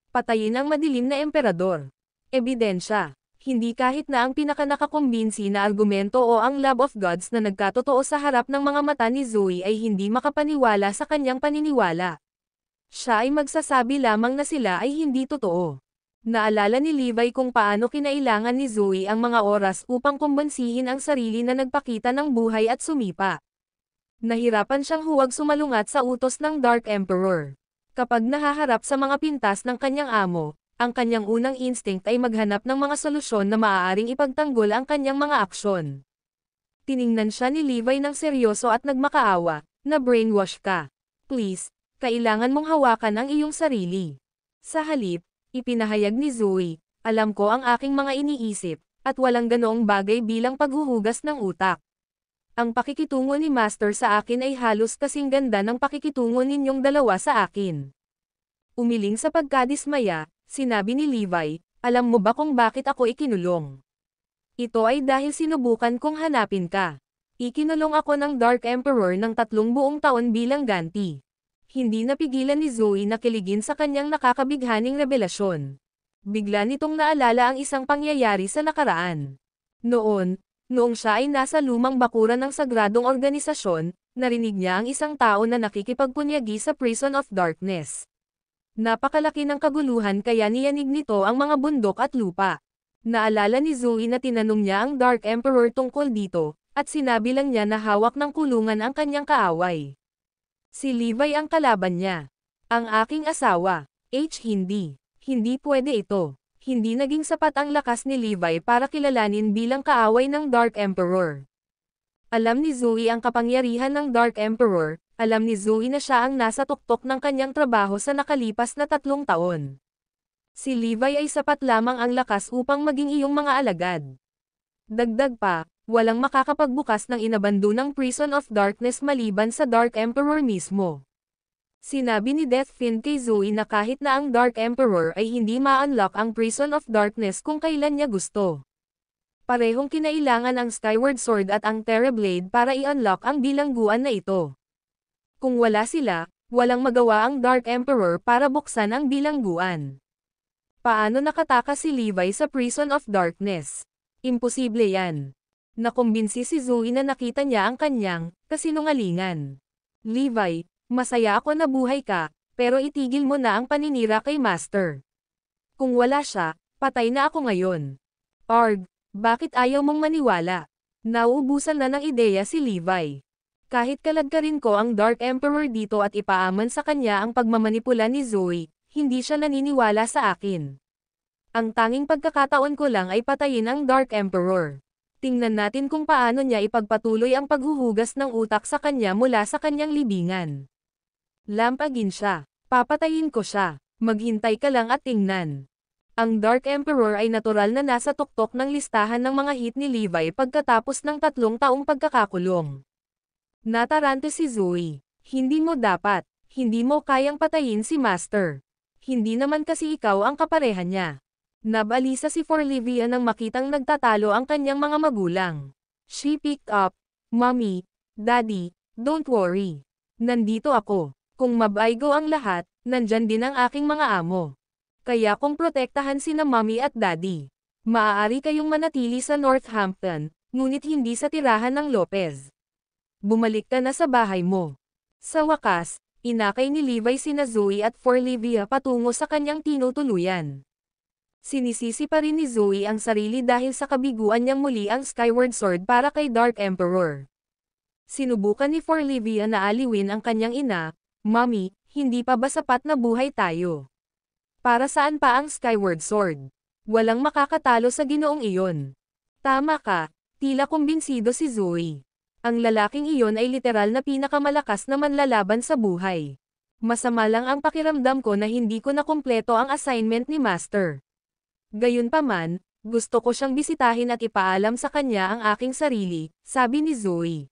Patayin ang madilim na emperador. Ebidensya. Hindi kahit na ang pinakanakakumbinsi na argumento o ang Love of Gods na nagkatotoo sa harap ng mga mata ni Zoe ay hindi makapaniwala sa kanyang paniniwala. Siya ay magsasabi lamang na sila ay hindi totoo. Naalala ni Levi kung paano kinailangan ni Zoe ang mga oras upang kumbansihin ang sarili na nagpakita ng buhay at sumipa. Nahirapan siyang huwag sumalungat sa utos ng Dark Emperor. Kapag nahaharap sa mga pintas ng kanyang amo, ang kanyang unang instinct ay maghanap ng mga solusyon na maaaring ipagtanggol ang kanyang mga aksyon. Tiningnan siya ni Levi ng seryoso at nagmakaawa, na brainwash ka. Please, kailangan mong hawakan ang iyong sarili. Sa halip, ipinahayag ni Zoe, alam ko ang aking mga iniisip, at walang ganoong bagay bilang paghuhugas ng utak. Ang pakikitungo ni Master sa akin ay halos kasing ganda ng pakikitungo ninyong dalawa sa akin. Umiling sa pagkadismaya, sinabi ni Levi, alam mo ba kung bakit ako ikinulong? Ito ay dahil sinubukan kong hanapin ka. Ikinulong ako ng Dark Emperor ng 3 buong taon bilang ganti. Hindi napigilan ni Zoe na kiligin sa kanyang nakakabighaning revelasyon. Bigla nitong naalala ang isang pangyayari sa nakaraan. Noong siya ay nasa lumang bakuran ng sagradong organisasyon, narinig niya ang isang tao na nakikipagpunyagi sa Prison of Darkness. Napakalaki ng kaguluhan kaya niyanig nito ang mga bundok at lupa. Naalala ni Zoe na tinanong niya ang Dark Emperor tungkol dito, at sinabi lang niya na hawak ng kulungan ang kanyang kaaway. Si Levi ang kalaban niya. Ang aking asawa. Hindi. Hindi pwede ito. Hindi naging sapat ang lakas ni Levi para kilalanin bilang kaaway ng Dark Emperor. Alam ni Zoe ang kapangyarihan ng Dark Emperor, alam ni Zoe na siya ang nasa tuktok ng kanyang trabaho sa nakalipas na 3 taon. Si Levi ay sapat lamang ang lakas upang maging iyong mga alagad. Dagdag pa, walang makakapagbukas ng inabandonang Prison of Darkness maliban sa Dark Emperor mismo. Sinabi ni Deathfiend kay Zoe na kahit na ang Dark Emperor ay hindi ma-unlock ang Prison of Darkness kung kailan niya gusto. Parehong kinailangan ang Skyward Sword at ang Terrorblade para i-unlock ang bilangguan na ito. Kung wala sila, walang magawa ang Dark Emperor para buksan ang bilangguan. Paano nakatakas si Levi sa Prison of Darkness? Imposible yan. Nakumbinsi si Zoe na nakita niya ang kanyang kasinungalingan. Levi, masaya ako na buhay ka, pero itigil mo na ang paninira kay Master. Kung wala siya, patay na ako ngayon. Arg, bakit ayaw mong maniwala? Nauubusan na ng ideya si Levi. Kahit kalagkarin ko ang Dark Emperor dito at ipaaman sa kanya ang pagmamanipula ni Zoe, hindi siya naniniwala sa akin. Ang tanging pagkakataon ko lang ay patayin ang Dark Emperor. Tingnan natin kung paano niya ipagpatuloy ang paghuhugas ng utak sa kanya mula sa kanyang libingan. Lampagin siya. Papatayin ko siya. Maghintay ka lang at tingnan. Ang Dark Emperor ay natural na nasa tuktok ng listahan ng mga hit ni Levi pagkatapos ng 3 taong pagkakakulong. Natarante si Zoe. Hindi mo dapat. Hindi mo kayang patayin si Master. Hindi naman kasi ikaw ang kapareha niya. Nabalisa si Forlivia nang makitang nagtatalo ang kanyang mga magulang. She picked up, Mommy, Daddy, don't worry. Nandito ako. Kung mabaygo ang lahat, nandyan din ang aking mga amo. Kaya kung protektahan sina mommy at daddy, maaari kayong manatili sa Northampton, ngunit hindi sa tirahan ng Lopez. Bumalik ka na sa bahay mo. Sa wakas, inakay ni Levi sina Zoe at Forlivia patungo sa kanyang tinutuluyan. Sinisisi pa rin ni Zoe ang sarili dahil sa kabiguan niyang muli ang Skyward Sword para kay Dark Emperor. Sinubukan ni Forlivia na aliwin ang kanyang ina, "Mommy, hindi pa ba sapat na buhay tayo? Para saan pa ang Skyward Sword? Walang makakatalo sa ginoong iyon." "Tama ka," tila kumbinsido si Zoe. "Ang lalaking iyon ay literal na pinakamalakas na manlalaban sa buhay. Masama lang ang pakiramdam ko na hindi ko nakumpleto ang assignment ni Master. Gayunpaman, gusto ko siyang bisitahin at ipaalam sa kanya ang aking sarili," sabi ni Zoe.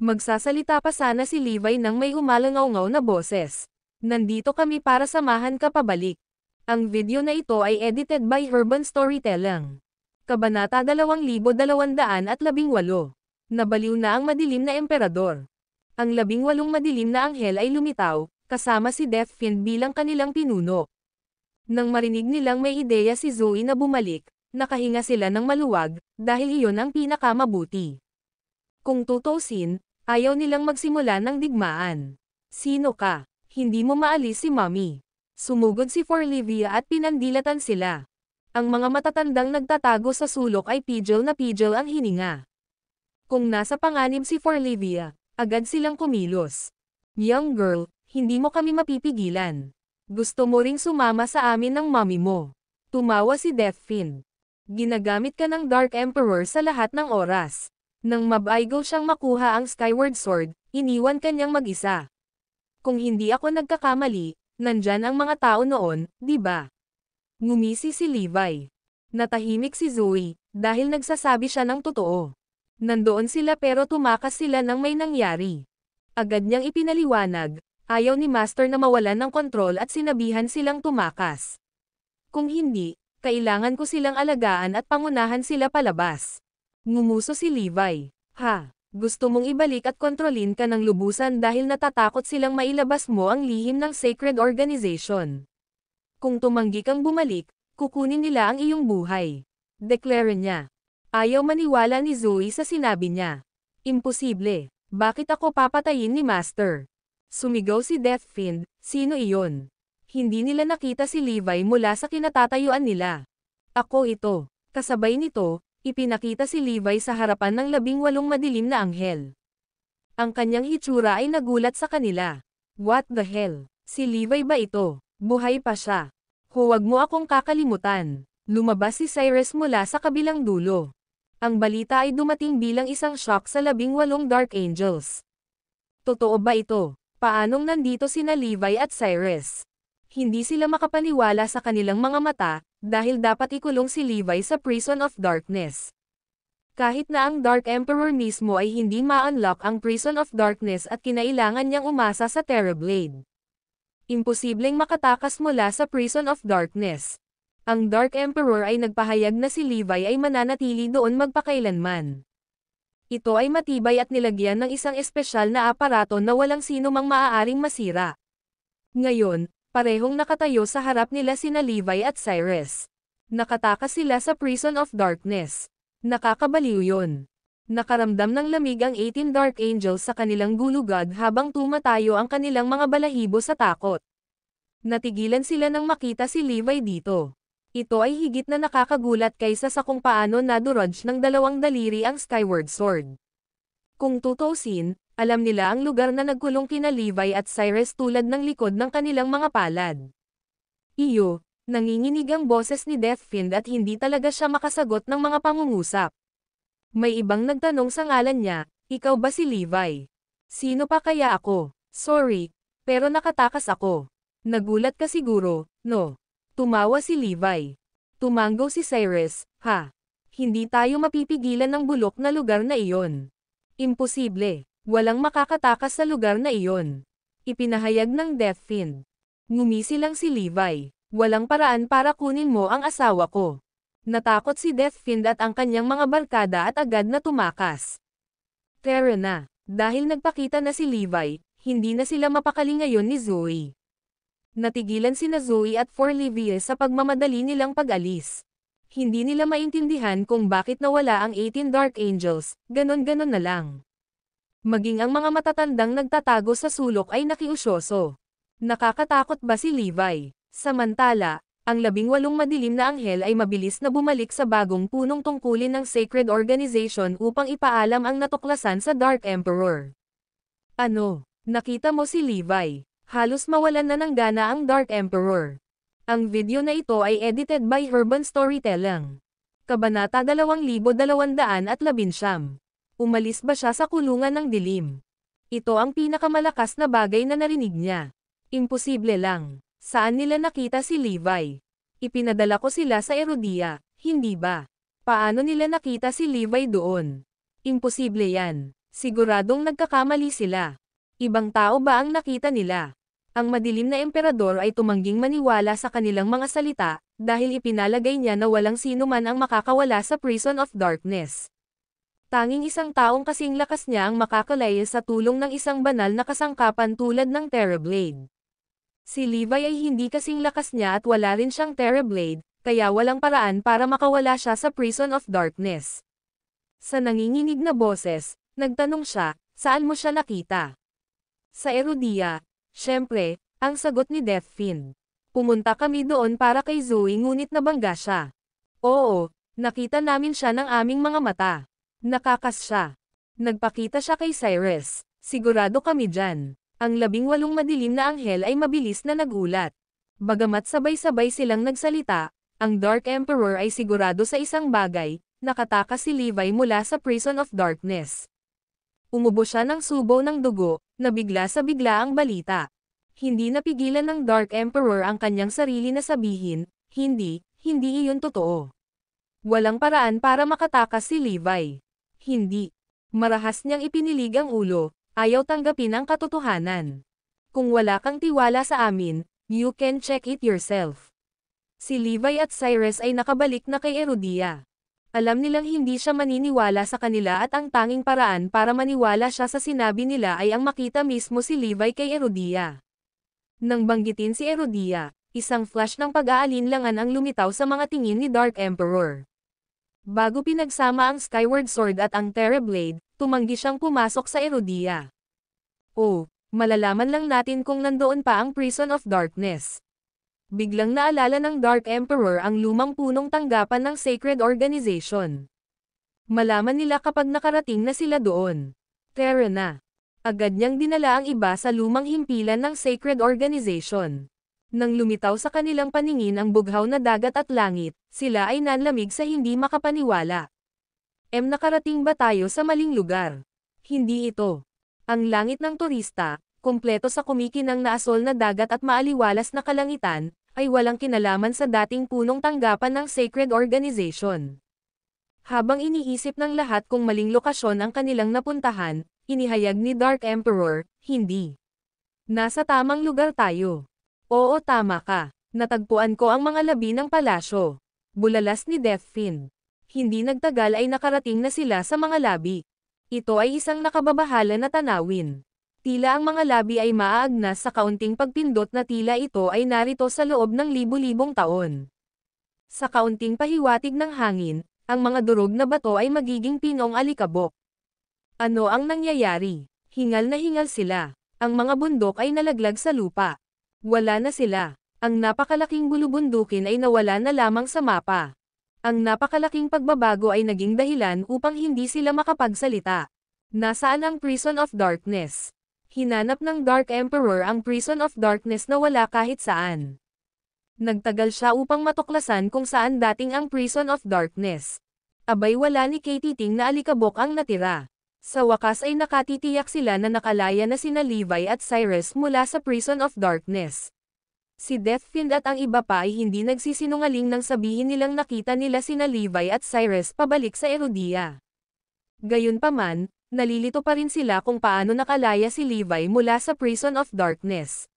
Magsasalita pa sana si Levi nang may umalangaw-ngaw na boses. "Nandito kami para samahan ka pabalik." Ang video na ito ay edited by Urban Storytelling. Kabanata 2218. Nabaliw na ang madilim na emperador. Ang 18 madilim na anghel ay lumitaw, kasama si Deathfiend bilang kanilang pinuno. Nang marinig nilang may ideya si Zoe na bumalik, nakahinga sila ng maluwag, dahil iyon ang pinakamabuti. Kung tutusin, ayaw nilang magsimula ng digmaan. "Sino ka? Hindi mo maalis si Mommy." Sumugod si Forlivia at pinandilatan sila. Ang mga matatandang nagtatago sa sulok ay pigil na pigil ang hininga. Kung nasa panganib si Forlivia, agad silang kumilos. "Young girl, hindi mo kami mapipigilan. Gusto mo ring sumama sa amin ng mommy mo." Tumawa si Deathfiend. "Ginagamit ka ng Dark Emperor sa lahat ng oras. Nang mabaigo siyang makuha ang Skyward Sword, iniwan ka niyang mag-isa. Kung hindi ako nagkakamali, nandyan ang mga tao noon, di ba?" Ngumisi si Levi. Natahimik si Zoe, dahil nagsasabi siya ng totoo. Nandoon sila pero tumakas sila nang may nangyari. Agad niyang ipinaliwanag, ayaw ni Master na mawalan ng kontrol at sinabihan silang tumakas. "Kung hindi, kailangan ko silang alagaan at pangunahan sila palabas." Ngumuso si Levi. "Ha? Gusto mong ibalik at kontrolin ka ng lubusan dahil natatakot silang mailabas mo ang lihim ng Sacred Organization. Kung tumanggi kang bumalik, kukunin nila ang iyong buhay." Deklara niya. Ayaw maniwala ni Zoe sa sinabi niya. "Imposible. Bakit ako papatayin ni Master?" Sumigaw si Deathfiend, "Sino iyon?" Hindi nila nakita si Levi mula sa kinatatayuan nila. "Ako ito." Kasabay nito, ipinakita si Levi sa harapan ng 18 madilim na anghel. Ang kanyang hitsura ay nagulat sa kanila. "What the hell? Si Levi ba ito? Buhay pa siya. Huwag mo akong kakalimutan." Lumabas si Cyrus mula sa kabilang dulo. Ang balita ay dumating bilang isang shock sa 18 Dark Angels. "Totoo ba ito? Paanong nandito sina Levi at Cyrus?" Hindi sila makapaniwala sa kanilang mga mata, dahil dapat ikulong si Levi sa Prison of Darkness. Kahit na ang Dark Emperor mismo ay hindi ma-unlock ang Prison of Darkness at kinailangan niyang umasa sa Terrorblade. Imposibleng makatakas mula sa Prison of Darkness. Ang Dark Emperor ay nagpahayag na si Levi ay mananatili doon magpakailanman. Ito ay matibay at nilagyan ng isang espesyal na aparato na walang sino mang maaaring masira. Ngayon, parehong nakatayo sa harap nila sina Levi at Cyrus. Nakatakas sila sa Prison of Darkness. Nakakabaliw yun. Nakaramdam ng lamig ang 18 Dark Angels sa kanilang gulugad habang tumatayo ang kanilang mga balahibo sa takot. Natigilan sila nang makita si Levi dito. Ito ay higit na nakakagulat kaysa sa kung paano nadurudge ng 2 daliri ang Skyward Sword. Kung tutusin, alam nila ang lugar na nagkulong kina Levi at Cyrus tulad ng likod ng kanilang mga palad. "Iyo," nanginginig ang boses ni Deathfiend at hindi talaga siya makasagot ng mga pangungusap. May ibang nagtanong sa ngalan niya, "Ikaw ba si Levi?" "Sino pa kaya ako? Sorry, pero nakatakas ako." "Nagulat ka siguro, no?" Tumawa si Levi. Tumanggo si Cyrus, "Ha? Hindi tayo mapipigilan ng bulok na lugar na iyon. Imposible. Walang makakatakas sa lugar na iyon." Ipinahayag ng Deathfiend. Ngumisi lang si Levi. "Walang paraan para kunin mo ang asawa ko." Natakot si Deathfiend at ang kanyang mga barkada at agad na tumakas. Tara na. Dahil nagpakita na si Levi, hindi na sila mapakali ngayon ni Zoe. Natigilan sina Zoe at Forlivius sa pagmamadali nilang pag-alis. Hindi nila maintindihan kung bakit nawala ang 18 Dark Angels, ganon-ganon na lang. Maging ang mga matatandang nagtatago sa sulok ay nakiusyoso. Nakakatakot ba si Levi? Samantala, ang 18 madilim na anghel ay mabilis na bumalik sa bagong punong tungkulin ng Sacred Organization upang ipaalam ang natuklasan sa Dark Emperor. Ano? Nakita mo si Levi? Halos mawalan na ng gana ang Dark Emperor. Ang video na ito ay edited by Urban Storytelling. Kabanata 2219. Umalis ba siya sa kulungan ng dilim? Ito ang pinakamalakas na bagay na narinig niya. Imposible lang. Saan nila nakita si Levi? Ipinadala ko sila sa Erodia, hindi ba? Paano nila nakita si Levi doon? Imposible yan. Siguradong nagkakamali sila. Ibang tao ba ang nakita nila? Ang madilim na emperador ay tumangging maniwala sa kanilang mga salita, dahil ipinalagay niya na walang sino man ang makakawala sa Prison of Darkness. Tanging isang taong kasing lakas niya ang makakalaya sa tulong ng isang banal na kasangkapan tulad ng Terrorblade. Si Levi ay hindi kasing lakas niya at wala rin siyang Terrorblade, kaya walang paraan para makawala siya sa Prison of Darkness. Sa nanginginig na boses, nagtanong siya, saan mo siya nakita? Sa Erodia. Siyempre, ang sagot ni Deathfiend. Pumunta kami doon para kay Zoe ngunit nabangga siya. Oo, nakita namin siya ng aming mga mata. Nakakas siya. Nagpakita siya kay Cyrus. Sigurado kami dyan. Ang 18 madilim na anghel ay mabilis na nagulat. Bagamat sabay-sabay silang nagsalita, ang Dark Emperor ay sigurado sa isang bagay, nakatakas si Levi mula sa Prison of Darkness. Umubo siya ng subo ng dugo, na bigla sa bigla ang balita. Hindi napigilan ng Dark Emperor ang kanyang sarili na sabihin, hindi iyon totoo. Walang paraan para makatakas si Levi. Hindi. Marahas niyang ipinilig ang ulo, ayaw tanggapin ang katotohanan. Kung wala kang tiwala sa amin, you can check it yourself. Si Levi at Cyrus ay nakabalik na kay Erodia. Alam nilang hindi siya maniniwala sa kanila at ang tanging paraan para maniwala siya sa sinabi nila ay ang makita mismo si Levi kay Erodia. Nang banggitin si Erodia, isang flash ng pag-aalinlangan ang lumitaw sa mga tingin ni Dark Emperor. Bago pinagsama ang Skyward Sword at ang Terrorblade, tumanggi siyang pumasok sa Erodia. Oh, malalaman lang natin kung nandoon pa ang Prison of Darkness. Biglang naalala ng Dark Emperor ang lumang punong tanggapan ng Sacred Organization. Malaman nila kapag nakarating na sila doon. Tara na. Agad niyang dinala ang iba sa lumang himpilan ng Sacred Organization. Nang lumitaw sa kanilang paningin ang bughaw na dagat at langit, sila ay nanlamig sa hindi makapaniwala. Nakarating ba tayo sa maling lugar? Hindi ito. Ang langit ng turista, kumpleto sa kumikinang na asol na dagat at maaliwalas na kalangitan, ay walang kinalaman sa dating punong tanggapan ng Sacred Organization. Habang iniisip ng lahat kung maling lokasyon ang kanilang napuntahan, inihayag ni Dark Emperor, hindi. Nasa tamang lugar tayo. Oo, tama ka. Natagpuan ko ang mga labi ng palasyo. Bulalas ni Deathfiend. Hindi nagtagal ay nakarating na sila sa mga labi. Ito ay isang nakababahala na tanawin. Tila ang mga labi ay maaagnas sa kaunting pagpindot na tila ito ay narito sa loob ng libu-libong taon. Sa kaunting pahiwatig ng hangin, ang mga durog na bato ay magiging pinong alikabok. Ano ang nangyayari? Hingal na hingal sila. Ang mga bundok ay nalaglag sa lupa. Wala na sila. Ang napakalaking bulubundukin ay nawala na lamang sa mapa. Ang napakalaking pagbabago ay naging dahilan upang hindi sila makapagsalita. Nasaan ang Prison of Darkness? Hinanap ng Dark Emperor ang Prison of Darkness na wala kahit saan. Nagtagal siya upang matuklasan kung saan dating ang Prison of Darkness. Abay wala ni Katiting na alikabok ang natira. Sa wakas ay nakatitiyak sila na nakalaya na sina Levi at Cyrus mula sa Prison of Darkness. Si Deathfiend at ang iba pa ay hindi nagsisinungaling nang sabihin nilang nakita nila sina Levi at Cyrus pabalik sa Erodia. Gayunpaman, nalilito pa rin sila kung paano nakalaya si Levi mula sa Prison of Darkness.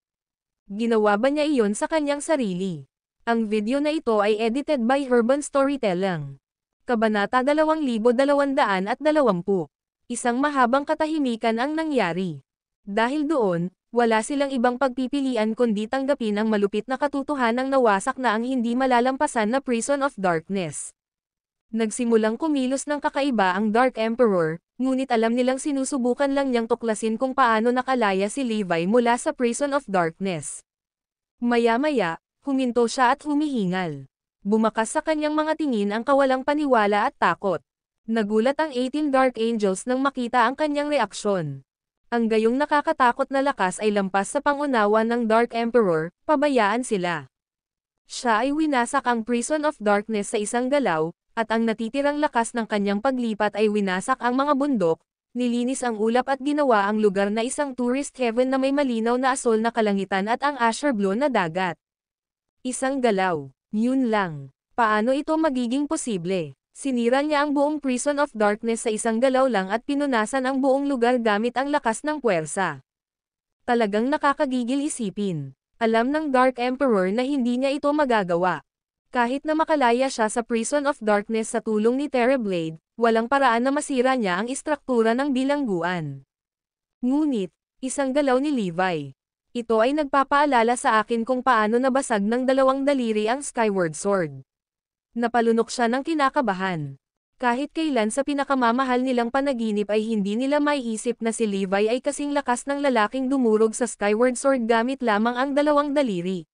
Ginawa ba niya iyon sa kanyang sarili? Ang video na ito ay edited by Urban Storytelling. Kabanata 2220. Isang mahabang katahimikan ang nangyari. Dahil doon, Wala silang ibang pagpipilian kundi tanggapin ang malupit na katotohanang nawasak na ang hindi malalampasan na Prison of Darkness. Nagsimulang kumilos ng kakaiba ang Dark Emperor, ngunit alam nilang sinusubukan lang niyang tuklasin kung paano nakalaya si Levi mula sa Prison of Darkness. Maya-maya, huminto siya at humihingal. Bumakas sa kanyang mga tingin ang kawalang paniwala at takot. Nagulat ang 18 Dark Angels nang makita ang kanyang reaksyon. Ang gayong nakakatakot na lakas ay lampas sa pangunawa ng Dark Emperor, pabayaan sila. Siya ay winasak ang Prison of Darkness sa isang galaw, at ang natitirang lakas ng kanyang paglipat ay winasak ang mga bundok, nilinis ang ulap at ginawa ang lugar na isang tourist heaven na may malinaw na asol na kalangitan at ang azure blue na dagat. Isang galaw, yun lang. Paano ito magiging posible? Sinira niya ang buong Prison of Darkness sa isang galaw lang at pinunasan ang buong lugar gamit ang lakas ng puwersa. Talagang nakakagigil isipin. Alam ng Dark Emperor na hindi niya ito magagawa. Kahit na makalaya siya sa Prison of Darkness sa tulong ni Terrorblade, walang paraan na masira niya ang istruktura ng bilangguan. Ngunit, isang galaw ni Levi. Ito ay nagpapaalala sa akin kung paano nabasag ng dalawang daliri ang Skyward Sword. Napalunok siya ng kinakabahan. Kahit kailan sa pinakamamahal nilang panaginip ay hindi nila maiisip na si Levi ay kasing lakas ng lalaking dumurog sa Skyward Sword gamit lamang ang dalawang daliri.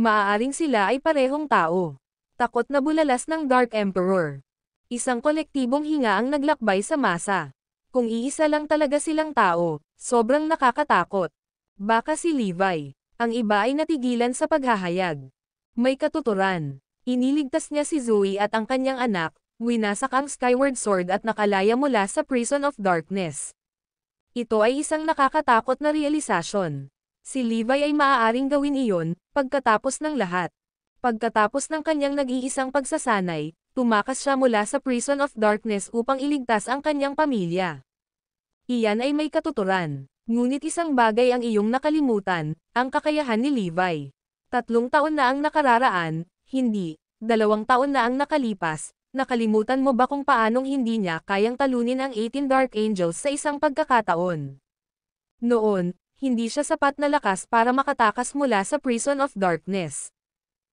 Maaaring sila ay parehong tao. Takot na bulalas ng Dark Emperor. Isang kolektibong hinga ang naglakbay sa masa. Kung iisa lang talaga silang tao, sobrang nakakatakot. Baka si Levi. Ang iba ay natigilan sa paghahayag. May katuturan. Iniligtas niya si Zoe at ang kanyang anak, winasak ang Skyward Sword at nakalaya mula sa Prison of Darkness. Ito ay isang nakakatakot na realisasyon. Si Levi ay maaaring gawin iyon, pagkatapos ng lahat. Pagkatapos ng kanyang nag-iisang pagsasanay, tumakas siya mula sa Prison of Darkness upang iligtas ang kanyang pamilya. Iyan ay may katuturan. Ngunit isang bagay ang iyong nakalimutan, ang kakayahan ni Levi. 3 taon na ang nakararaan, hindi, 2 taon na ang nakalipas, nakalimutan mo ba kung paanong hindi niya kayang talunin ang 18 Dark Angels sa isang pagkakataon? Noon, hindi siya sapat na lakas para makatakas mula sa Prison of Darkness.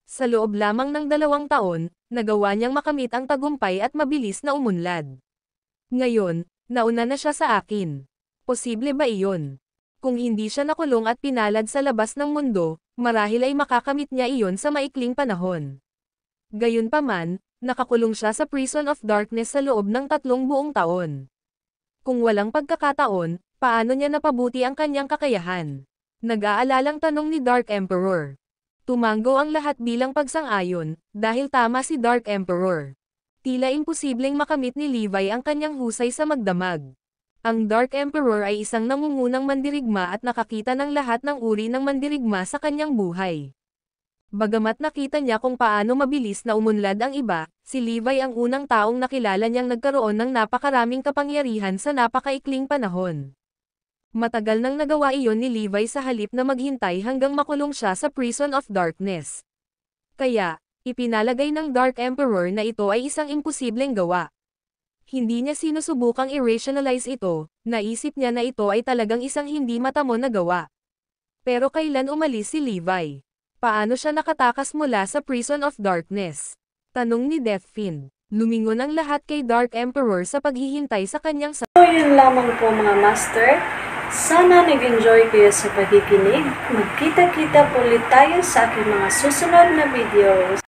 Sa loob lamang ng 2 taon, nagawa niyang makamit ang tagumpay at mabilis na umunlad. Ngayon, nauna na siya sa akin. Posible ba iyon? Kung hindi siya nakulong at pinalad sa labas ng mundo, marahil ay makakamit niya iyon sa maikling panahon. Gayunpaman, nakakulong siya sa Prison of Darkness sa loob ng 3 buong taon. Kung walang pagkakataon, paano niya napabuti ang kanyang kakayahan? Nag-aalalang tanong ni Dark Emperor. Tumango ang lahat bilang pagsang-ayon, dahil tama si Dark Emperor. Tila imposibleng makamit ni Levi ang kanyang husay sa magdamag. Ang Dark Emperor ay isang nangungunang mandirigma at nakakita ng lahat ng uri ng mandirigma sa kanyang buhay. Bagamat nakita niya kung paano mabilis na umunlad ang iba, si Levi ang unang taong nakilala niyang nagkaroon ng napakaraming kapangyarihan sa napakaikling panahon. Matagal nang nagawa iyon ni Levi sa halip na maghintay hanggang makulong siya sa Prison of Darkness. Kaya, ipinalagay ng Dark Emperor na ito ay isang imposibleng gawa. Hindi niya sinusubukang i-rationalize ito, naisip niya na ito ay talagang isang hindi matamo na gawa. Pero kailan umalis si Levi? Paano siya nakatakas mula sa Prison of Darkness? Tanong ni Deathfiend. Lumingon ang lahat kay Dark Emperor sa paghihintay sa kanyang So yun lamang po mga master. Sana nag-enjoy kayo sa pakikinig. Magkita-kita po ulit tayo sa aking mga susunod na videos.